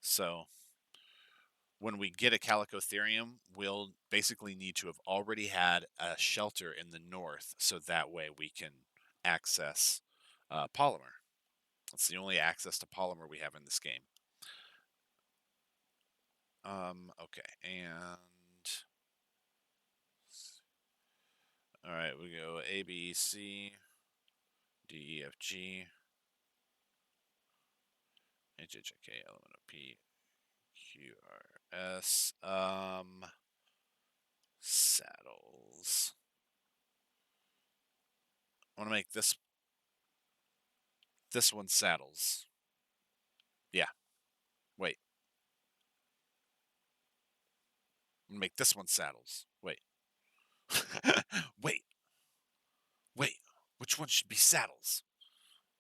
So when we get a Calicotherium, we'll basically need to have already had a shelter in the north, so that way we can access polymer. That's the only access to polymer we have in this game. Okay, and all right, we go A, B, C, D, E, F, G, H, H, I, K, L, M, N, O, P, Q, R, S. Saddles. I want to make this one saddles. Yeah. Wait. I'm gonna make this one saddles. Wait. Wait. Wait. Which one should be saddles?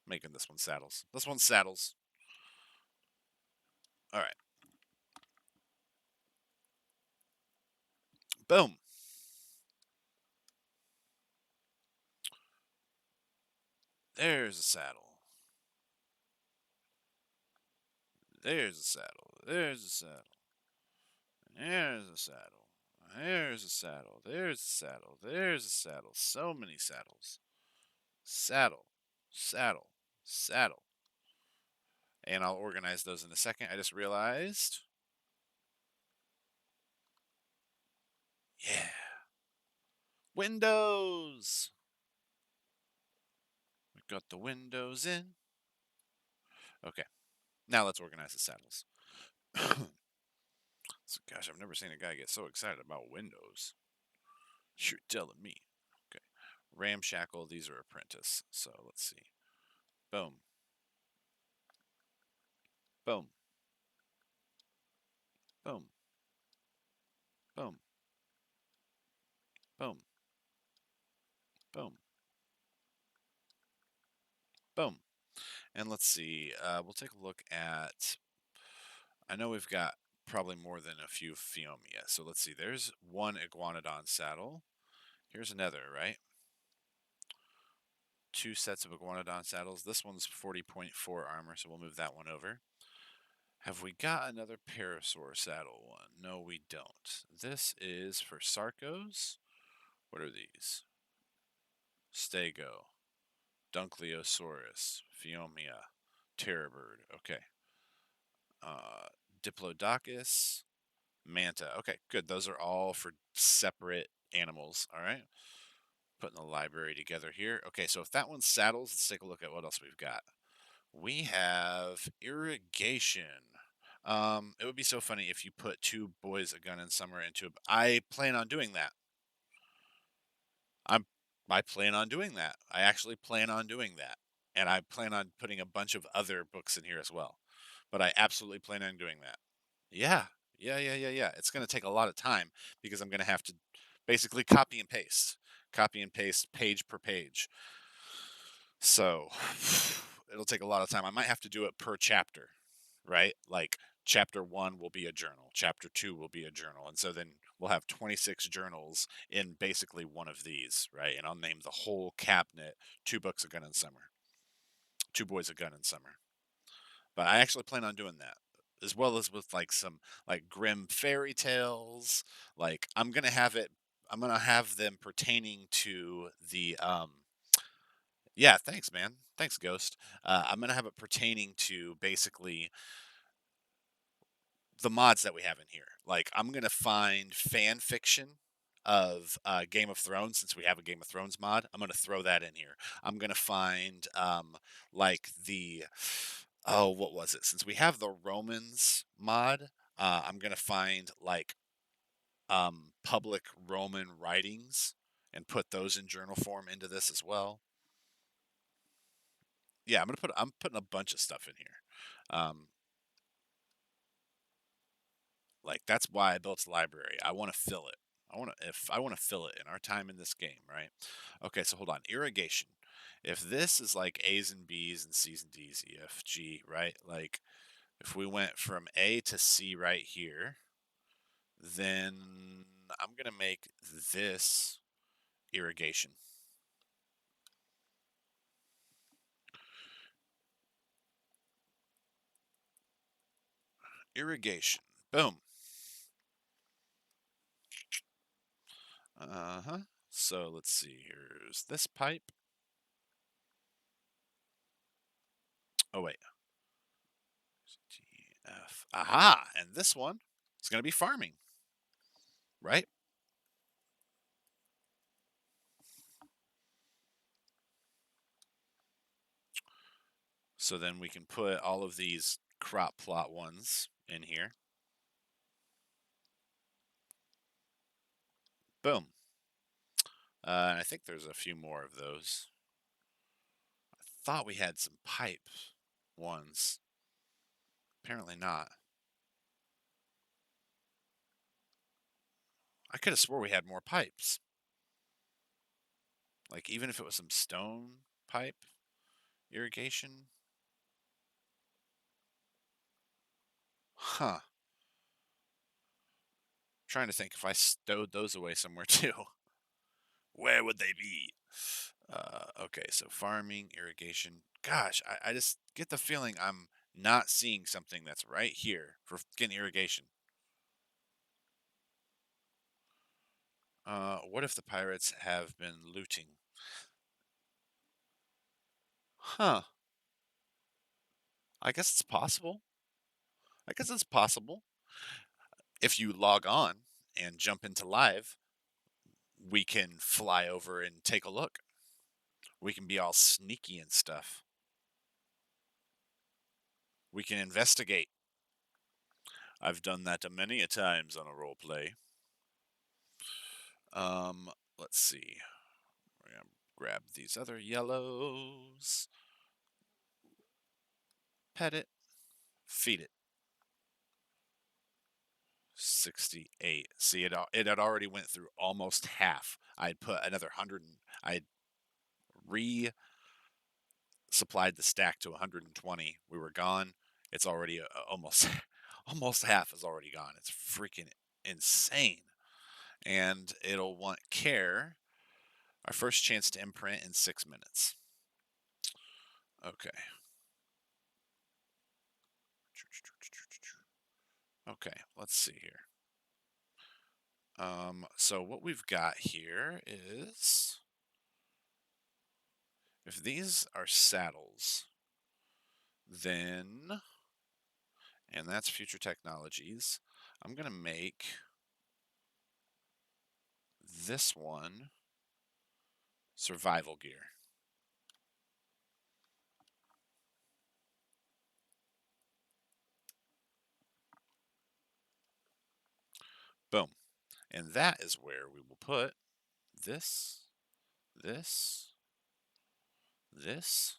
Making this one saddles. This one's saddles. All right. Boom. There's a saddle. There's a saddle. There's a saddle. There's a saddle. There's a saddle. There's a saddle. There's a saddle. So many saddles. Saddle. Saddle. Saddle. And I'll organize those in a second. I just realized. Yeah. Windows. We got the windows in. Okay. Now let's organize the saddles. So, gosh, I've never seen a guy get so excited about windows. You're telling me. Okay. Ramshackle, these are apprentice. So let's see. Boom. Boom. Boom. Boom. Boom. Boom. Boom. And let's see. We'll take a look at. I know we've got probably more than a few Phiomia. So let's see. There's one Iguanodon saddle. Here's another, right? 2 sets of Iguanodon saddles. This one's 40.4 armor, so we'll move that one over. Have we got another Parasaur saddle one? No, we don't. This is for Sarcos. What are these? Stego, Dunkleosaurus, Phiomia, Terrorbird. Okay. Diplodocus, Manta. Okay, good. Those are all for separate animals. All right. Putting the library together here. Okay, so if that one's saddles, let's take a look at what else we've got. We have irrigation. It would be so funny if you put 2 boys, a gun, and summer into. I plan on doing that. I plan on doing that. I actually plan on doing that, and I plan on putting a bunch of other books in here as well. But I absolutely plan on doing that. Yeah, yeah. It's going to take a lot of time because I'm going to have to basically copy and paste page per page. So it'll take a lot of time. I might have to do it per chapter, right? Like chapter 1 will be a journal, chapter 2 will be a journal, and so then we'll have 26 journals in basically one of these, right? And I'll name the whole cabinet 2 Books of Gun and Summer. Two Boys a Gun in summer. But I actually plan on doing that, as well as with like some like grim fairy tales. Like I'm gonna have them pertaining to the yeah, thanks man. Thanks Ghost. I'm gonna have it pertaining to basically the mods that we have in here. Like I'm gonna find fan fiction of Game of Thrones, since we have a Game of Thrones mod. I'm gonna throw that in here. I'm gonna find like the oh, what was it? Since we have the Romans mod, I'm gonna find like public Roman writings and put those in journal form into this as well. Yeah, I'm putting a bunch of stuff in here. Um, Like that's why I built the library. I want to fill it. I want to fill it in our time in this game, right? Okay, so hold on. Irrigation. If this is like A's and B's and C's and D's, E, F, G, right? Like if we went from A to C right here, then I'm gonna make this irrigation. Irrigation. Boom. Uh-huh. So let's see. Here's this pipe. Oh wait. T, F. Aha! And this one is gonna be farming, right? So then we can put all of these crop plot ones in here. Boom. I think there's a few more of those. I thought we had some pipe ones. Apparently not. I could have swore we had more pipes. Like even if it was some stone pipe irrigation. Huh. Trying to think if I stowed those away somewhere too. Where would they be? Okay, so farming, irrigation. Gosh, I just get the feeling I'm not seeing something that's right here for getting irrigation. What if the pirates have been looting? Huh. I guess it's possible. I guess it's possible. If you log on and jump into live, we can fly over and take a look. We can be all sneaky and stuff. We can investigate. I've done that many a times on a role play. Let's see. We're gonna grab these other yellows. Pet it. Feed it. 68. See, it had already went through almost half. I'd put another 100. I'd re supplied the stack to 120. We were gone. It's already almost almost half is already gone. It's freaking insane. And it'll want care. Our first chance to imprint in 6 minutes. Okay. Okay, let's see here. So what we've got here is, if these are saddles, then, and that's future technologies, I'm going to make this one survival gear. Boom. And that is where we will put this, this, this.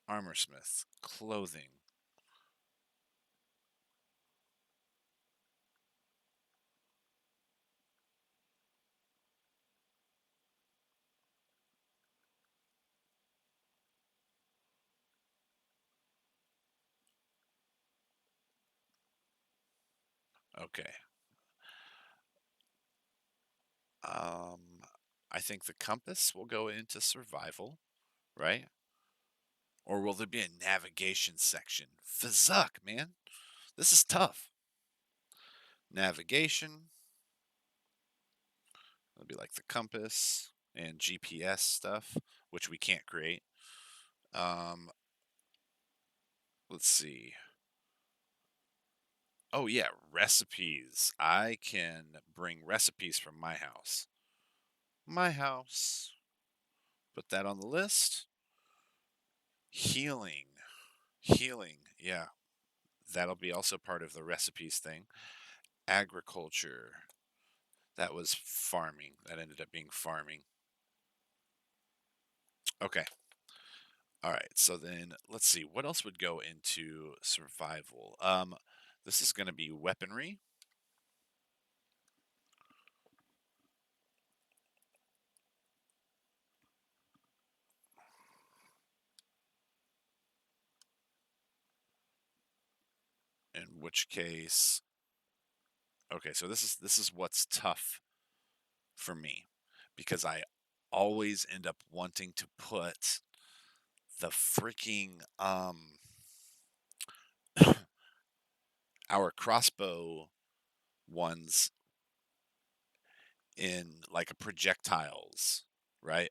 Armorsmith, clothing. Okay. I think the compass will go into survival, right? Or will there be a navigation section? Fuck, man. This is tough. Navigation. It'll be like the compass and GPS stuff, which we can't create. Let's see. Oh yeah, recipes. I can bring recipes from my house. My house. Put that on the list. Healing. Healing. Yeah. That'll be also part of the recipes thing. Agriculture. That was farming. That ended up being farming. Okay. All right. So then let's see what else would go into survival. This is going to be weaponry. In which case, okay, so this is what's tough for me because I always end up wanting to put the freaking our crossbow ones in like a projectiles, right?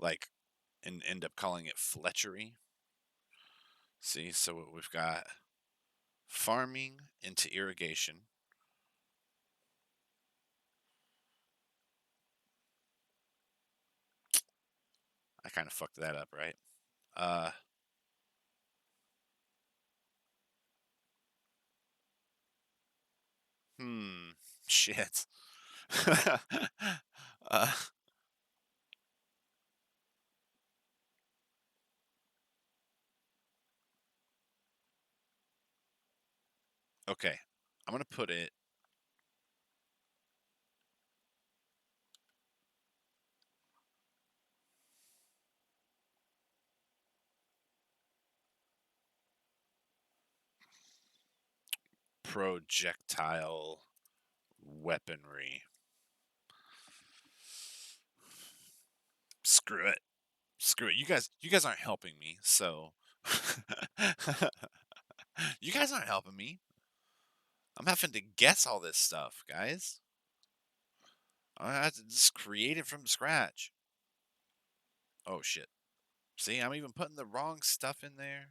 Like and end up calling it fletchery. See, so we've got farming into irrigation. I kind of fucked that up, right? Uh, hmm, shit. uh, okay, I'm gonna put it projectile weaponry. Screw it. Screw it. You guys aren't helping me, so you guys aren't helping me. I'm having to guess all this stuff, guys. I have to just create it from scratch. Oh shit. See, I'm even putting the wrong stuff in there.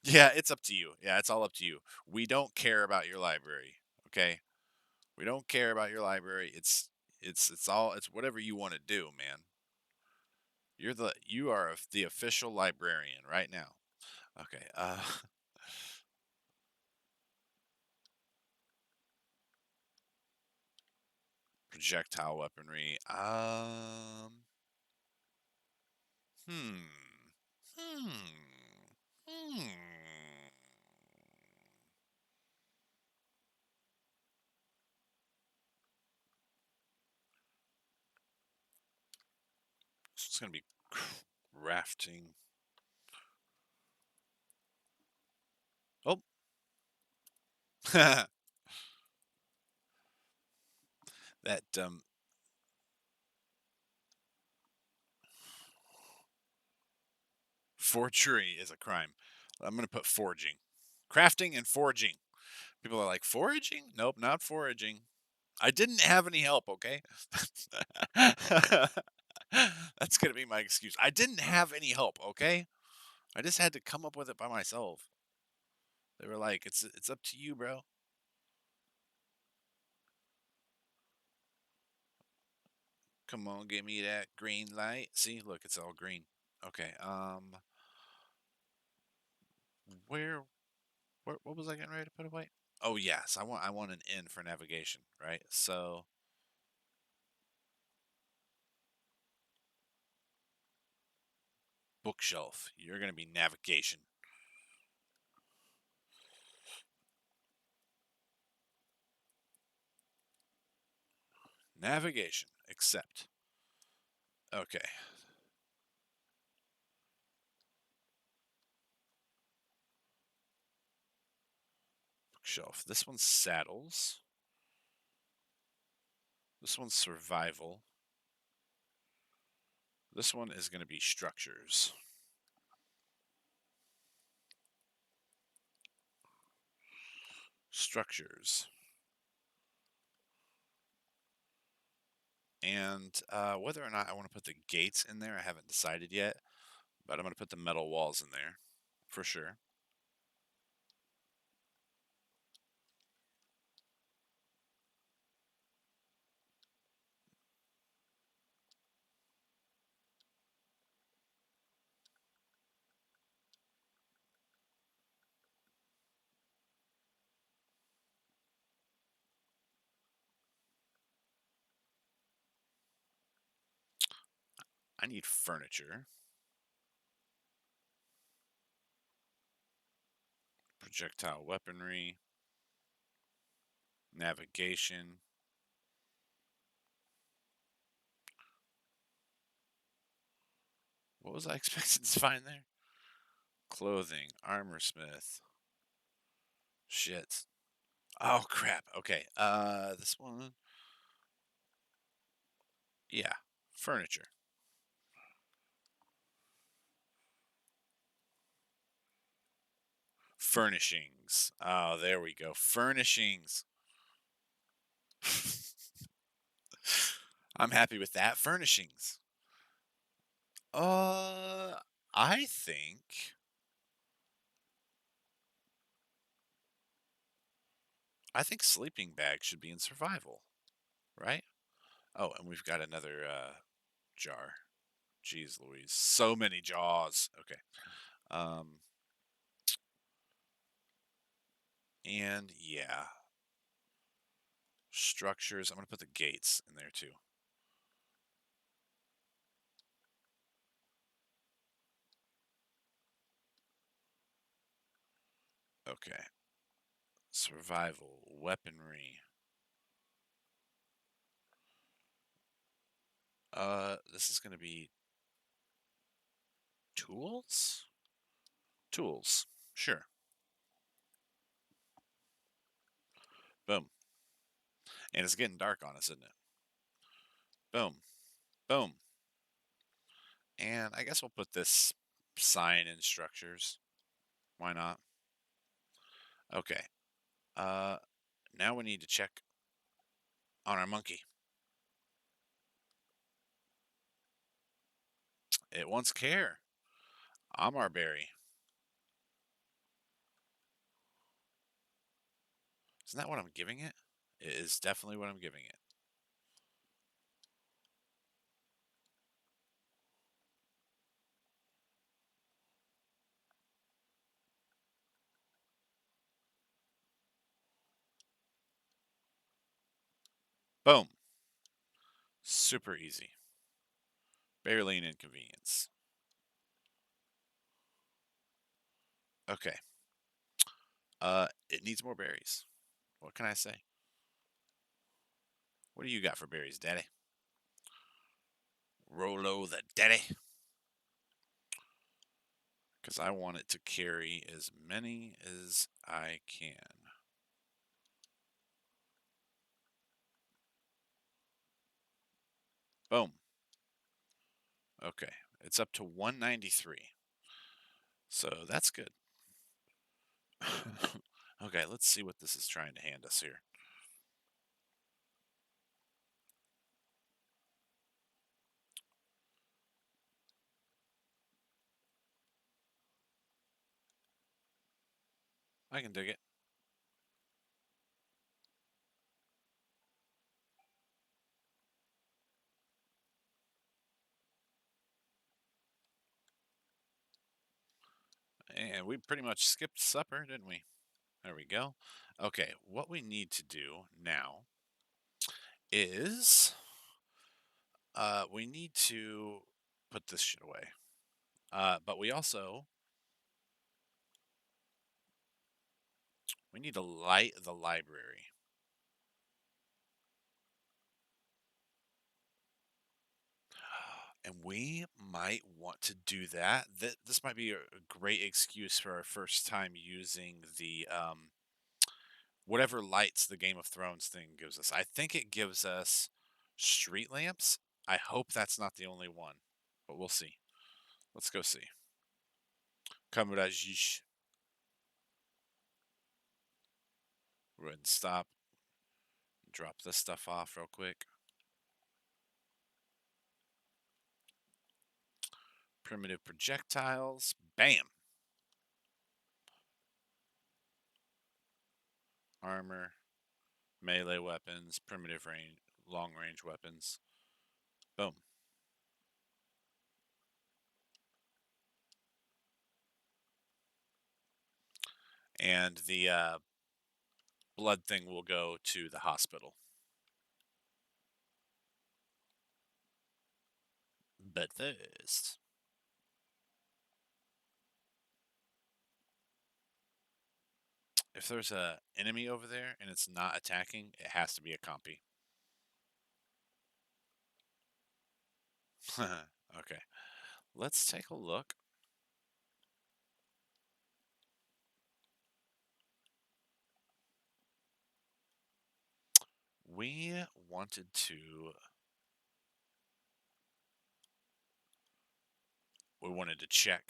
Yeah, it's up to you. Yeah, it's all up to you. We don't care about your library, okay? We don't care about your library. It's whatever you want to do, man. You are the official librarian right now. Okay. Projectile weaponry. Hmm. Hmm. Hmm. It's gonna be crafting. Oh. That forgery is a crime. I'm gonna put forging, crafting, and forging. People are like foraging. Nope, not foraging. I didn't have any help. Okay. That's gonna be my excuse. I didn't have any help. Okay. I just had to come up with it by myself. They were like, "It's up to you, bro." Come on, give me that green light. See, look, it's all green. Okay. Where, what was I getting ready to put away? Oh yes, I want an N for navigation, right? So bookshelf. You're gonna be navigation. Navigation. Accept. Okay. Bookshelf. This one's saddles. This one's survival. This one is going to be structures. Structures. And whether or not I want to put the gates in there, I haven't decided yet. But I'm going to put the metal walls in there for sure. I need furniture. Projectile weaponry. Navigation. What was I expecting to find there? Clothing. Armorsmith. Shit. Oh, crap. Okay. This one. Yeah. Furniture. Furnishings. Oh, there we go. Furnishings. I'm happy with that. Furnishings. Uh, I think sleeping bags should be in survival, right? Oh, and we've got another jar. Jeez Louise. So many jaws. Okay. Um and yeah. Structures. I'm gonna put the gates in there too. Okay. Survival. Weaponry. This is gonna be tools? Tools. Sure. Boom. And it's getting dark on us, isn't it? Boom. Boom. And I guess we'll put this sign in structures. Why not? Okay. Uh, now we need to check on our monkey. It wants care. Amar berry. Isn't that what I'm giving it? It is definitely what I'm giving it. Boom. Super easy. Barely an inconvenience. Okay. It needs more berries. What can I say? What do you got for berries, Daddy? Rolo the Daddy. Because I want it to carry as many as I can. Boom. Okay. It's up to 193. So that's good. Okay, let's see what this is trying to hand us here. I can dig it. And we pretty much skipped supper, didn't we? There we go. Okay, what we need to do now is we need to put this shit away. But we also we need to light the library. And we might want to do that. This might be a great excuse for our first time using the whatever lights the Game of Thrones thing gives us. I think it gives us street lamps. I hope that's not the only one, but we'll see. Let's go see. Kamurajish. Go ahead and stop. Drop this stuff off real quick. Primitive projectiles. Bam. Armor. Melee weapons. Primitive range. Long range weapons. Boom. And the blood thing will go to the hospital. But first, if there's a enemy over there and it's not attacking, it has to be a compy. Okay, let's take a look. We wanted to check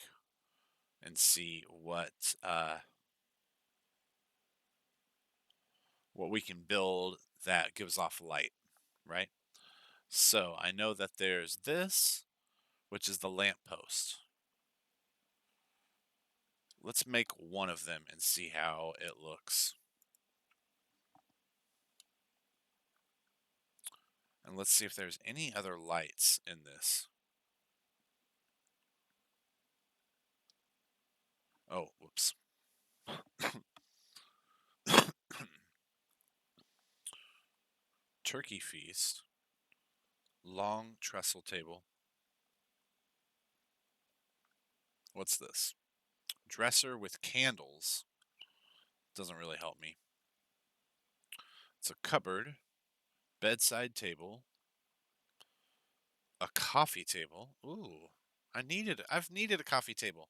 and see what we can build that gives off light, right? So I know that there's this, which is the lamppost. Let's make one of them and see how it looks. And let's see if there's any other lights in this. Oh, whoops. Turkey feast. Long trestle table. What's this? Dresser with candles. Doesn't really help me. It's a cupboard. Bedside table. A coffee table. Ooh. I've needed a coffee table.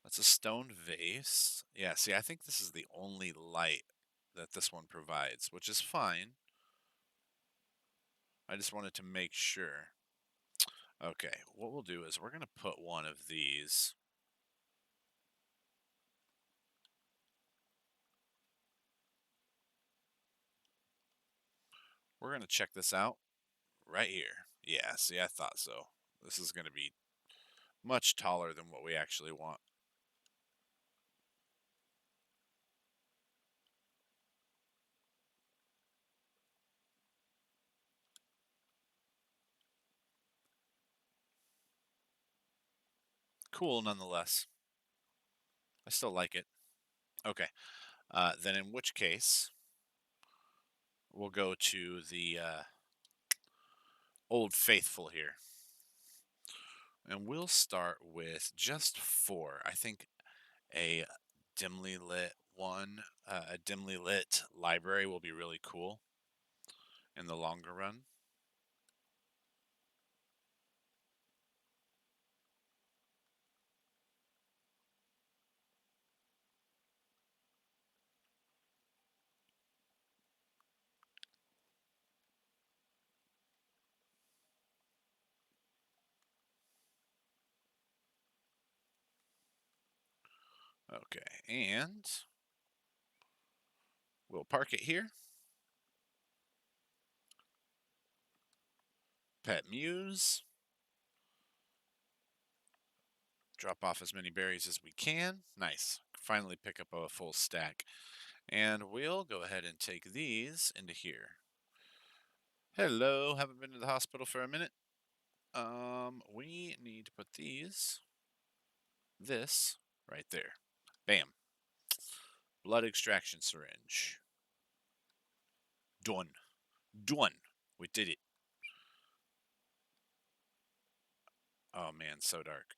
That's a stone vase. Yeah, see, I think this is the only light that this one provides, which is fine. I just wanted to make sure. Okay, what we'll do is we're going to put one of these. We're going to check this out right here. Yeah, see, I thought so. This is going to be much taller than what we actually want. Cool nonetheless. I still like it. Okay, then in which case, we'll go to the Old Faithful here. And we'll start with just 4. I think a dimly lit one, a dimly lit library will be really cool in the longer run. Okay, and we'll park it here. Pet Muse. Drop off as many berries as we can. Nice. Finally pick up a full stack. And we'll go ahead and take these into here. Hello, haven't been to the hospital for a minute. We need to put this right there. Bam. Blood extraction syringe. Done. Done. We did it. Oh man, so dark.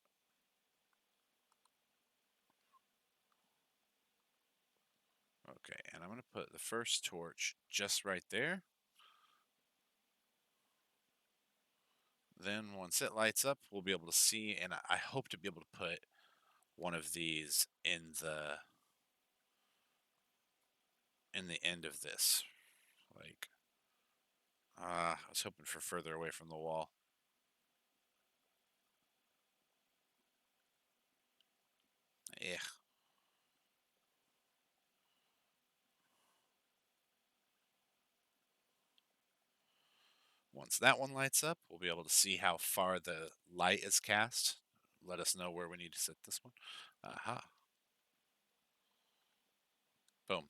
Okay, and I'm going to put the first torch just right there. Then once it lights up, we'll be able to see, and I hope to be able to put one of these in the end of this. Like, I was hoping for further away from the wall. Yeah. Once that one lights up, we'll be able to see how far the light is cast. Let us know where we need to set this one. Aha. Boom.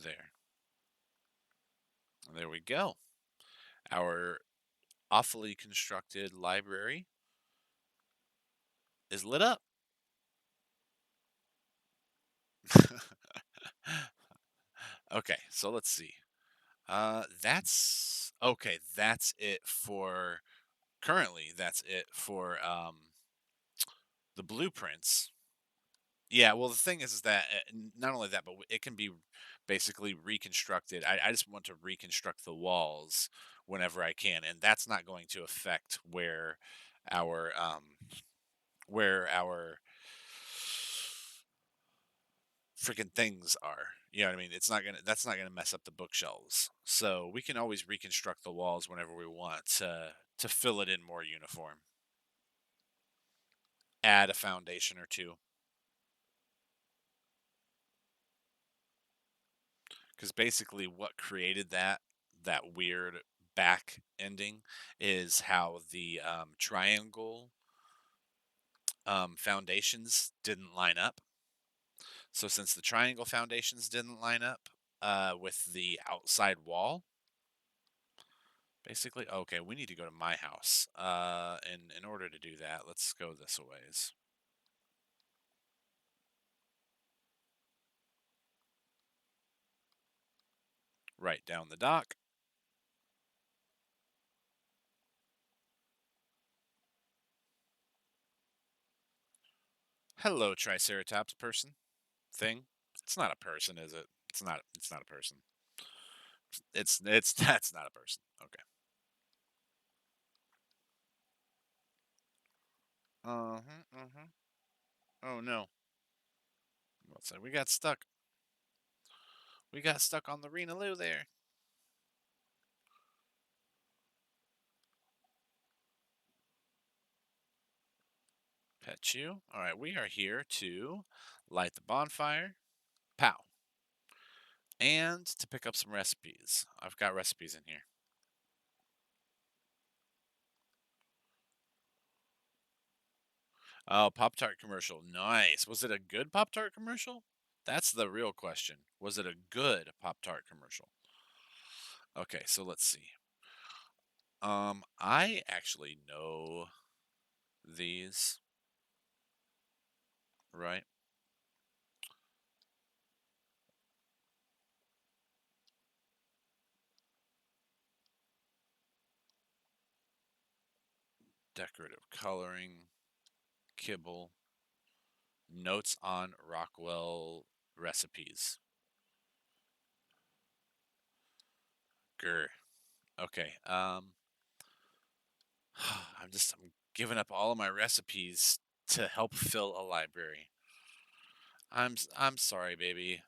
There. There we go. Our awfully constructed library is lit up. Okay, so let's see. That's okay. That's it for currently. That's it for the blueprints. Yeah. Well, the thing is that not only that, but it can be basically reconstructed. I just want to reconstruct the walls whenever I can, and that's not going to affect our where our freaking things are. You know what I mean? That's not gonna mess up the bookshelves. So we can always reconstruct the walls whenever we want to fill it in more uniform. Add a foundation or two. Because basically what created that weird back ending is how the triangle foundations didn't line up. So since the triangle foundations didn't line up with the outside wall, basically, okay, we need to go to my house. And in order to do that, let's go this a ways. Right down the dock. Hello, Triceratops person thing. It's not a person, is it? It's not. It's not a person. It's that's not a person. Okay. Uh huh. Uh huh. Oh no. What's that? We got stuck. We got stuck on the Reenaloo there. Pet you. All right. We are here to light the bonfire. Pow. And to pick up some recipes. I've got recipes in here. Oh, Pop Tart commercial. Nice. Was it a good Pop Tart commercial? That's the real question. Was it a good Pop Tart commercial? Okay, so let's see. I actually know these, right? Decorative coloring, kibble, notes on Rockwell recipes. Grr. Okay. I'm giving up all of my recipes to help fill a library. I'm sorry, baby.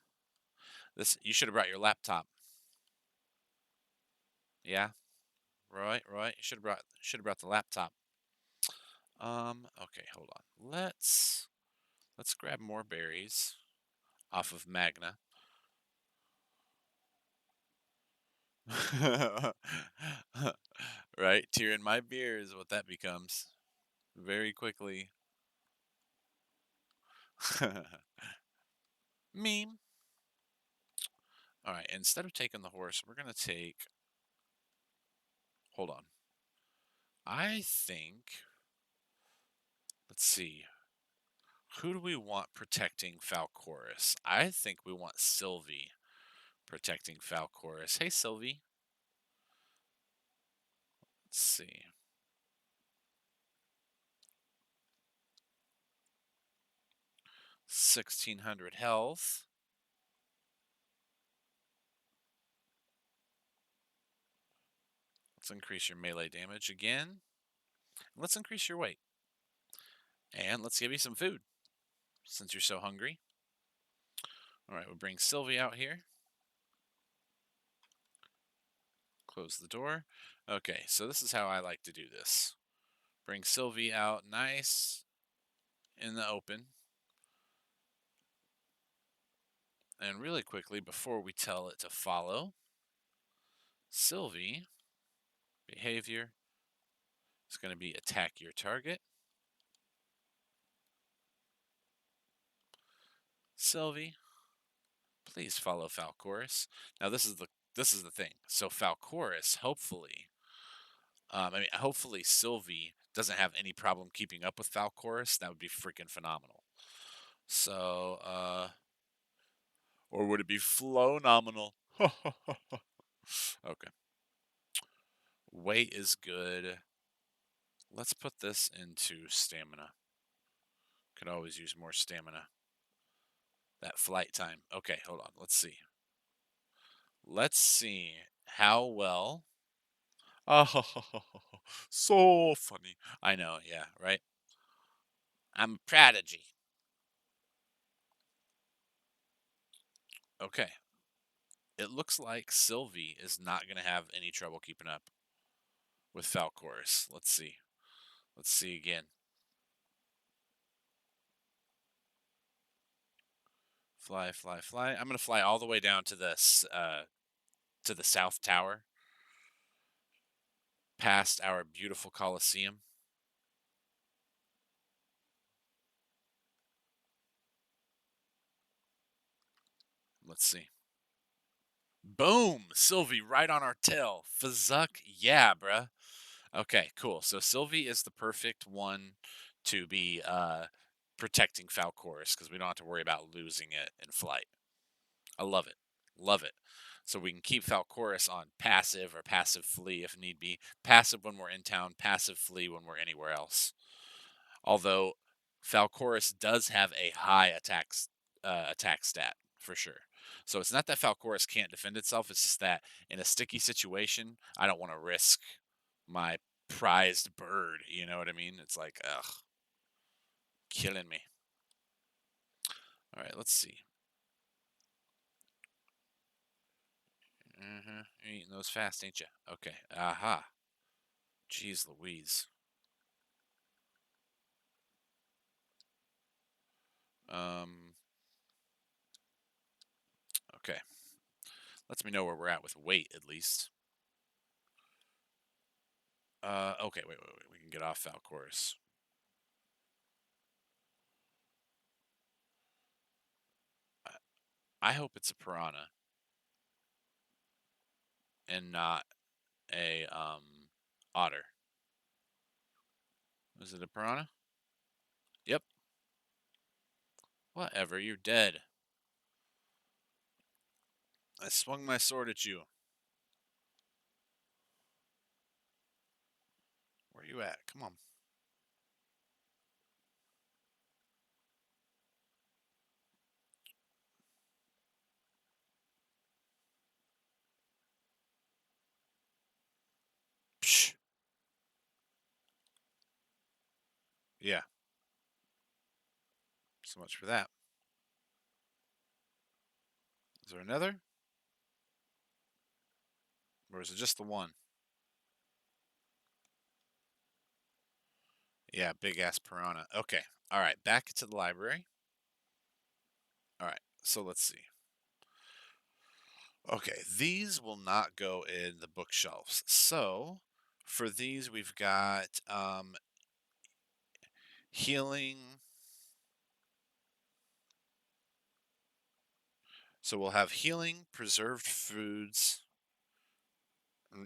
This you should have brought your laptop. Yeah, right, right. You should have brought the laptop. Okay, hold on. Let's grab more berries off of Magna. Right, tear in my beer is what that becomes very quickly. Meme. All right, instead of taking the horse, we're gonna take. Hold on. I think. Let's see. Who do we want protecting Falcorus? I think we want Sylvie protecting Falcorus. Hey, Sylvie. Let's see. 1,600 health. Let's increase your melee damage again. Let's increase your weight. And let's give you some food, since you're so hungry. All right, we'll bring Sylvie out here. Close the door. Okay, so this is how I like to do this. Bring Sylvie out nice in the open. And really quickly, before we tell it to follow, Sylvie, behavior is going to be attack your target. Sylvie, please follow Falcoris. Now this is the thing. So Falcoris, hopefully, hopefully Sylvie doesn't have any problem keeping up with Falcoris. That would be freaking phenomenal. So, or would it be flow-nominal? Okay. Weight is good. Let's put this into stamina. Could always use more stamina. That flight time. Okay, hold on. Let's see. Let's see how well. Oh, so funny. I know, yeah, right? I'm a prodigy. Okay. It looks like Sylvie is not going to have any trouble keeping up with Falcoris. Let's see. Let's see again. Fly, fly, fly. I'm going to fly all the way down to the South Tower, past our beautiful Coliseum. Let's see. Boom! Sylvie right on our tail. Fazzuck, yeah, bruh. Okay, cool. So Sylvie is the perfect one to be protecting Falcoris because we don't have to worry about losing it in flight. I love it. Love it. So we can keep Falcoris on passive or passive flee if need be. Passive when we're in town, passive flee when we're anywhere else. Although Falcoris does have a high attack stat for sure. So it's not that Falcoris can't defend itself. It's just that in a sticky situation, I don't want to risk my prized bird. You know what I mean? It's like, ugh, killing me. All right, let's see. You're eating those fast, ain't you? Okay. Aha. Jeez Louise. Okay. Lets me know where we're at with weight, at least. Okay, wait. We can get off Falcoris. I hope it's a piranha and not a otter. Is it a piranha? Yep. Whatever, you're dead. I swung my sword at you. Where you at? Come on. Psh. Yeah. So much for that. Is there another? Or is it just the one? Yeah, big ass piranha. Okay. All right, back to the library. All right, so let's see. Okay, these will not go in the bookshelves. So for these, we've got healing. So we'll have healing, preserved foods,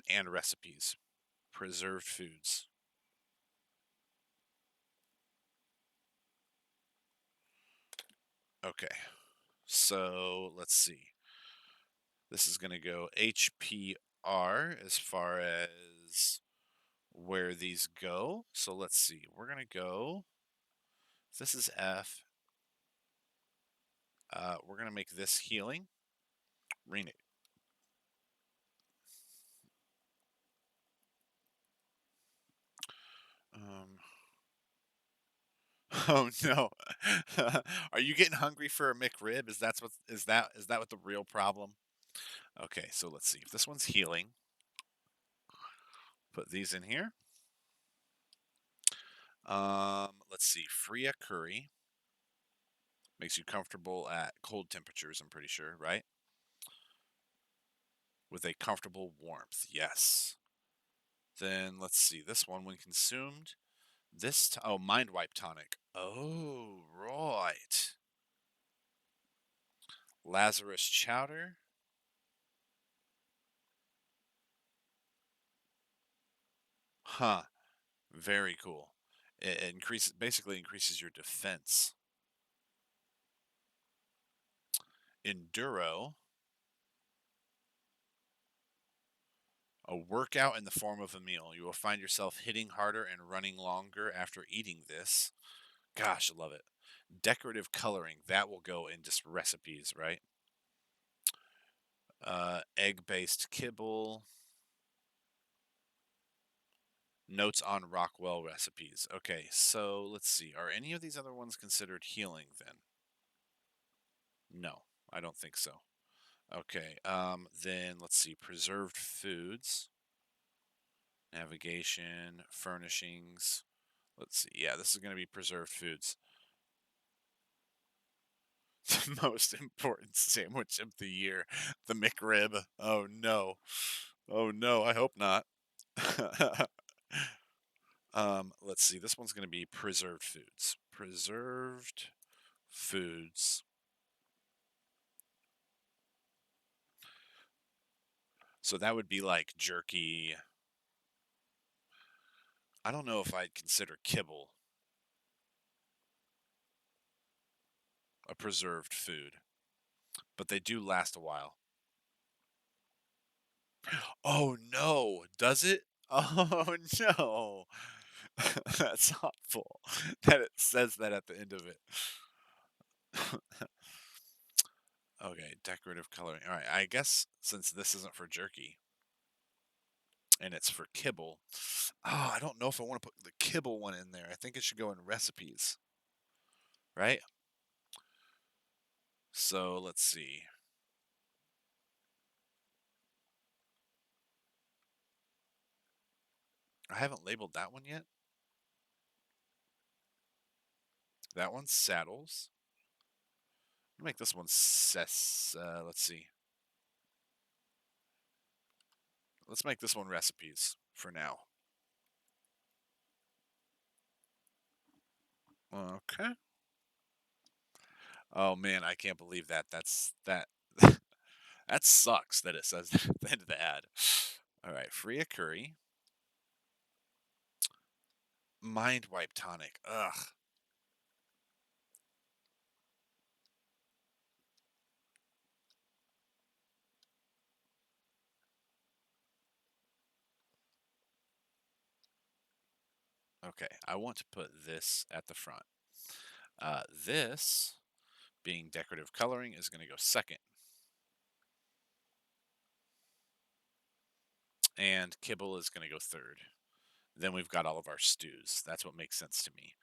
and recipes. Preserved foods. Okay, so let's see. This is going to go HPR as far as where these go. So let's see. We're going to go. This is F. We're going to make this healing. Rename. Oh no. Are you getting hungry for a McRib? Is that what the real problem? Okay, so let's see. If this one's healing, put these in here. Let's see. Freya curry makes you comfortable at cold temperatures, I'm pretty sure, right? With a comfortable warmth. Yes. Then let's see. This one, when consumed, mind wipe tonic. Oh, right. Lazarus chowder. Huh. Very cool. It basically increases your defense. Enduro. A workout in the form of a meal. You will find yourself hitting harder and running longer after eating this. Gosh, I love it. Decorative coloring. That will go in just recipes, right? Egg-based kibble. Notes on Rockwell recipes. Okay, so let's see. Are any of these other ones considered healing then? No, I don't think so. Okay, then let's see. Preserved foods. Navigation, furnishings. Let's see. Yeah, this is going to be preserved foods. The most important sandwich of the year, the McRib. Oh no. Oh no, I hope not. Let's see. This one's going to be preserved foods. Preserved foods. So that would be like jerky. I don't know if I'd consider kibble a preserved food, but they do last a while. Oh no, does it? Oh no. That's awful that it says that at the end of it. Okay, decorative coloring. All right, I guess since this isn't for jerky and it's for kibble, I don't know if I want to put the kibble one in there. I think it should go in recipes, right? So let's see. I haven't labeled that one yet. That one's saddles. I'll make this one let's see. Let's make this one recipes for now. Okay. Oh man, I can't believe that. That that sucks that it says that at the end of the ad. All right, Freya curry. Mind wipe tonic. Ugh. Okay, I want to put this at the front. This, being decorative coloring, is going to go second. And kibble is going to go third. Then we've got all of our stews. That's what makes sense to me.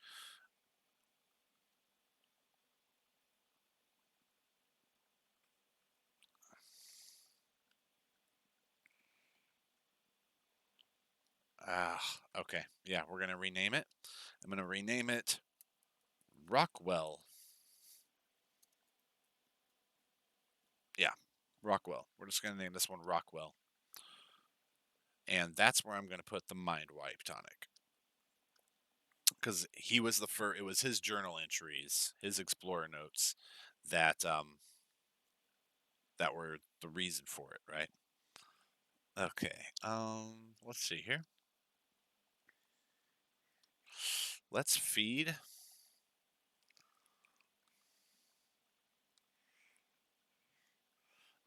Okay. Yeah, we're going to rename it. I'm going to rename it Rockwell. Yeah, Rockwell. We're just going to name this one Rockwell. And that's where I'm going to put the mind wipe tonic. Because he was the first, it was his journal entries, his explorer notes that that were the reason for it, right? Okay. Let's see here. Let's feed.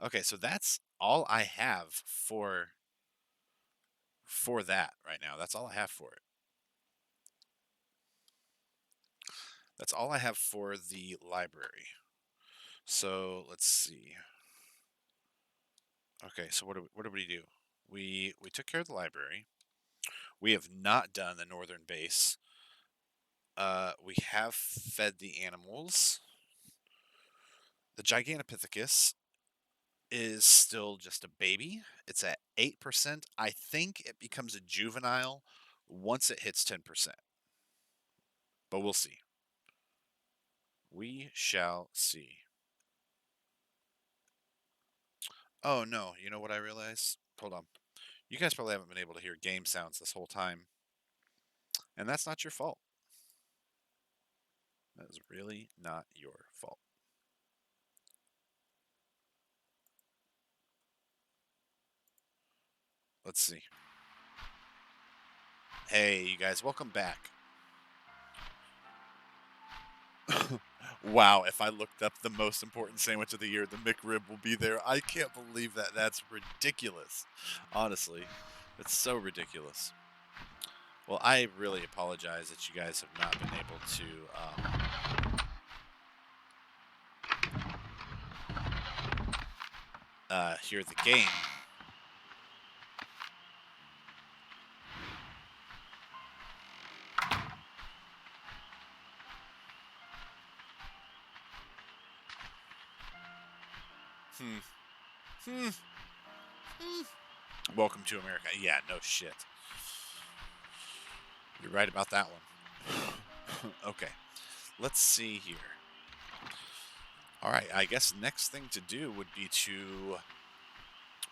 Okay, so that's all I have for that right now. That's all I have for it. That's all I have for the library. So let's see. Okay, so what did we do? We took care of the library. We have not done the northern base. We have fed the animals. The Gigantopithecus is still just a baby. It's at 8%. I think it becomes a juvenile once it hits 10%. But we'll see. We shall see. Oh no, you know what I realized? Hold on. You guys probably haven't been able to hear game sounds this whole time. And that's not your fault. That is really not your fault. Let's see. Hey, you guys, welcome back. Wow, if I looked up the most important sandwich of the year, the McRib will be there. I can't believe that. That's ridiculous. Honestly, it's so ridiculous. Well, I really apologize that you guys have not been able to hear the game. Welcome to America. Yeah, no shit. You're right about that one. Okay, let's see here. All right, I guess next thing to do would be to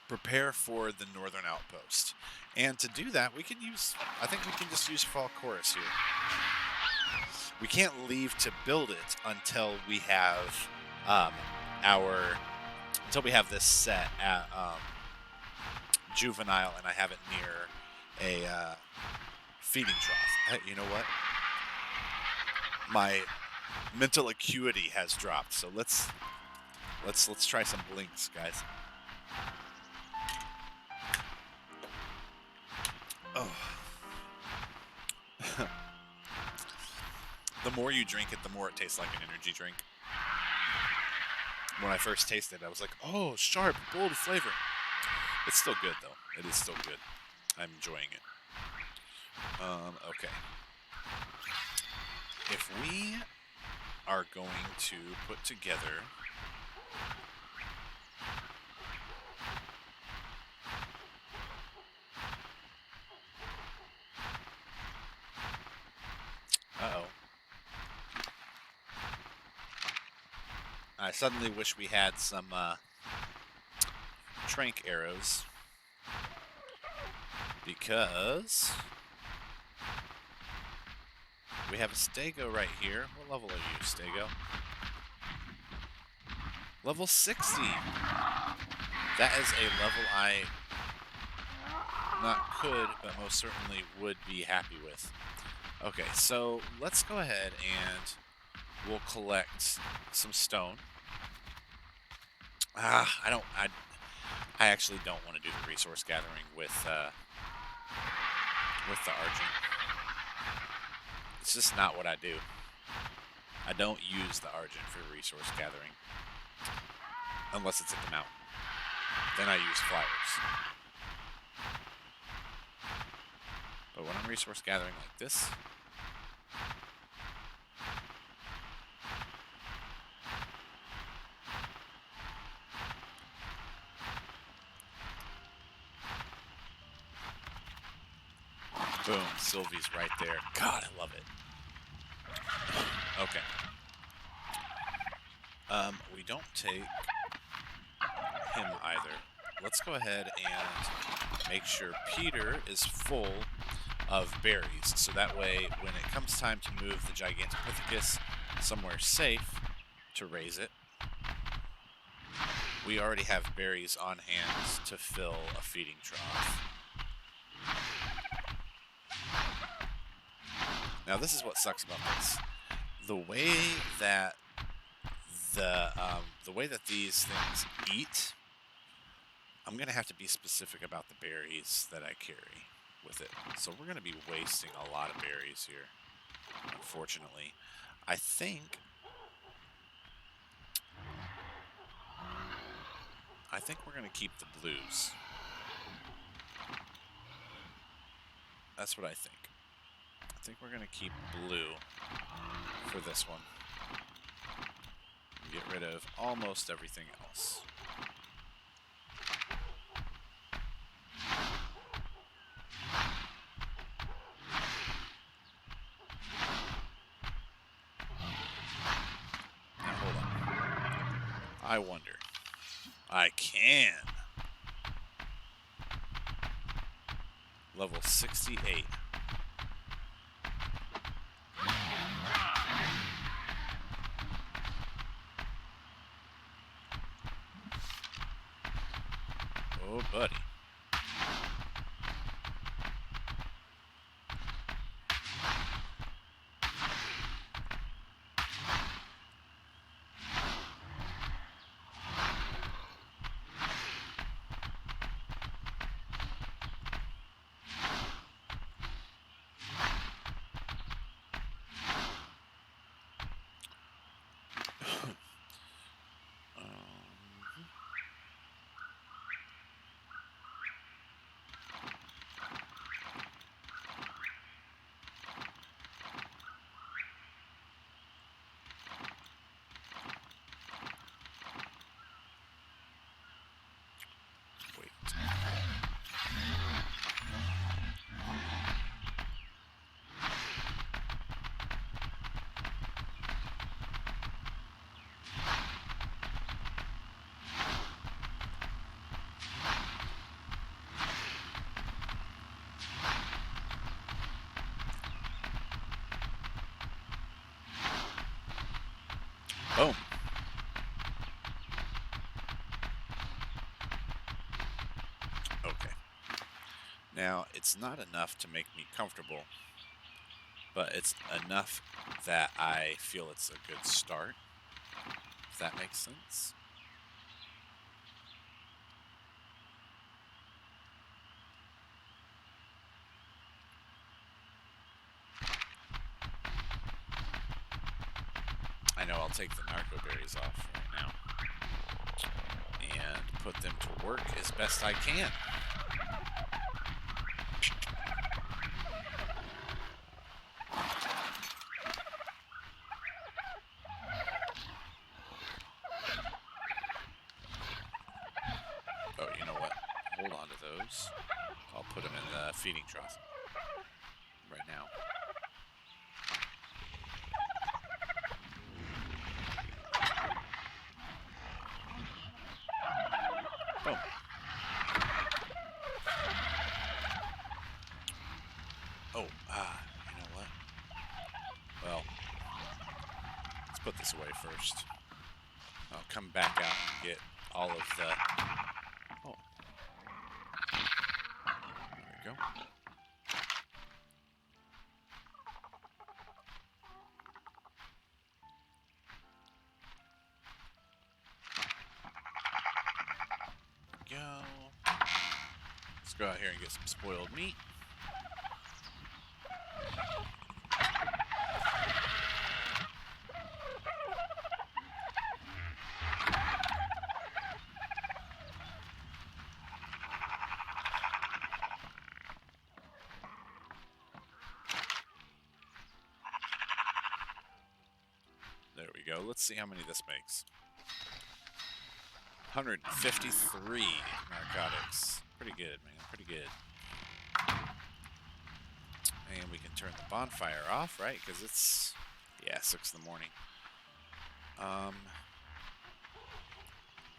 prepare for the northern outpost. And to do that, I think we can just use Fall Chorus here. We can't leave to build it until we have until we have this set at juvenile and I have it near a feeding trough. Hey, you know what? My mental acuity has dropped, so let's try some blinks, guys. Oh. The more you drink it, the more it tastes like an energy drink. When I first tasted it, I was like, oh, sharp, bold flavor. It's still good, though. It is still good. I'm enjoying it. Okay. If we are going to put together I suddenly wish we had some trank arrows because we have a Stego right here. What level are you, Stego? Level 60. That is a level I not could, but most certainly would be happy with. Okay, so let's go ahead and we'll collect some stone. I actually don't want to do the resource gathering with the Argent. It's just not what I do. I don't use the Argent for resource gathering. Unless it's at the mountain. Then I use flyers. But when I'm resource gathering like this, boom, Sylvie's right there. God, I love it. Okay. We don't take him either. Let's go ahead and make sure Peter is full of berries, so that way when it comes time to move the Gigantopithecus somewhere safe to raise it, we already have berries on hand to fill a feeding trough. Now this is what sucks about this. The way that these things eat, I'm gonna have to be specific about the berries that I carry with it. So we're gonna be wasting a lot of berries here, unfortunately. I think I think we're going to keep the blues. That's what I think. I think we're going to keep blue for this one. Get rid of almost everything else. Now, hold on. I wonder. I can. Level 68. Oh, buddy. Wait. Boom. Okay. Now, it's not enough to make me comfortable, but it's enough that I feel it's a good start, if that makes sense. I know I'll take the narco berries off right now and put them to work as best I can. Oh, you know what? Hold on to those. I'll put them in the feeding trough right now. Boom. Oh, you know what? Well, let's put this away first. I'll come back out and get all of the... Oh. There we go. Go. Let's go out here and get some spoiled meat. There we go. Let's see how many this makes. 153 narcotics. Pretty good, man. Pretty good. And we can turn the bonfire off, right? Because it's, yeah, 6 in the morning.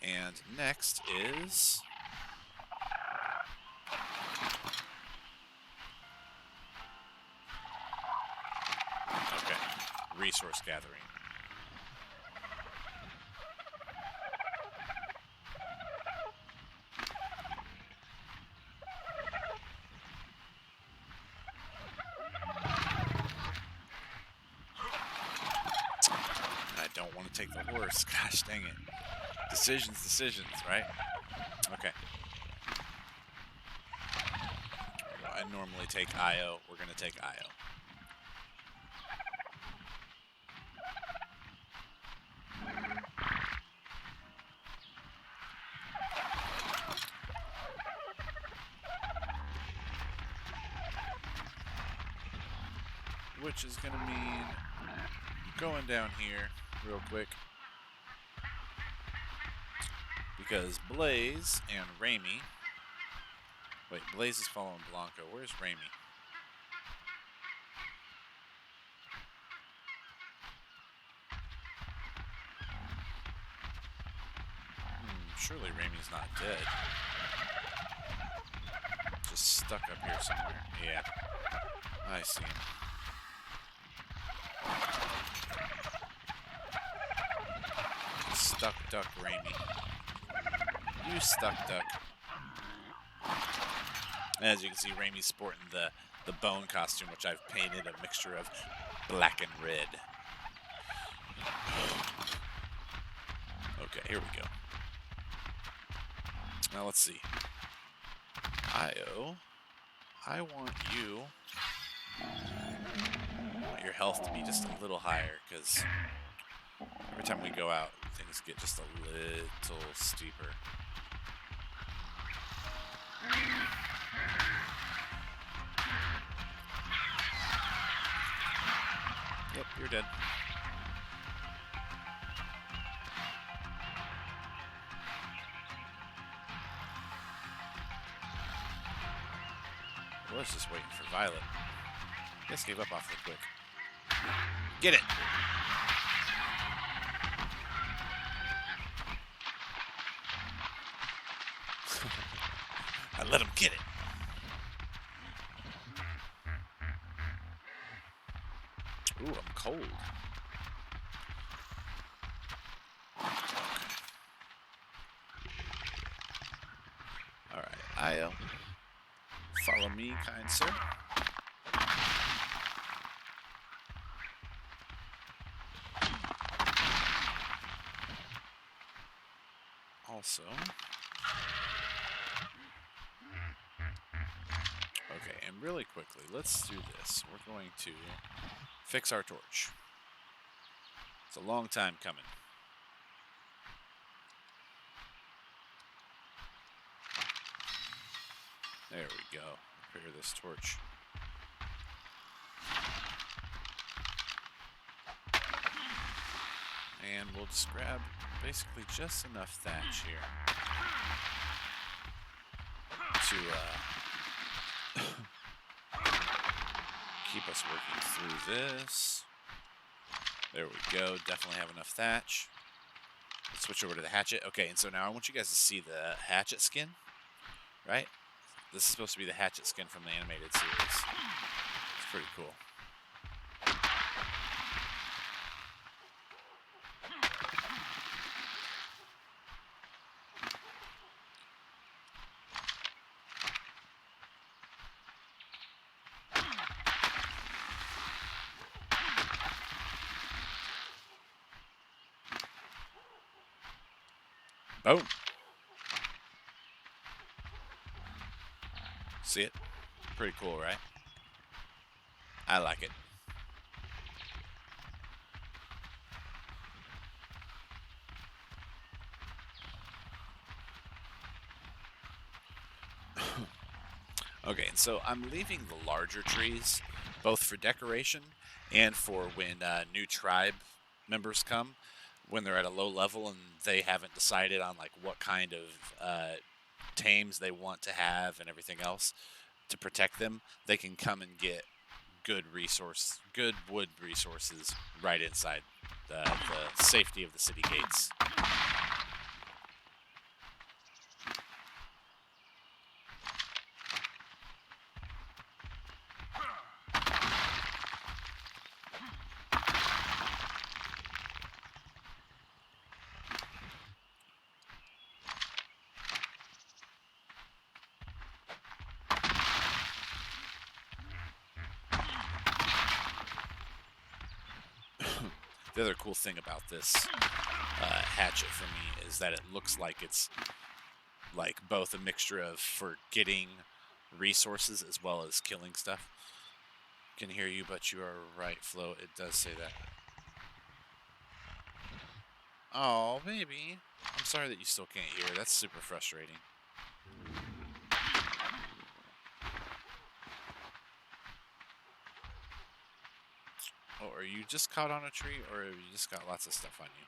And next is... Okay, resource gathering. I don't want to take the horse. Gosh dang it. Decisions, right? Okay. I normally take IO. We're going to take IO. which is going to mean going down here real quick. Because Blaze and Raimi... Wait, Blaze is following Blanco. Where's Raimi? Surely Raimi's not dead. Just stuck up here somewhere. Yeah. I see him. Stuck duck, Raimi. You stuck duck. As you can see, Raimi's sporting the bone costume, which I've painted a mixture of black and red. Okay, here we go. Now let's see. Io, I want your health to be just a little higher, because every time we go out, things get just a little steeper. Yep, you're dead. I was just waiting for Violet. I guess gave up awfully quick. Get it! I let him get it. Ooh, I'm cold. Alright, Io. Follow me, kind sir. Also... Okay, and really quickly, let's do this. We're going to fix our torch. It's a long time coming. There we go. Repair this torch. And we'll just grab basically just enough thatch here to keep us working through this. There we go. Definitely have enough thatch. Let's switch over to the hatchet. Okay, and so now I want you guys to see the hatchet skin, right? This is supposed to be the hatchet skin from the animated series. It's pretty cool. Boom. See it? Pretty cool, right? I like it. Okay, and so I'm leaving the larger trees, both for decoration and for when new tribe members come, when they're at a low level and they haven't decided on like what kind of tames they want to have and everything else to protect them. They can come and get good wood resources right inside the safety of the city gates. The other cool thing about this hatchet for me is that it looks like it's like both a mixture of for getting resources as well as killing stuff. Can hear you, but you are right, Flo. It does say that. Oh, baby. I'm sorry that you still can't hear. That's super frustrating. Oh, are you just caught on a tree, or have you just got lots of stuff on you?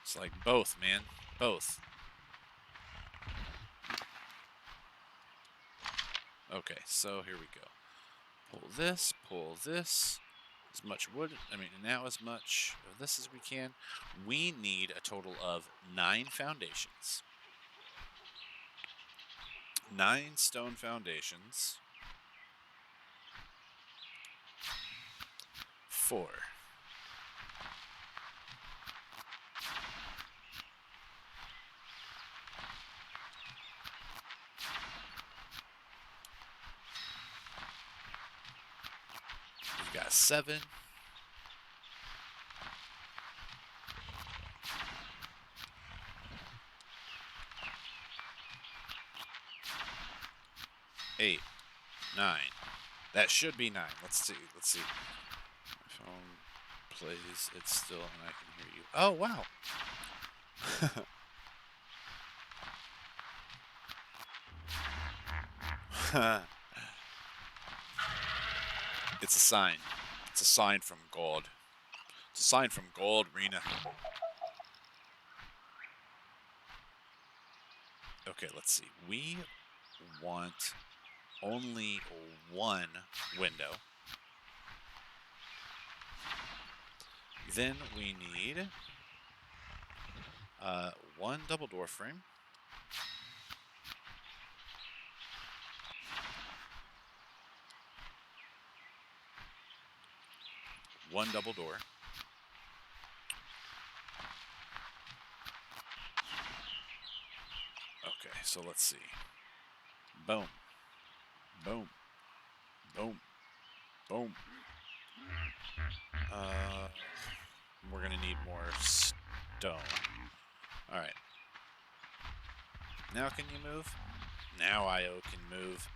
It's like both, man. Both. Okay, so here we go. Pull this. As much wood, now as much of this as we can. We need a total of 9 foundations. 9 stone foundations. 4. We've got 7. 8, 9. That should be 9. Let's see. My phone plays. It's still, and I can hear you. Oh, wow. It's a sign. It's a sign from God. It's a sign from God, Rena. Okay, let's see. We want only 1 window. Then we need 1 double door frame. 1 double door. Okay, so let's see. Boom. Boom. Boom. Boom. We're gonna need more stone. Alright. Now can you move? Now IO can move.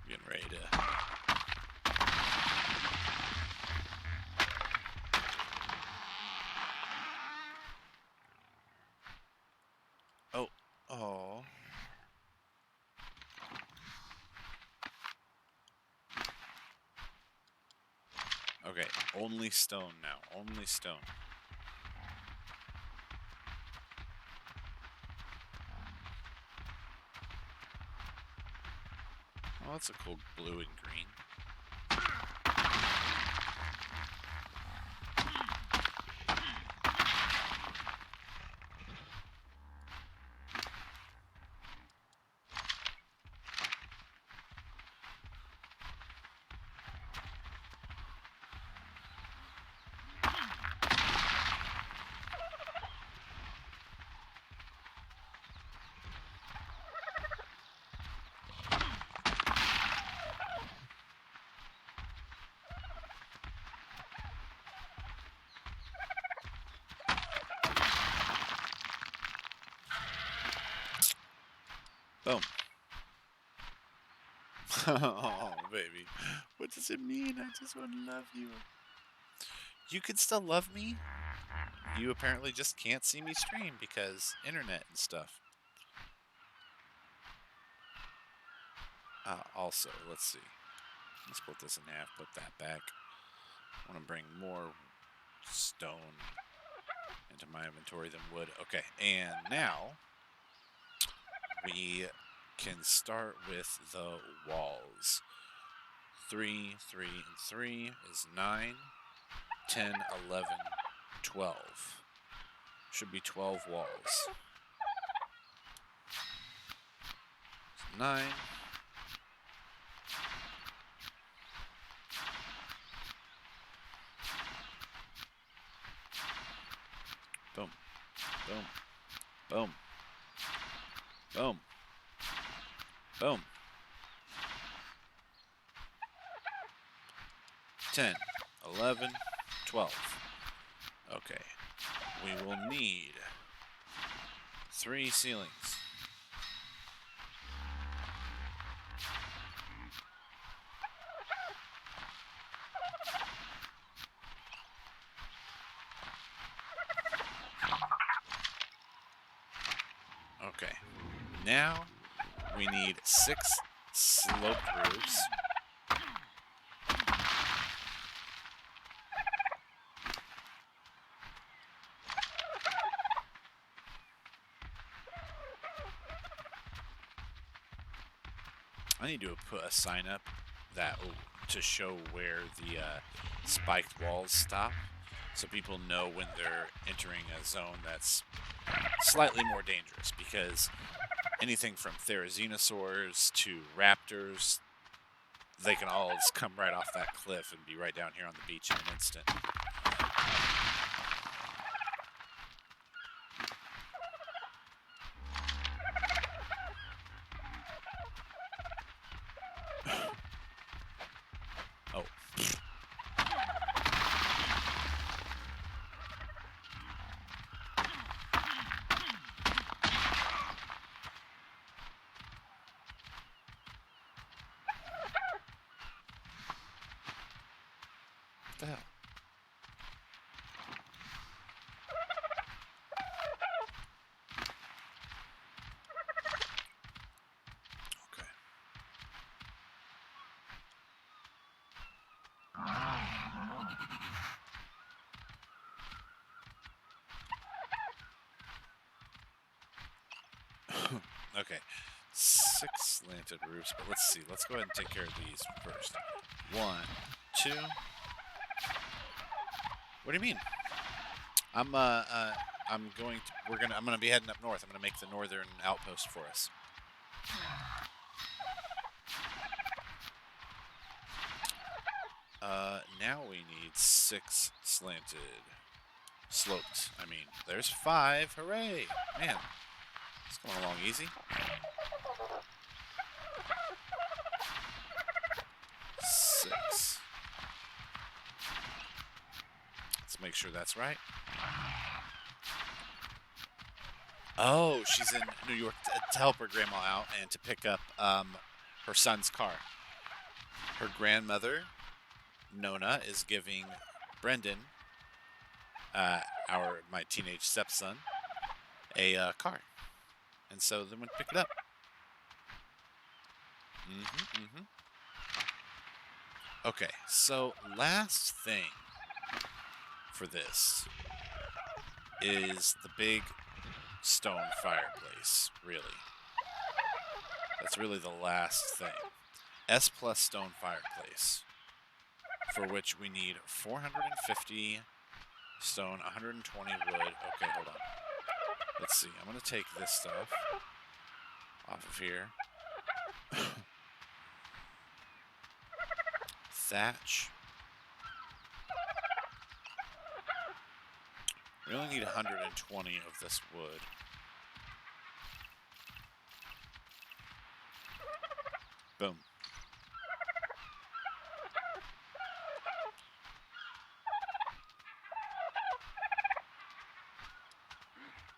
Getting ready to... Oh. Okay, only stone now. Only stone. Oh, that's a cool blue and green. Boom. Oh, baby. What does it mean? I just want to love you. You can still love me? You apparently just can't see me stream because internet and stuff. Also, let's see. Let's split this in half, put that back. I want to bring more stone into my inventory than wood. Okay, and now we can start with the walls. 3, 3, and 3 is 9, 10, 11, 12. Should be 12 walls. 9. Boom. Boom. Boom. Boom. Boom. 10, 11, 12. Okay. We will need 3 ceilings. Okay. Now we need 6 sloped roofs. I need to put a sign up that to show where the spiked walls stop, so people know when they're entering a zone that's slightly more dangerous, because anything from therizinosaurs to raptors, they can all just come right off that cliff and be right down here on the beach in an instant. Oh. What the hell? Okay. Okay. 6 slanted roofs, but let's see. Let's go ahead and take care of these first. 1, 2. What do you mean? I'm gonna be heading up north. I'm gonna make the northern outpost for us. Now we need 6 slanted. Sloped, I mean. There's 5. Hooray! Man, it's going along easy. 6. Let's make sure that's right. Oh, she's in New York to help her grandma out and to pick up her son's car. Her grandmother, Nona, is giving Brendan, my teenage stepson, a car. And so then we pick it up. Okay, so last thing for this is the big stone fireplace, really. That's really the last thing. S+ stone fireplace, for which we need 450 stone, 120 wood. Okay, hold on. Let's see. I'm going to take this stuff off of here. Thatch. We only need 120 of this wood. Boom.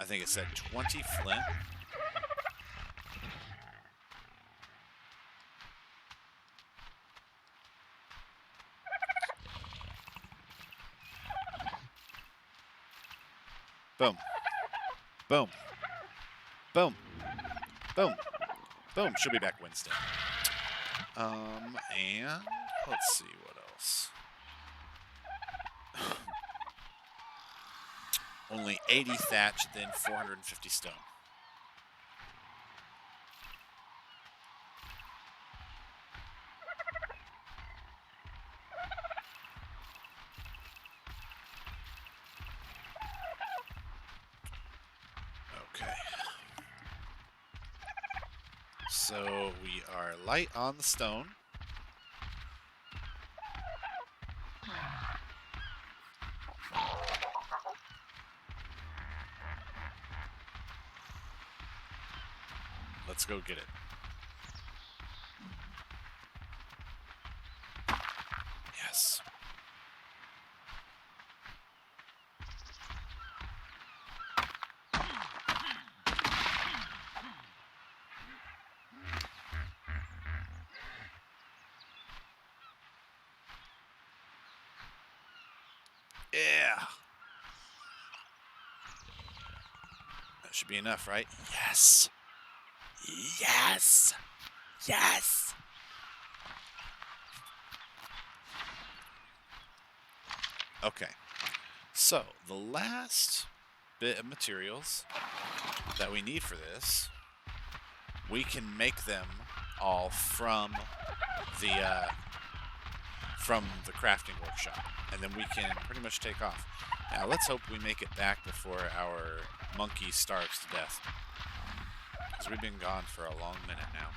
I think it said 20 flint. Boom. Boom. Boom. Boom. Boom. She'll be back Wednesday. And let's see what else. Only 80 thatch, then 450 stone. Okay. So we are light on the stone. Let's go get it. Yes. Yeah. That should be enough, right? Yes. Yes. Yes! Okay. So, the last bit of materials that we need for this, we can make them all from the crafting workshop, and then we can pretty much take off. Now, let's hope we make it back before our monkey starves to death, because we've been gone for a long minute now.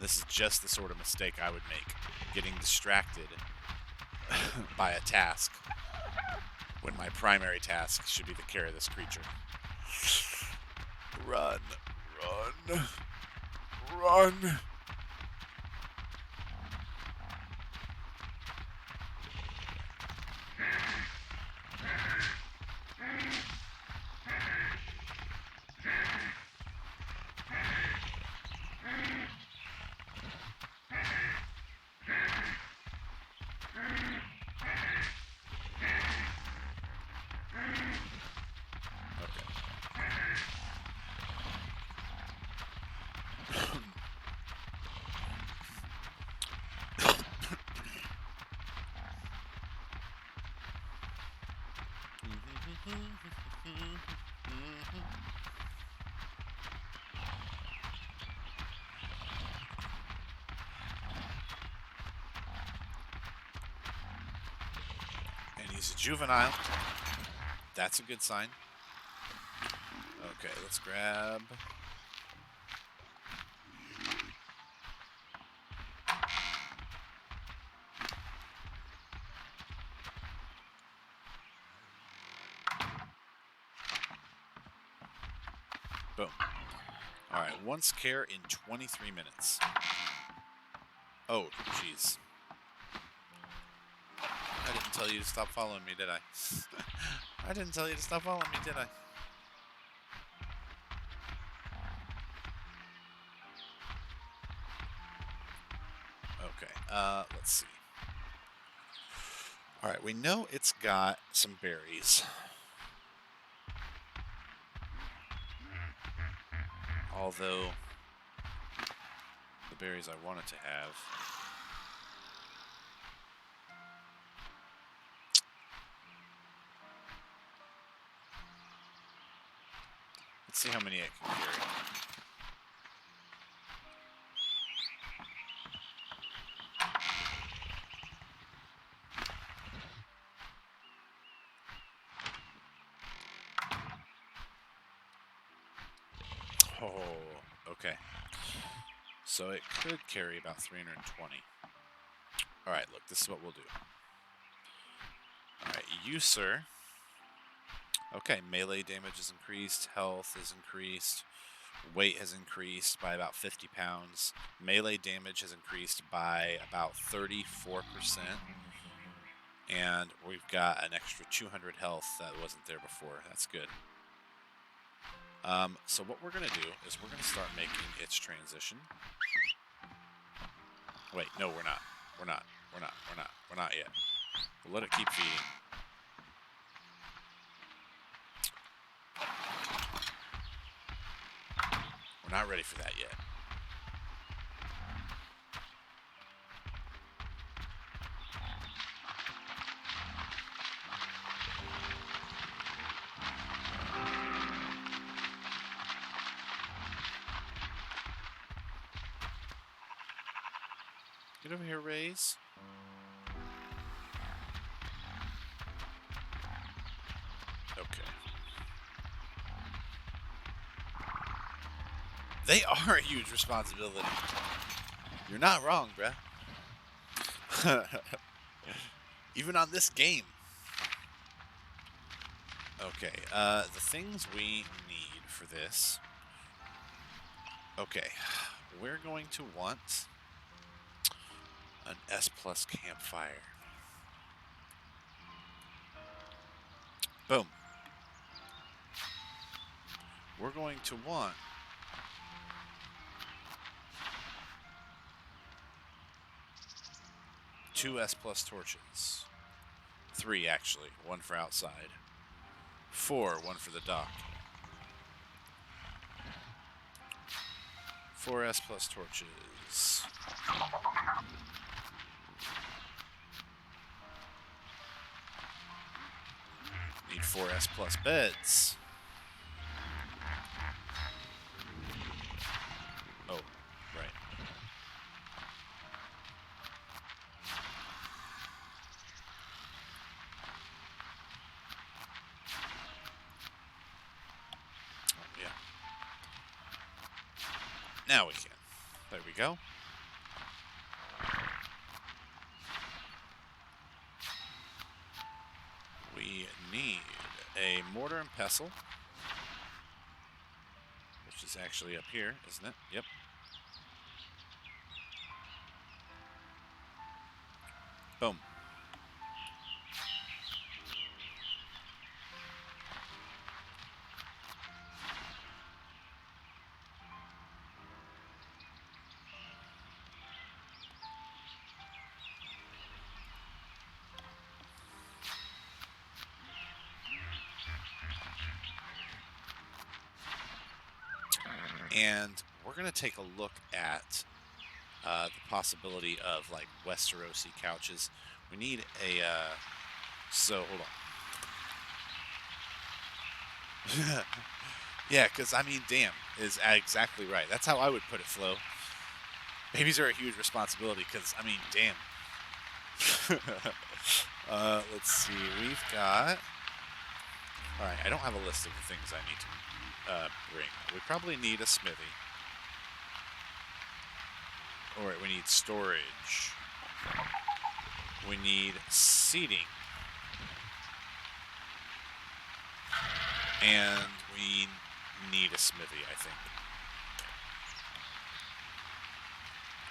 This is just the sort of mistake I would make, getting distracted by a task when my primary task should be to carry this creature. Run, run, run. And he's a juvenile. That's a good sign. Okay, let's grab... Boom. Alright, one scare in 23 minutes. Oh, jeez. I didn't tell you to stop following me, did I? I didn't tell you to stop following me, did I? Okay, let's see. Alright, we know it's got some berries. Although, the berries I want it to have... Let's see how many I can carry. Oh, okay. So it could carry about 320. Alright, look, this is what we'll do. Alright, you, sir. Okay, melee damage is increased, health is increased, weight has increased by about 50 pounds, melee damage has increased by about 34%, and we've got an extra 200 health that wasn't there before. That's good. So what we're going to do is we're going to start making its transition. Wait, no, we're not. We're not yet. We'll let it keep feeding. We're not ready for that yet. Get over here, Rays. Okay. They are a huge responsibility. You're not wrong, bruh. Even on this game. Okay, the things we need for this. Okay, we're going to want an S+ campfire. Boom. We're going to want two S+ torches. 3, actually. 1 for outside. 4, 1 for the dock. 4S plus torches. Need 4S plus beds. Oh, right. Oh, yeah. Now we can. There we go. We need a mortar and pestle, which is actually up here, isn't it? Yep. Boom. And we're going to take a look at the possibility of like Westerosi couches. We need a, so hold on. Yeah, because I mean, damn is exactly right. That's how I would put it, Flo. Babies are a huge responsibility because, I mean, damn. Let's see, we've got, all right, I don't have a list of the things I need to bring. We probably need a smithy. All right, we need storage. We need seating. And we need a smithy, I think.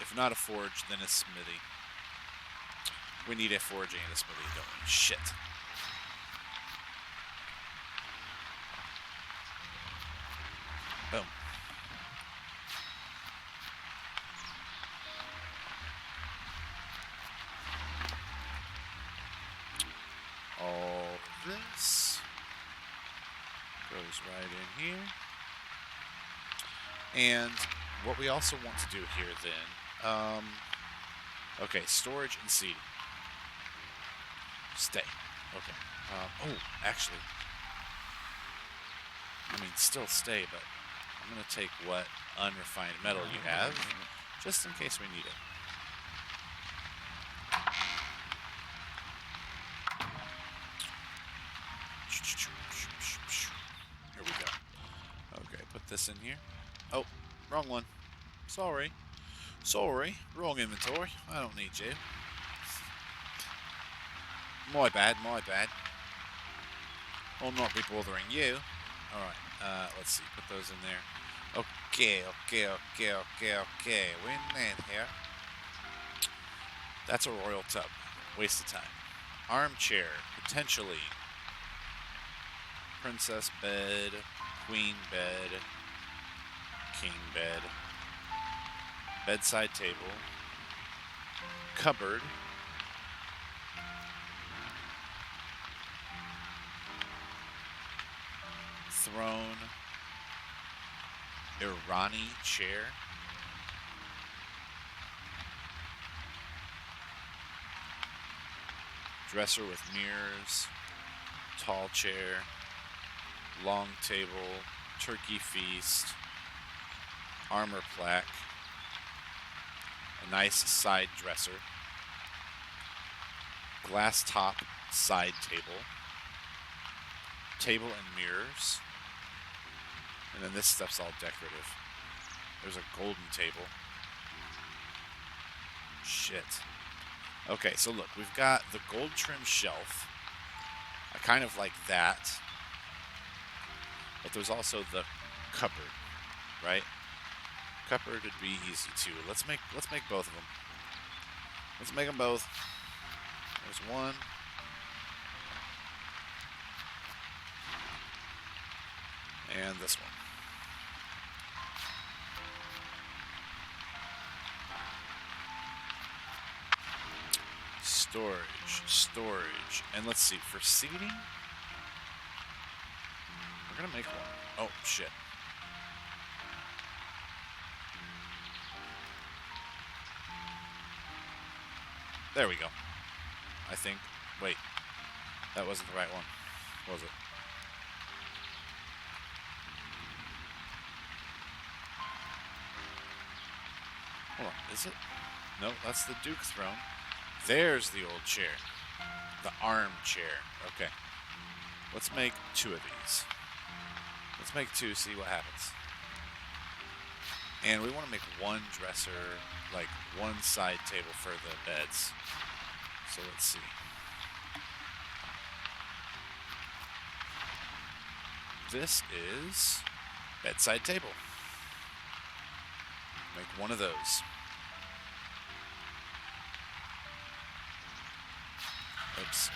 If not a forge, then a smithy. We need a forge and a smithy, don't we? Shit. Boom. All this goes right in here. And what we also want to do here then, okay, storage and seating. Stay. Okay. Oh, actually, I mean, still stay, but I'm going to take what unrefined metal you have, just in case we need it. Here we go. Okay, put this in here. Oh, wrong one. Sorry. Sorry. Wrong inventory. I don't need you. My bad, my bad. I'll not be bothering you. Alright, let's see. Put those in there. Okay. We're in here. That's a royal tub. Waste of time. Armchair. Potentially. Princess bed. Queen bed. King bed. Bedside table. Cupboard. Throne. Irani chair. Dresser with mirrors. Tall chair. Long table. Turkey feast. Armor plaque. A nice side dresser. Glass top side table. Table and mirrors. And then this stuff's all decorative. There's a golden table. Shit. Okay, so look, we've got the gold trim shelf. I kind of like that. But there's also the cupboard, right? Cupboard would be easy too. Let's make both of them. Let's make them both. There's one. And this one. Storage. And let's see, for seating, we're gonna make one. Oh, shit. There we go. I think. Wait. That wasn't the right one. Was it? Hold on. Is it? No, that's the Duke's throne. There's the old chair. The armchair. Okay. Let's make 2 of these. Let's make 2, see what happens. And we want to make 1 dresser, like 1 side table for the beds. So let's see. This is bedside table. Make 1 of those. Oops.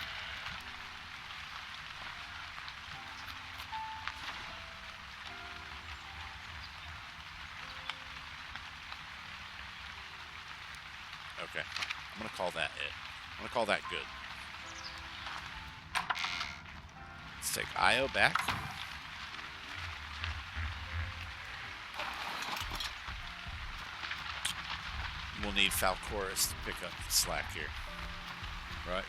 Okay, I'm going to call that it. I'm going to call that good. Let's take IO back. We'll need Falcoris to pick up the slack here. Right.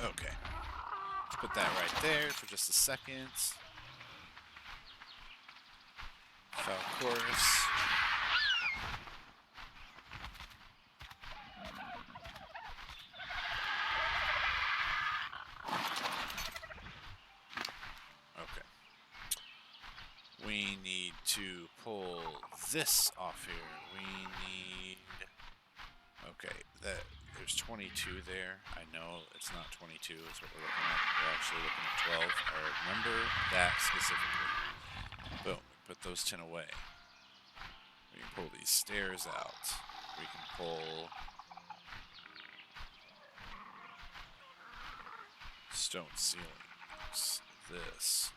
Okay. Let's put that right there for just a second. Falcoris. Okay. We need to pull this off here. We need... Okay, there's 22 there. I know it's not 22 is what we're looking at. We're actually looking at 12. I remember that specifically. Boom. Put those 10 away. We can pull these stairs out. We can pull stone ceilings. This.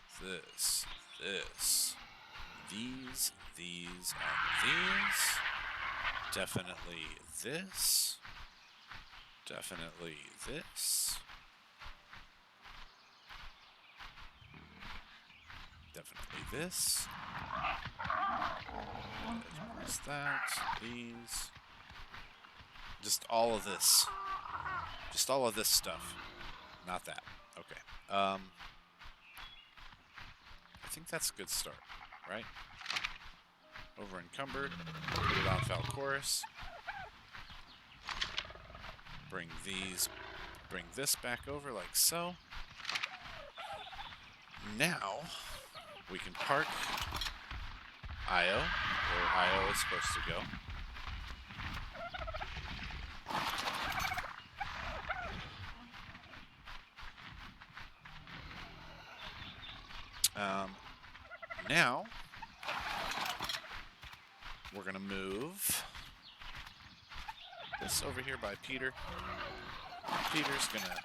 These, and these. Definitely this. Definitely this. Definitely this. There's that. These. Just all of this. Just all of this stuff. Not that. Okay. I think that's a good start, right? Over encumbered. Put it on Falcoris. Bring this back over like so. Now we can park IO where IO is supposed to go. Now we're gonna move this over here by Peter. Peter's gonna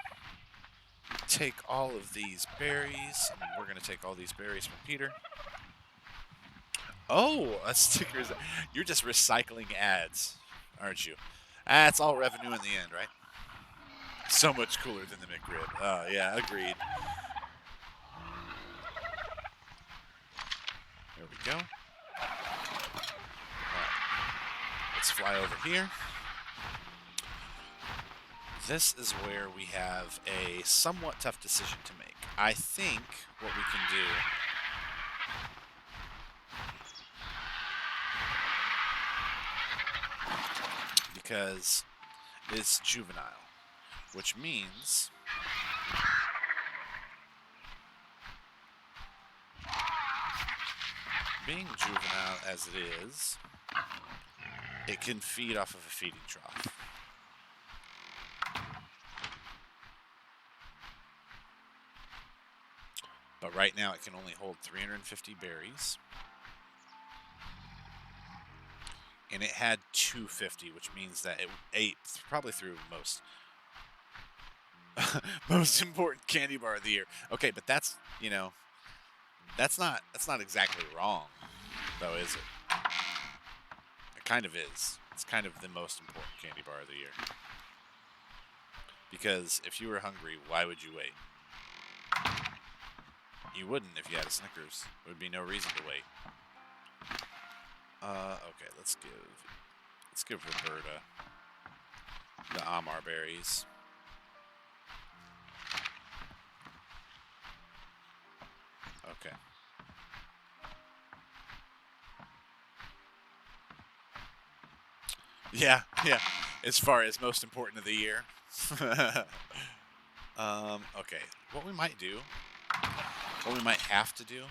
take all of these berries, and we're gonna take all these berries from Peter. Oh, a stickers. You're just recycling ads, aren't you? That's all revenue in the end, right? So much cooler than the McRib. Oh, yeah, agreed. There we go. Let's fly over here. This is where we have a somewhat tough decision to make. I think what we can do... because it's juvenile, which means being juvenile as it is, it can feed off of a feeding trough. But right now it can only hold 350 berries. And it had 250, which means that it ate probably through most. Most important candy bar of the year. Okay, but that's, you know, that's not exactly wrong, though, is it? It kind of is. It's kind of the most important candy bar of the year. Because if you were hungry, why would you wait? You wouldn't if you had a Snickers. There would be no reason to wait. Okay, let's give Roberta the Amar berries. Okay. Yeah. As far as most important of the year. Okay. What we might do, what we might have to do,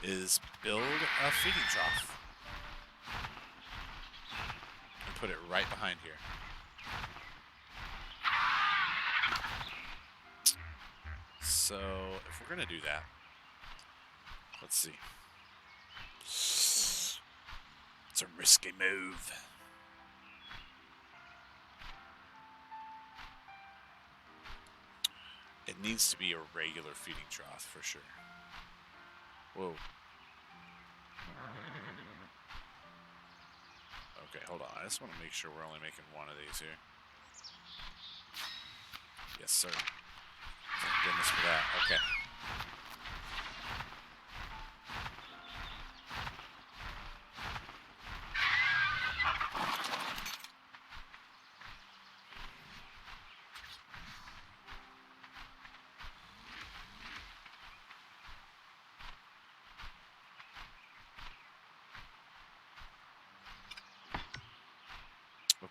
is build a feeding trough and put it right behind here. So if we're gonna do that, let's see. It's a risky move. It needs to be a regular feeding trough for sure. Whoa. Okay, hold on. I just want to make sure we're only making one of these here. Yes, sir. Thank goodness for that. Okay.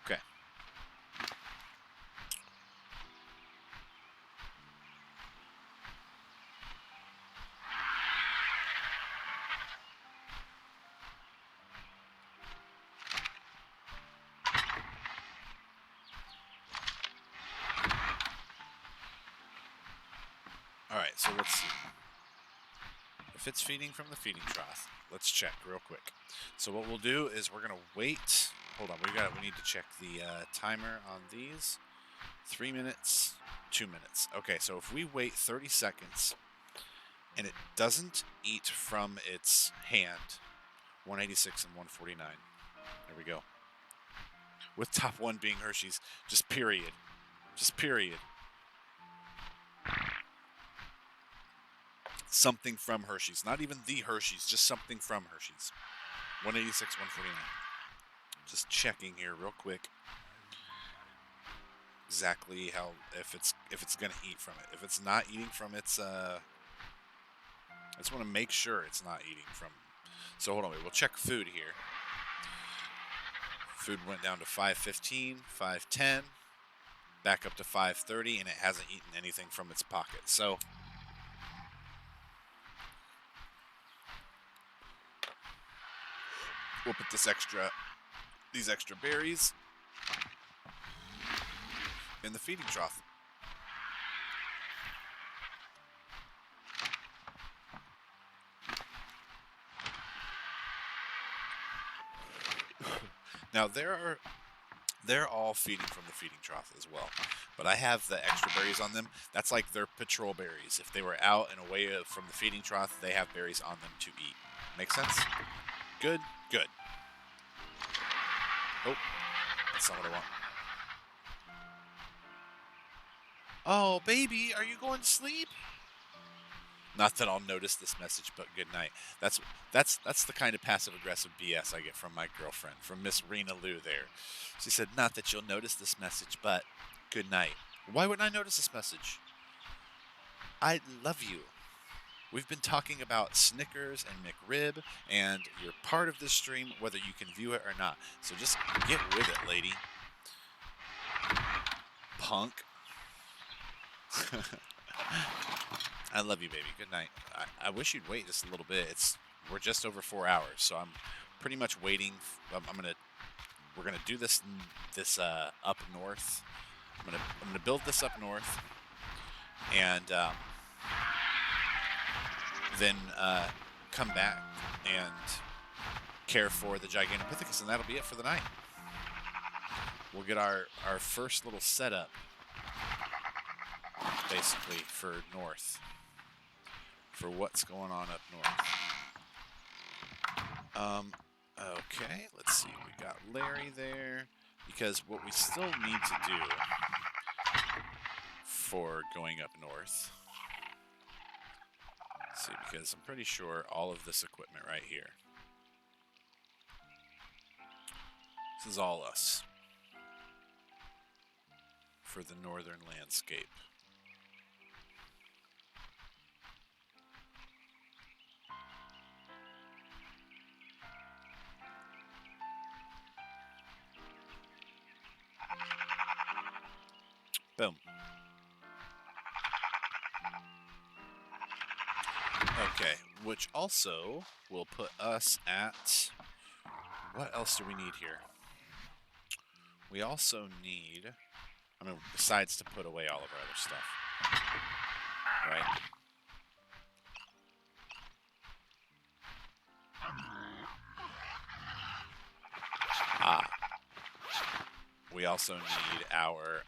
Okay. All right, so let's see. If it's feeding from the feeding trough, let's check real quick. So what we'll do is we're gonna wait. Hold on, we need to check the timer on these. 3 minutes, 2 minutes. Okay, so if we wait 30 seconds and it doesn't eat from its hand, 186 and 149. There we go. With top one being Hershey's, just period. Just period. Something from Hershey's. Not even the Hershey's, just something from Hershey's. 186, 149. Just checking here real quick. Exactly how if it's gonna eat from it. If it's not eating from its I just want to make sure it's not eating from. So hold on, we'll check food here. Food went down to 515, 510, back up to 530, and it hasn't eaten anything from its pocket. So we'll put these extra berries in the feeding trough. Now they're all feeding from the feeding trough as well, but I have the extra berries on them. That's like their patrol berries. If they were out and away from the feeding trough, they have berries on them to eat. Make sense? Good. Oh, that's not what I want. Oh, baby, are you going to sleep? Not that I'll notice this message, but good night. That's the kind of passive-aggressive BS I get from my girlfriend, from Miss Rena Lou there. She said, not that you'll notice this message, but good night. Why wouldn't I notice this message? I love you. We've been talking about Snickers and McRib, and you're part of this stream, whether you can view it or not. So just get with it, lady. Punk. I love you, baby. Good night. I wish you'd wait just a little bit. We're just over 4 hours, so I'm pretty much waiting. We're gonna do this up north. I'm gonna build this up north, and then come back and care for the Gigantopithecus, and that'll be it for the night. We'll get our first little setup basically, for north. For what's going on up north. Okay, let's see. We got Larry there. Because what we still need to do for going up north. Let's see, because I'm pretty sure all of this equipment right here. This is all us. For the northern landscape. Boom. Okay, which also will put us at... What else do we need here? We also need... I mean, besides to put away all of our other stuff. Right? We also need our...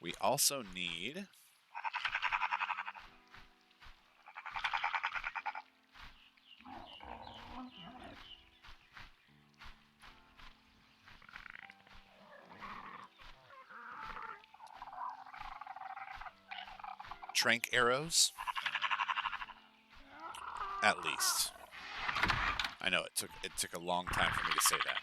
we also need... trank arrows, at least. I know it took a long time for me to say that.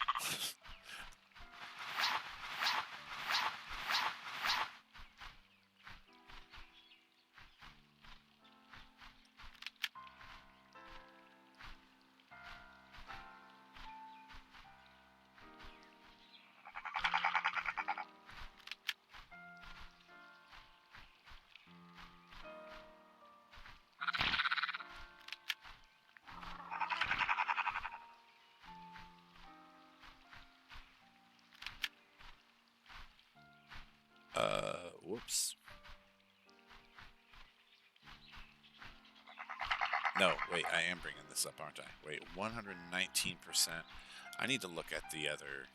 Whoops. No, wait, I am bringing this up, aren't I? Wait, 119%. I need to look at the other...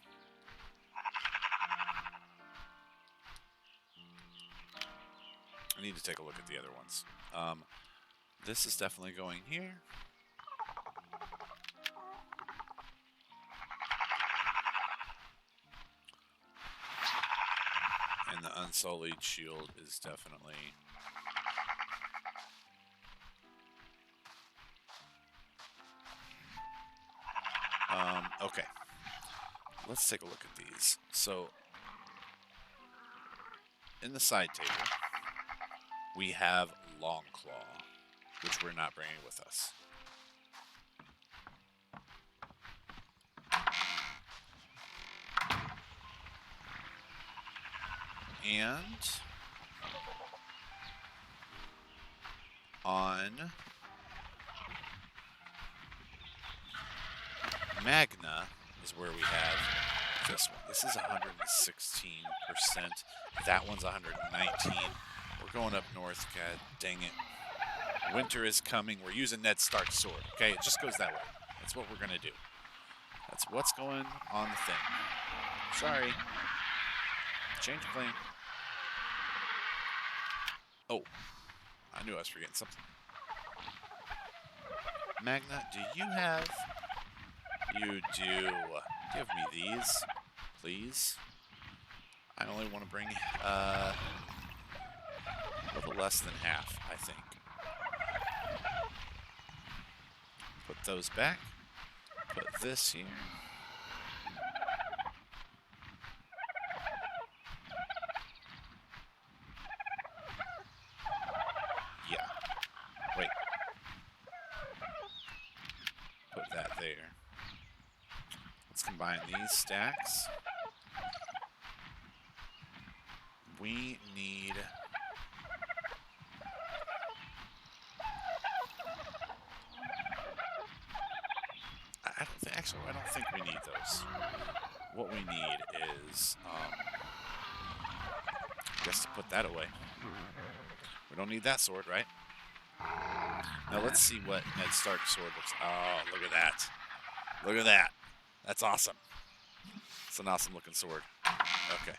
I need to take a look at the other ones. This is definitely going here. And the Unsullied Shield is definitely... okay. Let's take a look at these. So, in the side table, we have Longclaw, which we're not bringing with us. And on Magna is where we have this one. This is 116%. That one's 119. We're going up north. God dang it. Winter is coming. We're using Ned Stark's sword. Okay, it just goes that way. That's what we're going to do. That's what's going on the thing. Sorry. Change of plan. Oh, I knew I was forgetting something. Magna, do you have... You do. Give me these, please. I only want to bring a little less than half, I think. Put those back. Put this here. Yeah. Wait. Put that there. Let's combine these stacks. We need... I don't think we need those. What we need is, I guess to put that away. We don't need that sword, right? Now let's see what Ned Stark's sword looks. Oh, look at that! Look at that! That's awesome. It's an awesome looking sword. Okay.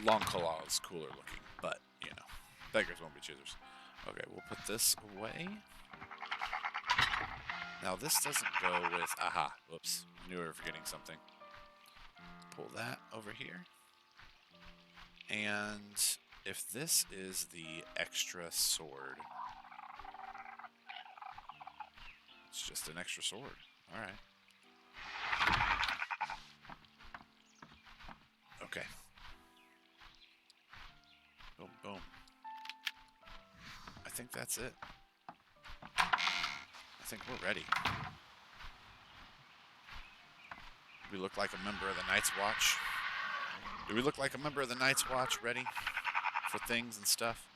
Long Claw is cooler looking, but, you know, beggars won't be choosers. Okay, we'll put this away. Now, this doesn't go with... Aha, whoops. Knew we were forgetting something. Pull that over here. And if this is the extra sword... It's just an extra sword. All right. Okay. Boom, boom. I think that's it. I think we're ready. We look like a member of the Night's Watch. Do we look like a member of the Night's Watch ready for things and stuff?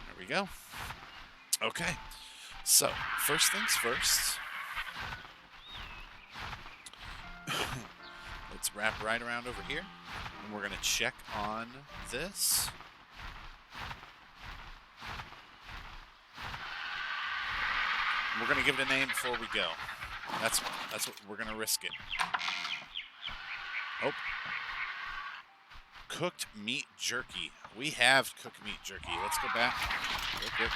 There we go. Okay. So, first things first. Let's wrap right around over here. And we're going to check on this. We're going to give it a name before we go. That's what we're going to risk it. Oh. Cooked meat jerky. We have cooked meat jerky. Let's go back real quick.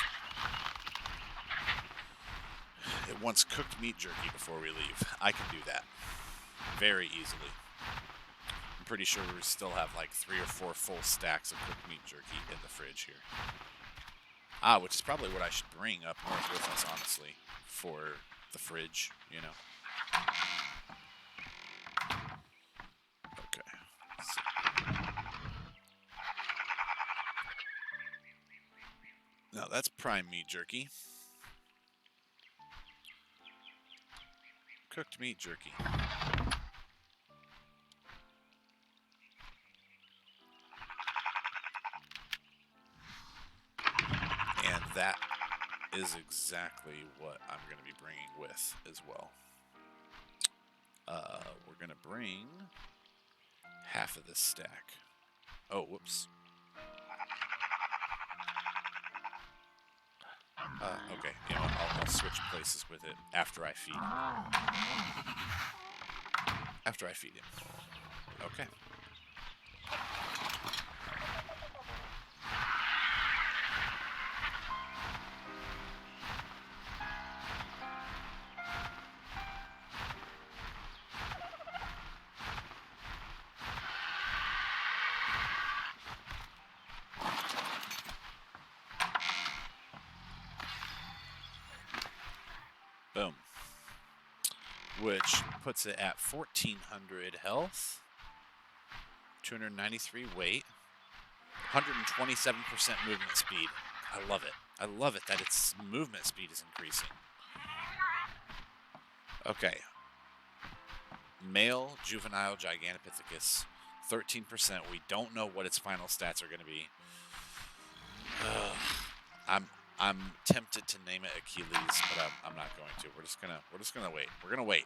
It wants cooked meat jerky before we leave. I can do that very easily. I'm pretty sure we still have like 3 or 4 full stacks of cooked meat jerky in the fridge here. Ah, which is probably what I should bring up north with us, honestly, for the fridge, you know. Okay. Now that's prime meat jerky. Cooked meat jerky. And that is exactly what I'm going to be bringing with as well. We're going to bring half of this stack. Oh, whoops. Okay, you know what? I'll switch places with it after I feed him. After I feed him. Okay. Boom. Which puts it at 1,400 health, 293 weight, 127% movement speed. I love it. I love it that its movement speed is increasing. Okay. Male juvenile Gigantopithecus, 13%. We don't know what its final stats are going to be. I'm tempted to name it Achilles, but I'm not going to. We're just gonna wait. We're gonna wait.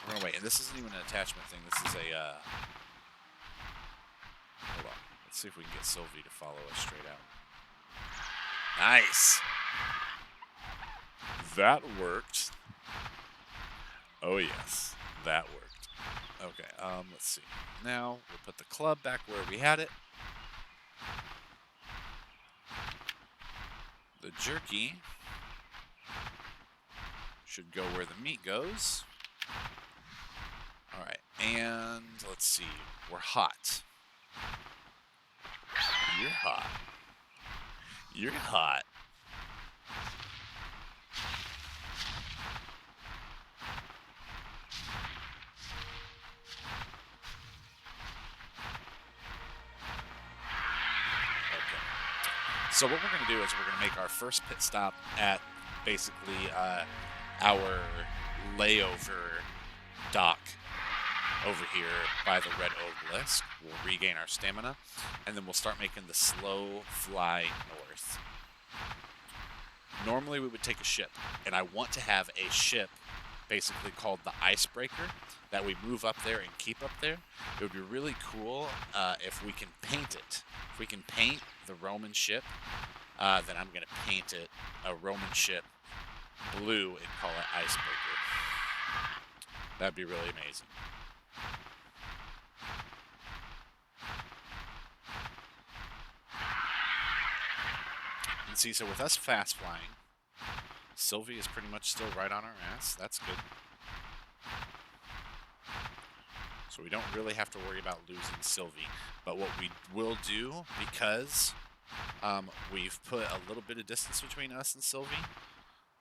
We're gonna wait. And this isn't even an attachment thing. This is a hold on. Let's see if we can get Sylvie to follow us straight out. Nice. That worked. Oh yes, that worked. Okay. Let's see. Now we'll put the club back where we had it. The jerky should go where the meat goes. All right, and let's see. We're hot. You're hot. You're hot. So what we're going to do is we're going to make our first pit stop at basically our layover dock over here by the red obelisk. We'll regain our stamina, and then we'll start making the slow fly north. Normally we would take a ship, and I want to have a ship basically called the Icebreaker that we move up there and keep up there. It would be really cool if we can paint it. If we can paint the Roman ship, then I'm going to paint it a Roman ship blue and call it Icebreaker. That'd be really amazing. And see, so with us fast flying, Sylvie is pretty much still right on our ass. That's good. So we don't really have to worry about losing Sylvie. But what we will do, because we've put a little bit of distance between us and Sylvie,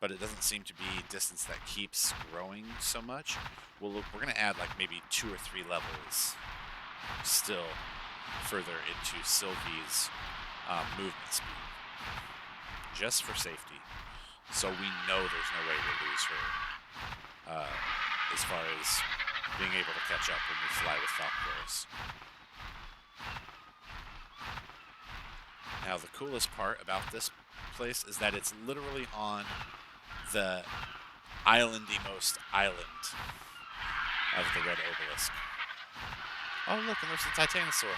but it doesn't seem to be distance that keeps growing so much, we're going to add like maybe 2 or 3 levels still further into Sylvie's movement speed, just for safety. So we know there's no way we'll lose her as far as being able to catch up when we fly with Falconers. Now the coolest part about this place is that it's literally on the islandy-most island of the Red Obelisk. Oh look, and there's the Titanosaur.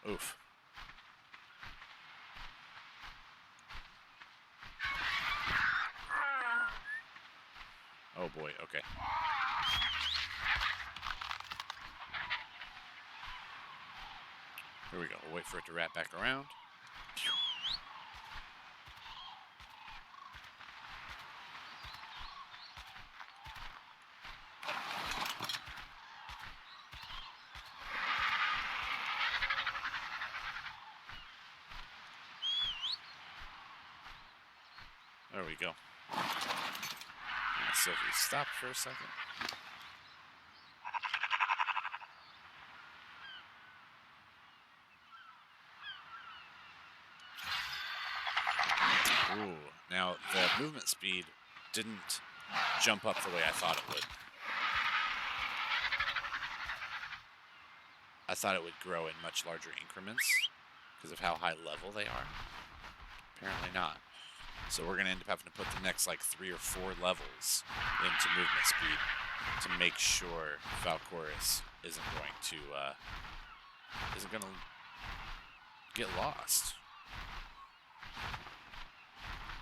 Oof. Oh boy, okay. Here we go. We'll wait for it to wrap back around. There we go. So if we stop for a second. Ooh, now the movement speed didn't jump up the way I thought it would. I thought it would grow in much larger increments because of how high level they are. Apparently not. So we're going to end up having to put the next like 3 or 4 levels into movement speed to make sure Falcoris isn't going to get lost.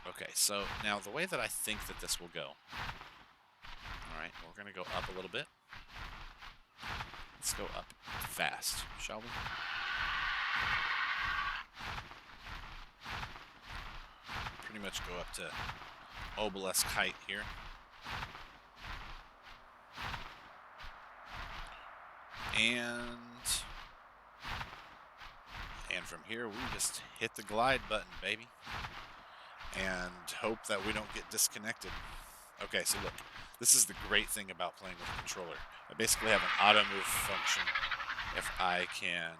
Okay, so now the way that I think that this will go. All right, we're going to go up a little bit. Let's go up fast, shall we? Pretty much go up to obelisk height here. And from here, we just hit the glide button, baby. And hope that we don't get disconnected. Okay, so look, this is the great thing about playing with a controller. I basically have an auto move function if I can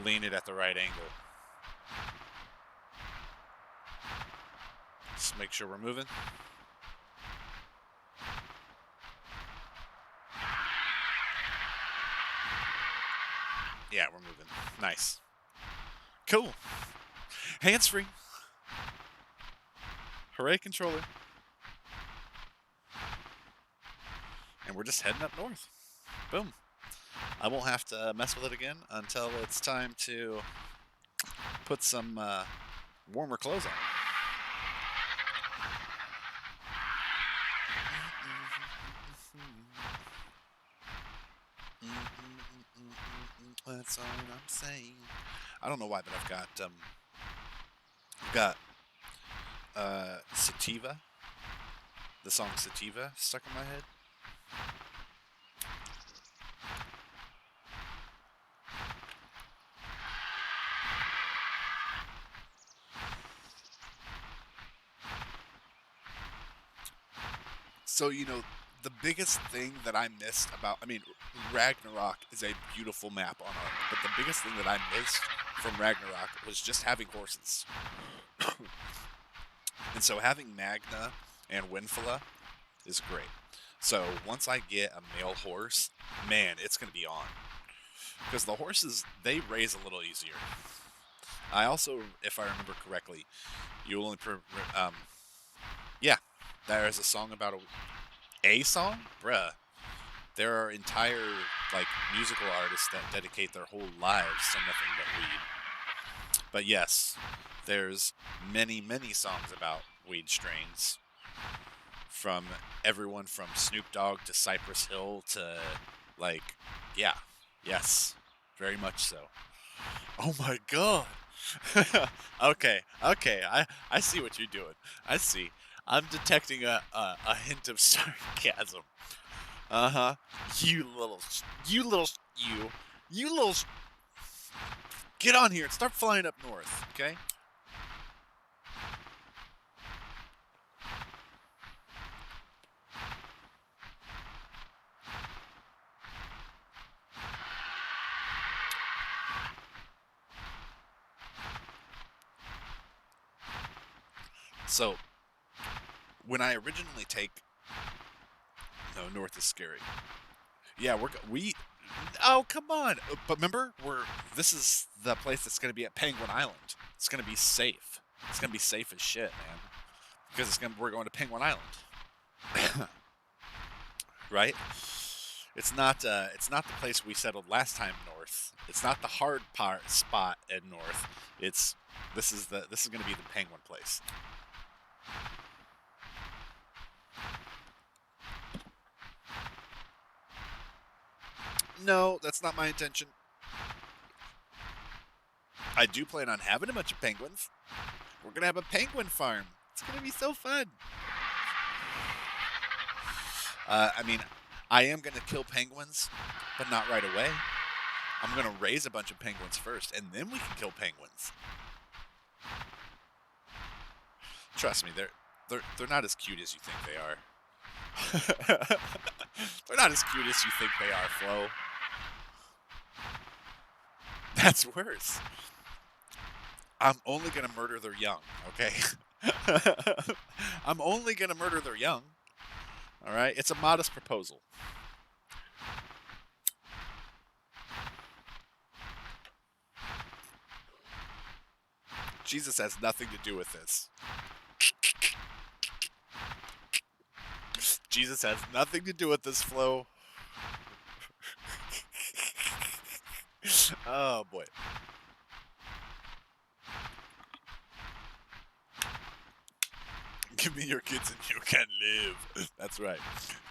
lean it at the right angle. Just make sure we're moving. Yeah, we're moving. Nice. Cool. Hands-free. Hooray, controller. And we're just heading up north. Boom. I won't have to mess with it again until it's time to put some warmer clothes on. That's all I'm saying. I don't know why, but I've got Sativa, the song Sativa, stuck in my head. So, you know, the biggest thing that I missed about, I mean, Ragnarok is a beautiful map on art, but the biggest thing that I missed from Ragnarok was just having horses. And so having Magna and Winfula is great. So once I get a male horse, man, it's going to be on. Because the horses, they raise a little easier. I also, if I remember correctly, you only yeah, there is a song about a song, bruh. There are entire like musical artists that dedicate their whole lives to nothing but weed. But yes, there's many songs about weed strains, from everyone from Snoop Dogg to Cypress Hill to like, yeah, yes, very much so. Oh my god. Okay, I see what you're doing. I see. I'm detecting a hint of sarcasm. Uh-huh. You little, you little, you little, get on here and start flying up north, okay? So, when I originally take, no, north is scary. Yeah, oh, come on. But remember, this is the place that's going to be at Penguin Island. It's going to be safe. It's going to be safe as shit, man. Because we're going to Penguin Island. Right? It's not the place we settled last time north. It's not the hard spot at north. This is going to be the Penguin place. No, that's not my intention. I do plan on having a bunch of penguins. We're going to have a penguin farm. It's going to be so fun. I mean, I am going to kill penguins, but not right away. I'm going to raise a bunch of penguins first, and then we can kill penguins. Trust me, they're not as cute as you think they are. They're not as cute as you think they are, Flo. That's worse. I'm only going to murder their young, okay? I'm only going to murder their young. All right? It's a modest proposal. Jesus has nothing to do with this. Jesus has nothing to do with this, Flo. Oh, boy. Give me your kids and you can live. That's right.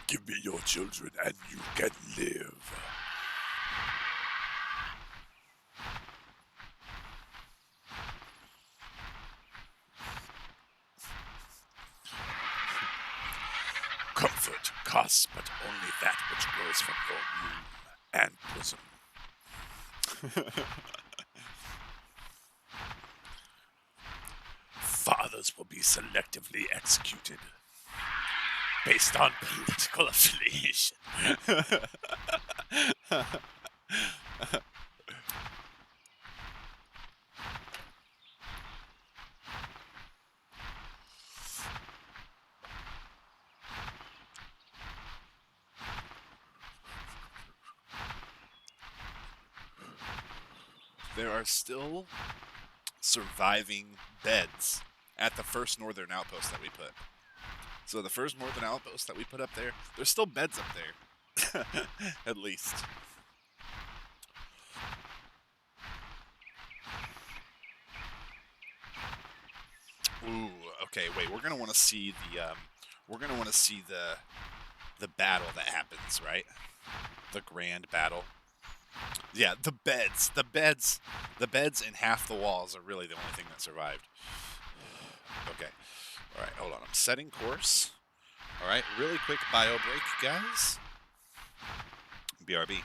Give me your children and you can live. Comfort costs but only that which grows from your womb and bosom. Fathers will be selectively executed based on political affiliation. There are still surviving beds at the first northern outpost that we put. So the first northern outpost that we put up there, there's still beds up there. At least. Ooh, okay, wait, we're gonna want to see the battle that happens, right? The grand battle. Yeah, the beds and half the walls are really the only thing that survived. Okay. All right, hold on. I'm setting course. All right, really quick bio break, guys. BRB.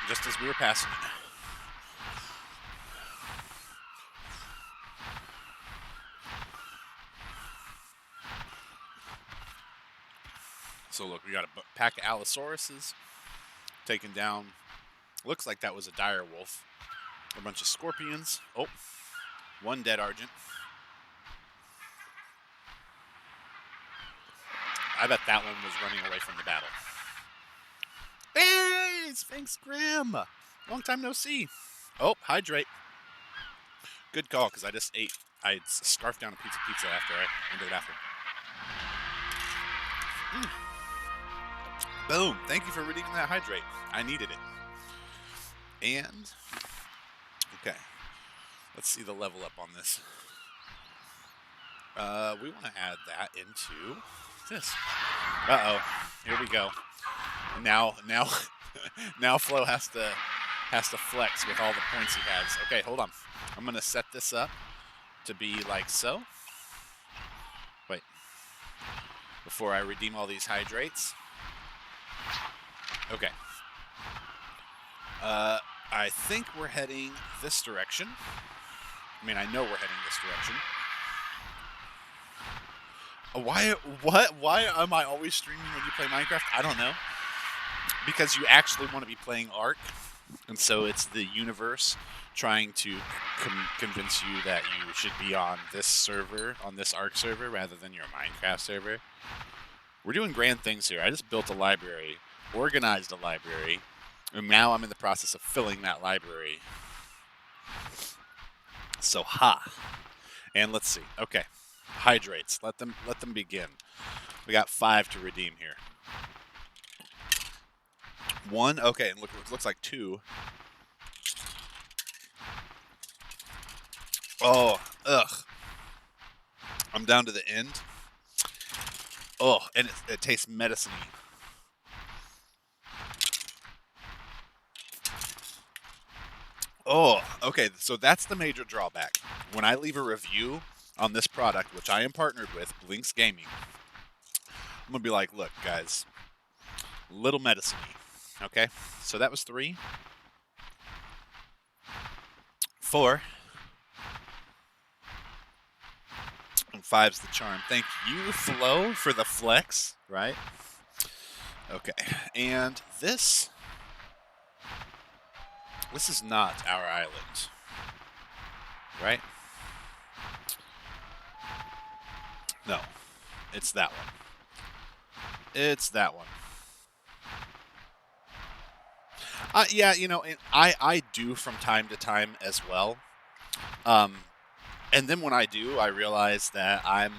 just as we were passing it. So look, we got a pack of Allosauruses taken down. Looks like that was a dire wolf. A bunch of scorpions. Oh, one dead Argent. I bet that one was running away from the battle. Hey, Sphinx Grim! Long time no see. Oh, hydrate. Good call, because I just ate. I scarfed down a piece of pizza after I ended after. Boom. Thank you for redeeming that hydrate. I needed it. And, okay. Let's see the level up on this. We want to add that into this. Uh-oh. Here we go. Now, now Flo has to flex with all the points he has. Okay, hold on. I'm going to set this up to be like so. Wait. Before I redeem all these hydrates. Okay. I think we're heading this direction. I mean, I know we're heading this direction. Why am I always streaming when you play Minecraft? I don't know. Because you actually want to be playing Ark, and so it's the universe trying to convince you that you should be on this server, on this Ark server, rather than your Minecraft server. We're doing grand things here. I just built a library, organized a library, and now I'm in the process of filling that library. So, and let's see. Okay, hydrates. Let them begin. We got 5 to redeem here. 1. Okay, and look, it looks like 2. Oh, ugh. I'm down to the end. Oh, and it tastes medicine-y. Oh, okay, so that's the major drawback. When I leave a review on this product, which I am partnered with, Blinks Gaming, I'm going to be like, look, guys, little medicine-y. Okay, so that was 3. 4. And 5's the charm. Thank you, Flo, for the flex, right? Okay, and this is not our island, right? No, it's that one. It's that one. Yeah, you know, I do from time to time as well. And then when I do, I realize that I'm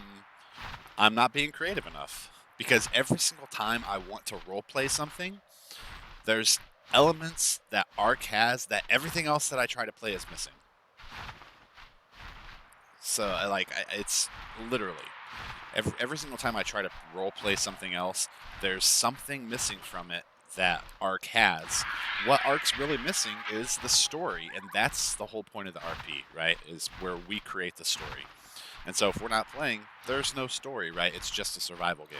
not being creative enough, because every single time I want to roleplay something, there's elements that Ark has that everything else that I try to play is missing. So it's literally every single time I try to roleplay something else, there's something missing from it that Ark has. What Ark's really missing is the story, and that's the whole point of the RP, right? Is where we create the story. And so if we're not playing, there's no story, right? It's just a survival game.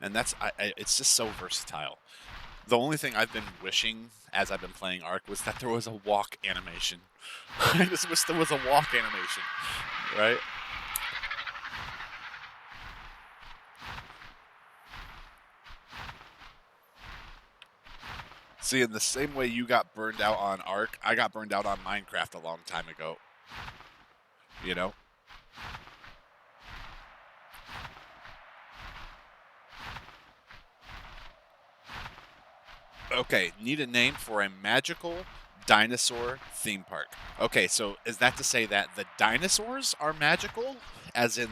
And that's it's just so versatile. The only thing I've been wishing as I've been playing Ark was that there was a walk animation. I just wish there was a walk animation, right? See, in the same way you got burned out on Ark, I got burned out on Minecraft a long time ago. You know? Okay, need a name for a magical dinosaur theme park. Okay, so is that to say that the dinosaurs are magical? As in,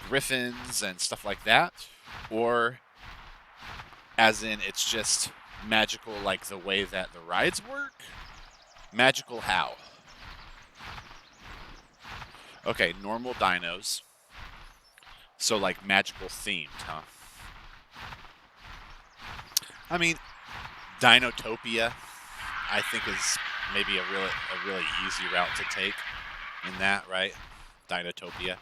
griffins and stuff like that? Or as in it's just magical like the way that the rides work? Magical how? Okay, normal dinos. So like magical themed, huh? I mean, Dinotopia, I think, is maybe a really easy route to take in that, right? Dinotopia.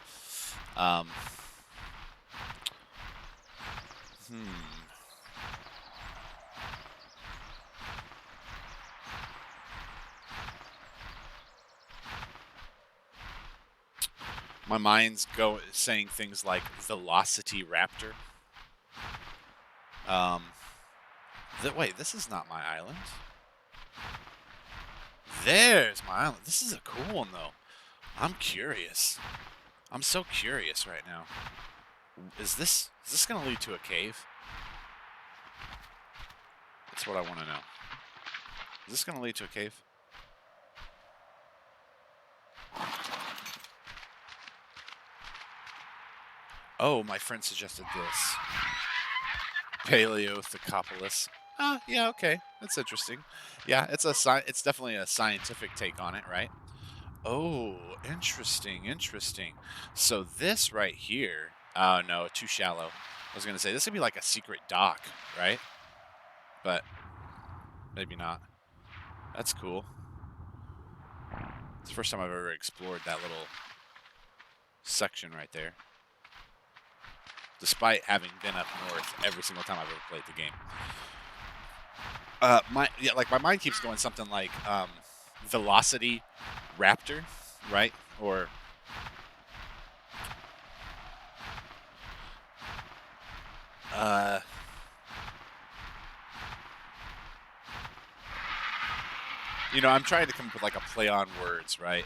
My mind's saying things like Velocity Raptor. Wait, this is not my island. There's my island. This is a cool one, though. I'm curious. I'm so curious right now. Is this going to lead to a cave? That's what I want to know. Is this going to lead to a cave? Oh, my friend suggested this. Paleothecopolis. Yeah, okay. That's interesting. Yeah, it's definitely a scientific take on it, right? Oh, interesting, interesting. So this right here, oh no, too shallow. I was gonna say this would be like a secret dock, right? But maybe not. That's cool. It's the first time I've ever explored that little section right there. Despite having been up north every single time I've ever played the game. My mind keeps going something like Velocity Raptor, right? Or I'm trying to come up with like a play on words, right?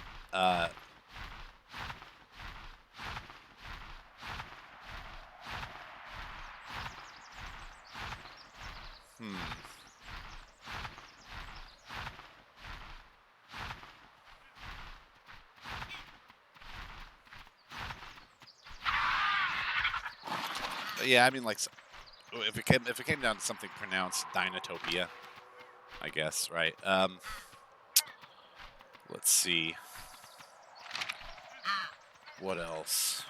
Yeah, I mean, like, if it came down to something pronounced Dinotopia, I guess, right? Let's see. What else?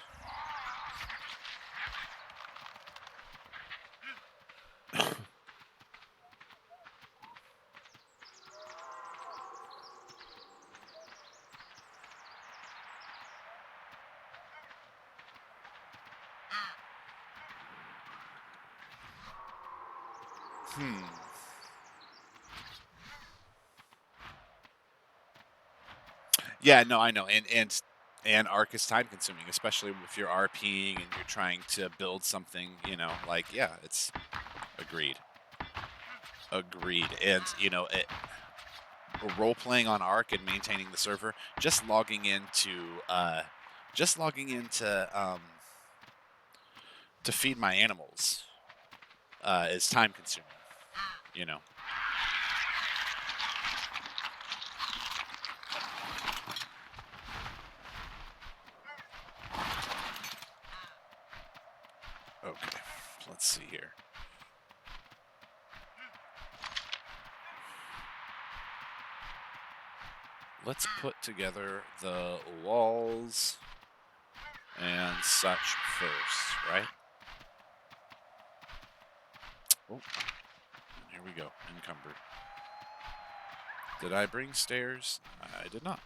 Yeah, no, I know, and Arc is time consuming, especially if you're RPing and you're trying to build something. Like, yeah, it's agreed, and role playing on Arc and maintaining the server, just logging into to feed my animals is time consuming. Okay, let's see here. Let's put together the walls and such first, right? Oh, here we go, encumbered. Did I bring stairs? I did not.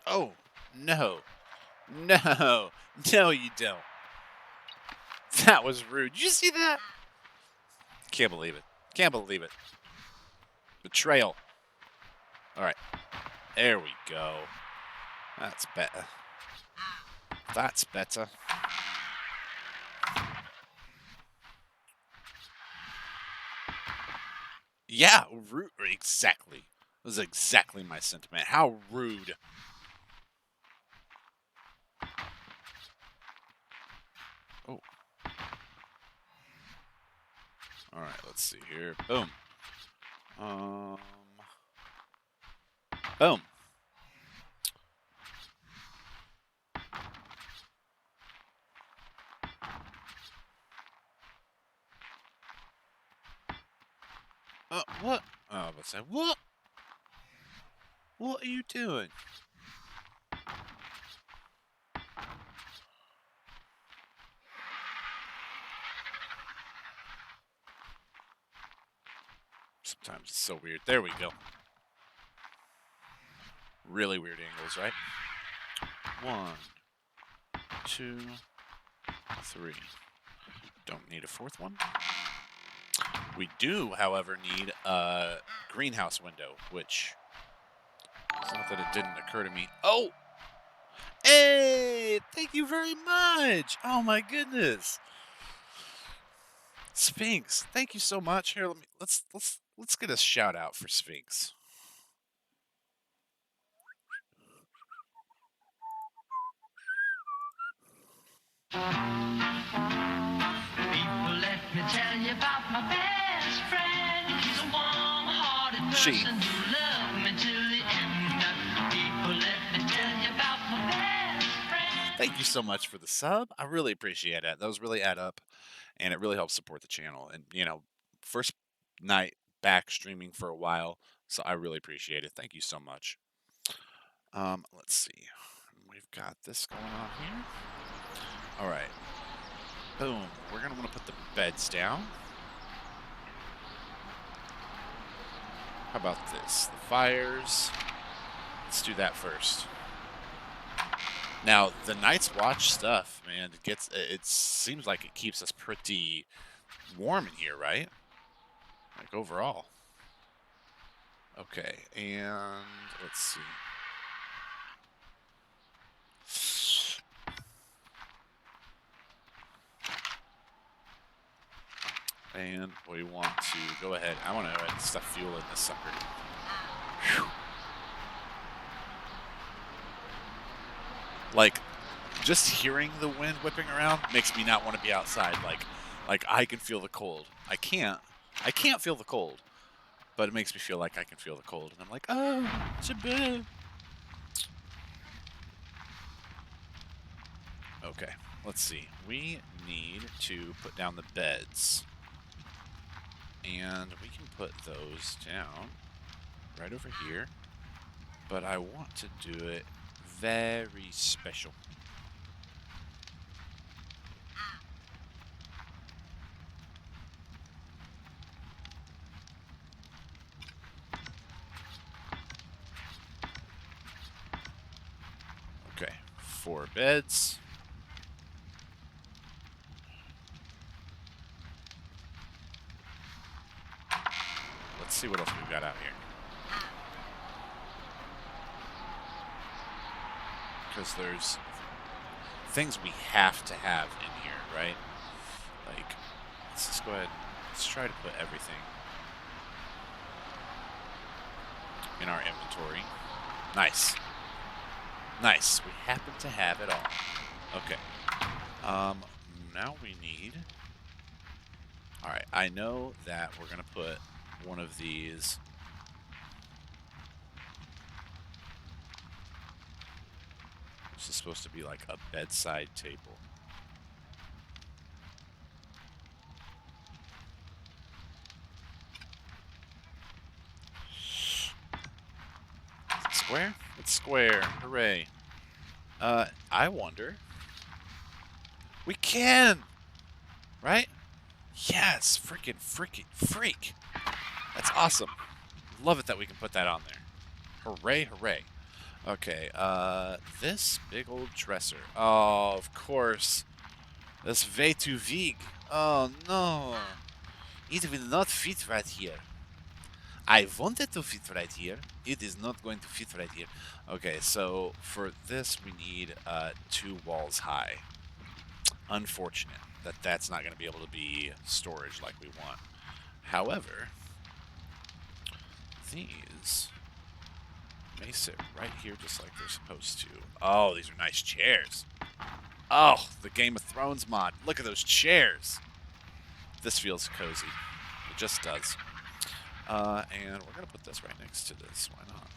Oh, no. No. No, you don't. That was rude. Did you see that? Can't believe it. Can't believe it. Betrayal. All right. There we go. That's better. That's better. Yeah, exactly. was exactly my sentiment. How rude. Oh. All right, let's see here. Boom. Boom. What? Oh, let's say what? What are you doing? Sometimes it's so weird. There we go. Really weird angles, right? 1, 2, 3. Don't need a fourth one. We do, however, need a greenhouse window, which it's not that it didn't occur to me. Oh! Hey! Thank you very much! Oh my goodness! Sphinx, thank you so much. Here, let's get a shout out for Sphinx. People, let me tell you about my best friend. He's a warm-hearted person who loved me till the end. People, let me tell you about my best friend. Thank you so much for the sub. I really appreciate it. Those really add up, and it really helps support the channel. And, you know, first night back streaming for a while, so I really appreciate it. Thank you so much. Let's see. We've got this going on here. All right. Boom. We're going to want to put the beds down. How about this? The fires. Let's do that first. Now, the Night's Watch stuff, man, it seems like it keeps us pretty warm in here, right? Like, overall. Okay, and let's see. And we want to go ahead. I want to go ahead and stuff fuel in this sucker. Whew. Like, just hearing the wind whipping around makes me not want to be outside. Like I can feel the cold. I can't feel the cold, but it makes me feel like I can feel the cold. And I'm like, oh, Jaboo. Okay, let's see. We need to put down the beds. And we can put those down right over here. But I want to do it very special. Okay, 4 beds. Let's see what else we've got out here. Because there's things we have to have in here, right? Like, let's just go ahead. Let's try to put everything in our inventory. Nice. Nice. We happen to have it all. Okay. Now we need... Alright, I know that we're going to put one of these... This is supposed to be like a bedside table. Is it square? It's square. Hooray. I wonder... We can! Right? Yes! Freak! That's awesome. Love it that we can put that on there. Hooray, hooray. Okay, this big old dresser. Oh, of course. That's way too big. Oh, no. It will not fit right here. I want it to fit right here. It is not going to fit right here. Okay, so for this, we need 2 walls high. Unfortunate that that's not going to be able to be storage like we want. However, these May sit right here just like they're supposed to. Oh, these are nice chairs. Oh, the Game of Thrones mod. Look at those chairs. This feels cozy. It just does. And we're going to put this right next to this. Why not?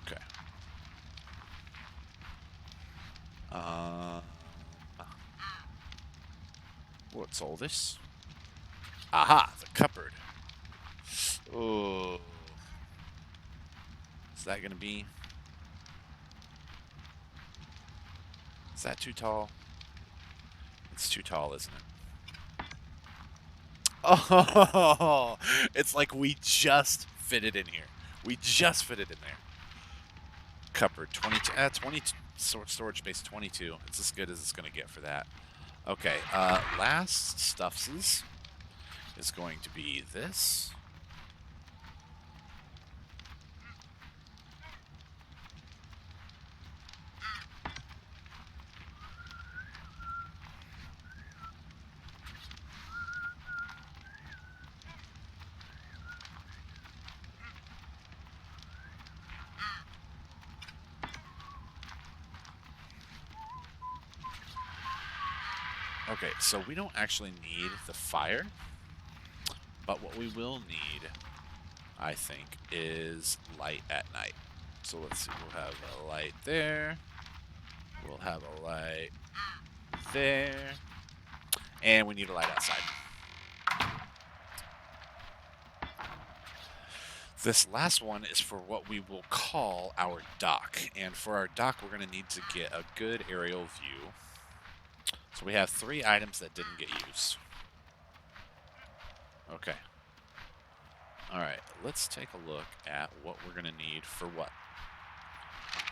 Okay. What's all this? Aha, the cupboard. Oh. Is that going to be? Is that too tall? It's too tall, isn't it? Oh, it's like we just fit it in here. We just fit it in there. Cupboard, 22, 20 storage space 22. It's as good as it's going to get for that. Okay, last stuffses is going to be this. Okay, so we don't actually need the fire, but what we will need, I think, is light at night. So let's see, we'll have a light there. We'll have a light there. And we need a light outside. This last one is for what we will call our dock. And for our dock, we're going to need to get a good aerial view. So we have 3 items that didn't get used. Okay. Alright, let's take a look at what we're going to need for what.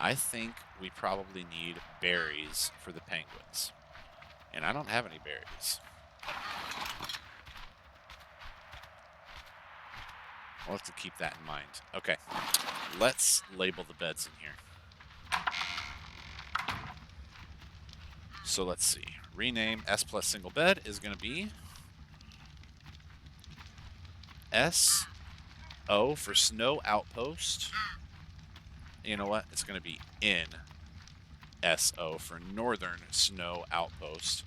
I think we probably need berries for the penguins. And I don't have any berries. We'll have to keep that in mind. Okay, let's label the beds in here. So let's see. Rename S plus single bed is going to be SO for snow outpost. You know what? It's going to be in SO for northern snow outpost.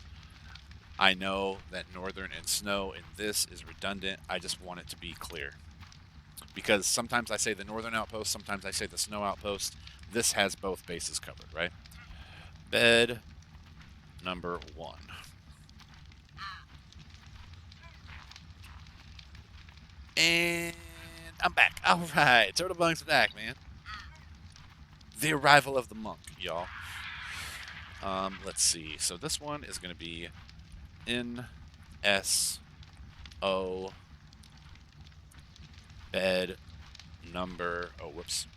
I know that northern and snow in this is redundant. I just want it to be clear. Because sometimes I say the northern outpost, sometimes I say the snow outpost. This has both bases covered, right? Bed number 1. And I'm back. All right, Turtlebunk's back, man. The arrival of the monk, y'all. Let's see. So this one is going to be NSO bed number. Oh, whoops.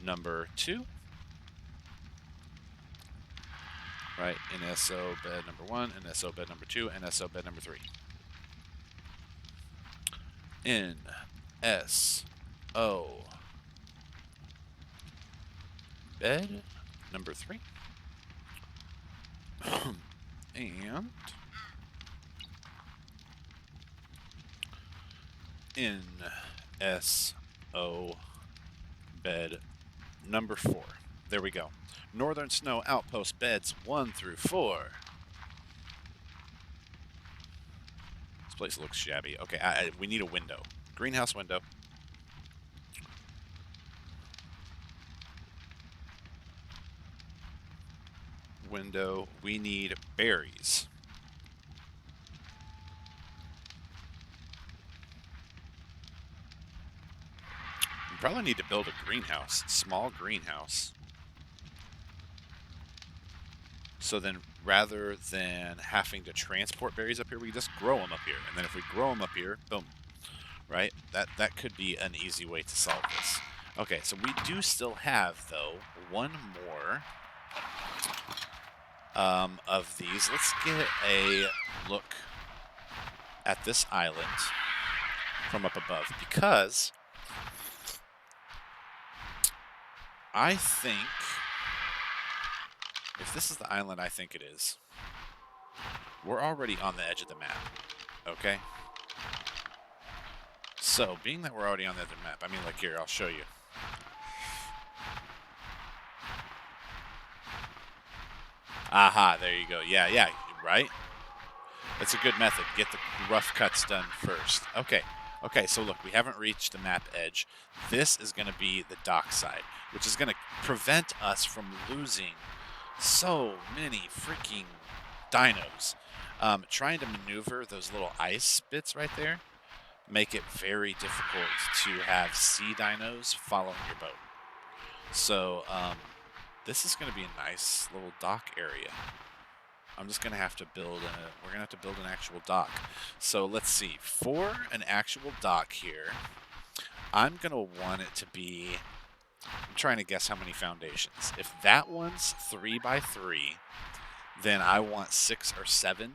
Number 2. Right. NSO bed number 1. NSO bed number 2. NSO bed number 3. NSO bed number 3. And NSO bed number 4. There we go. Northern Snow Outpost beds 1 through 4. This place looks shabby. Okay, we need a window. Greenhouse window. Window. We need berries. We probably need to build a greenhouse. Small greenhouse. So then rather than having to transport berries up here, we just grow them up here. And then if we grow them up here, boom. Right? That could be an easy way to solve this. Okay, so we do still have, though, one more of these. Let's get a look at this island from up above, because I think if this is the island I think it is, we're already on the edge of the map, okay? So, being that we're already on the edge of the map, I mean, like here, I'll show you. Aha, there you go. Yeah, right? That's a good method. Get the rough cuts done first. Okay, so look, we haven't reached the map edge. This is going to be the dock side, which is going to prevent us from losing so many freaking dinos. Trying to maneuver those little ice bits right there make it very difficult to have sea dinos following your boat. So this is going to be a nice little dock area. I'm just going to have to build we're going to have to build an actual dock. So let's see. For an actual dock here, I'm going to want it to be, I'm trying to guess how many foundations. If that one's 3 by 3, then I want 6 or 7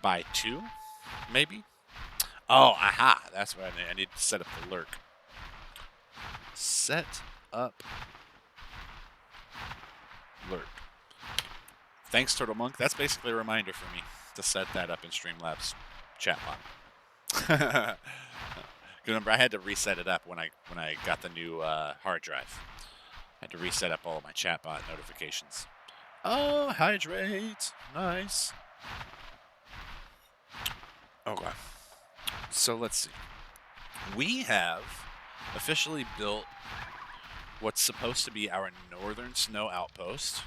by 2, maybe? Oh, aha. That's what I need to set up the lurk. Set up lurk. Thanks, Turtle Monk. That's basically a reminder for me to set that up in Streamlabs chatbot. Remember, I had to reset it up when I got the new hard drive. I had to reset up all of my chatbot notifications. Oh, hydrate. Nice. Okay. So let's see. We have officially built what's supposed to be our northern snow outpost.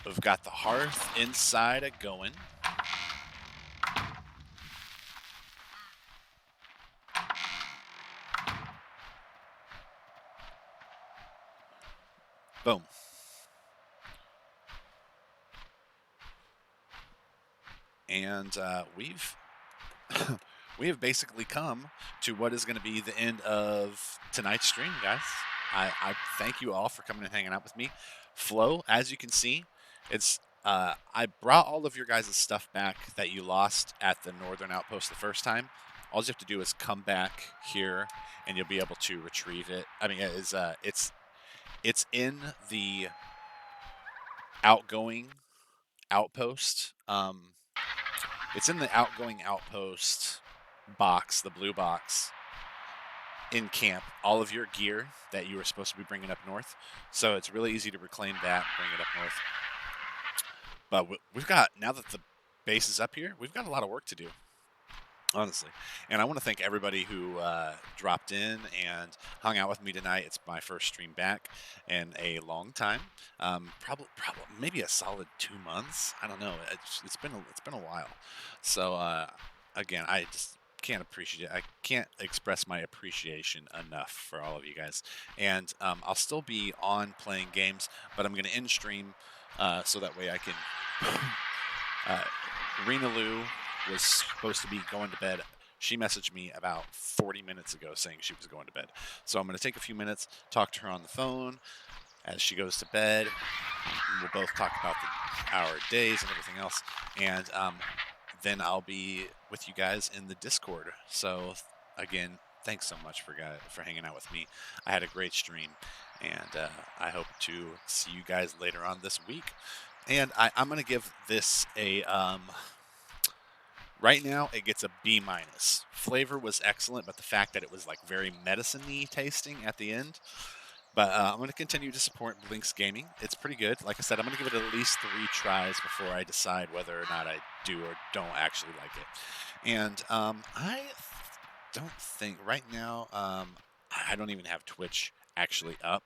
We've got the hearth inside a going. Boom. And we've we have basically come to what is going to be the end of tonight's stream, guys. I thank you all for coming and hanging out with me. Flo, as you can see, it's I brought all of your guys' stuff back that you lost at the northern outpost the first time. All you have to do is come back here, and you'll be able to retrieve it. I mean, it's in the outgoing outpost. It's in the outgoing outpost box, the blue box, in camp. All of your gear that you were supposed to be bringing up north. So it's really easy to reclaim that, bring it up north. But we've got, now that the base is up here, we've got a lot of work to do, honestly. And I want to thank everybody who dropped in and hung out with me tonight. It's my first stream back in a long time. Probably maybe a solid 2 months. I don't know. It's been a while. So again, I just can't appreciate it. I can't express my appreciation enough for all of you guys. And I'll still be on playing games, but I'm going to end stream so that way I can. Rena Lou was supposed to be going to bed. She messaged me about 40 minutes ago saying she was going to bed. So I'm going to take a few minutes, talk to her on the phone as she goes to bed. We'll both talk about our days and everything else. And then I'll be with you guys in the Discord. So again, thanks so much for hanging out with me. I had a great stream, and I hope to see you guys later on this week. And I'm going to give this a, right now it gets a B-. Flavor was excellent, but the fact that it was like very medicine-y tasting at the end. But I'm going to continue to support Blinks Gaming. It's pretty good. Like I said, I'm going to give it at least 3 tries before I decide whether or not I do or don't actually like it. And I don't think, right now, I don't even have Twitch actually up.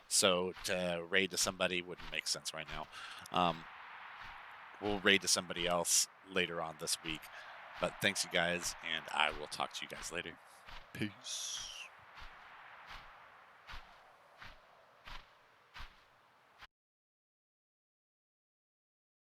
So to raid to somebody wouldn't make sense right now. We'll raid to somebody else later on this week. But thanks, you guys, and I will talk to you guys later. Peace.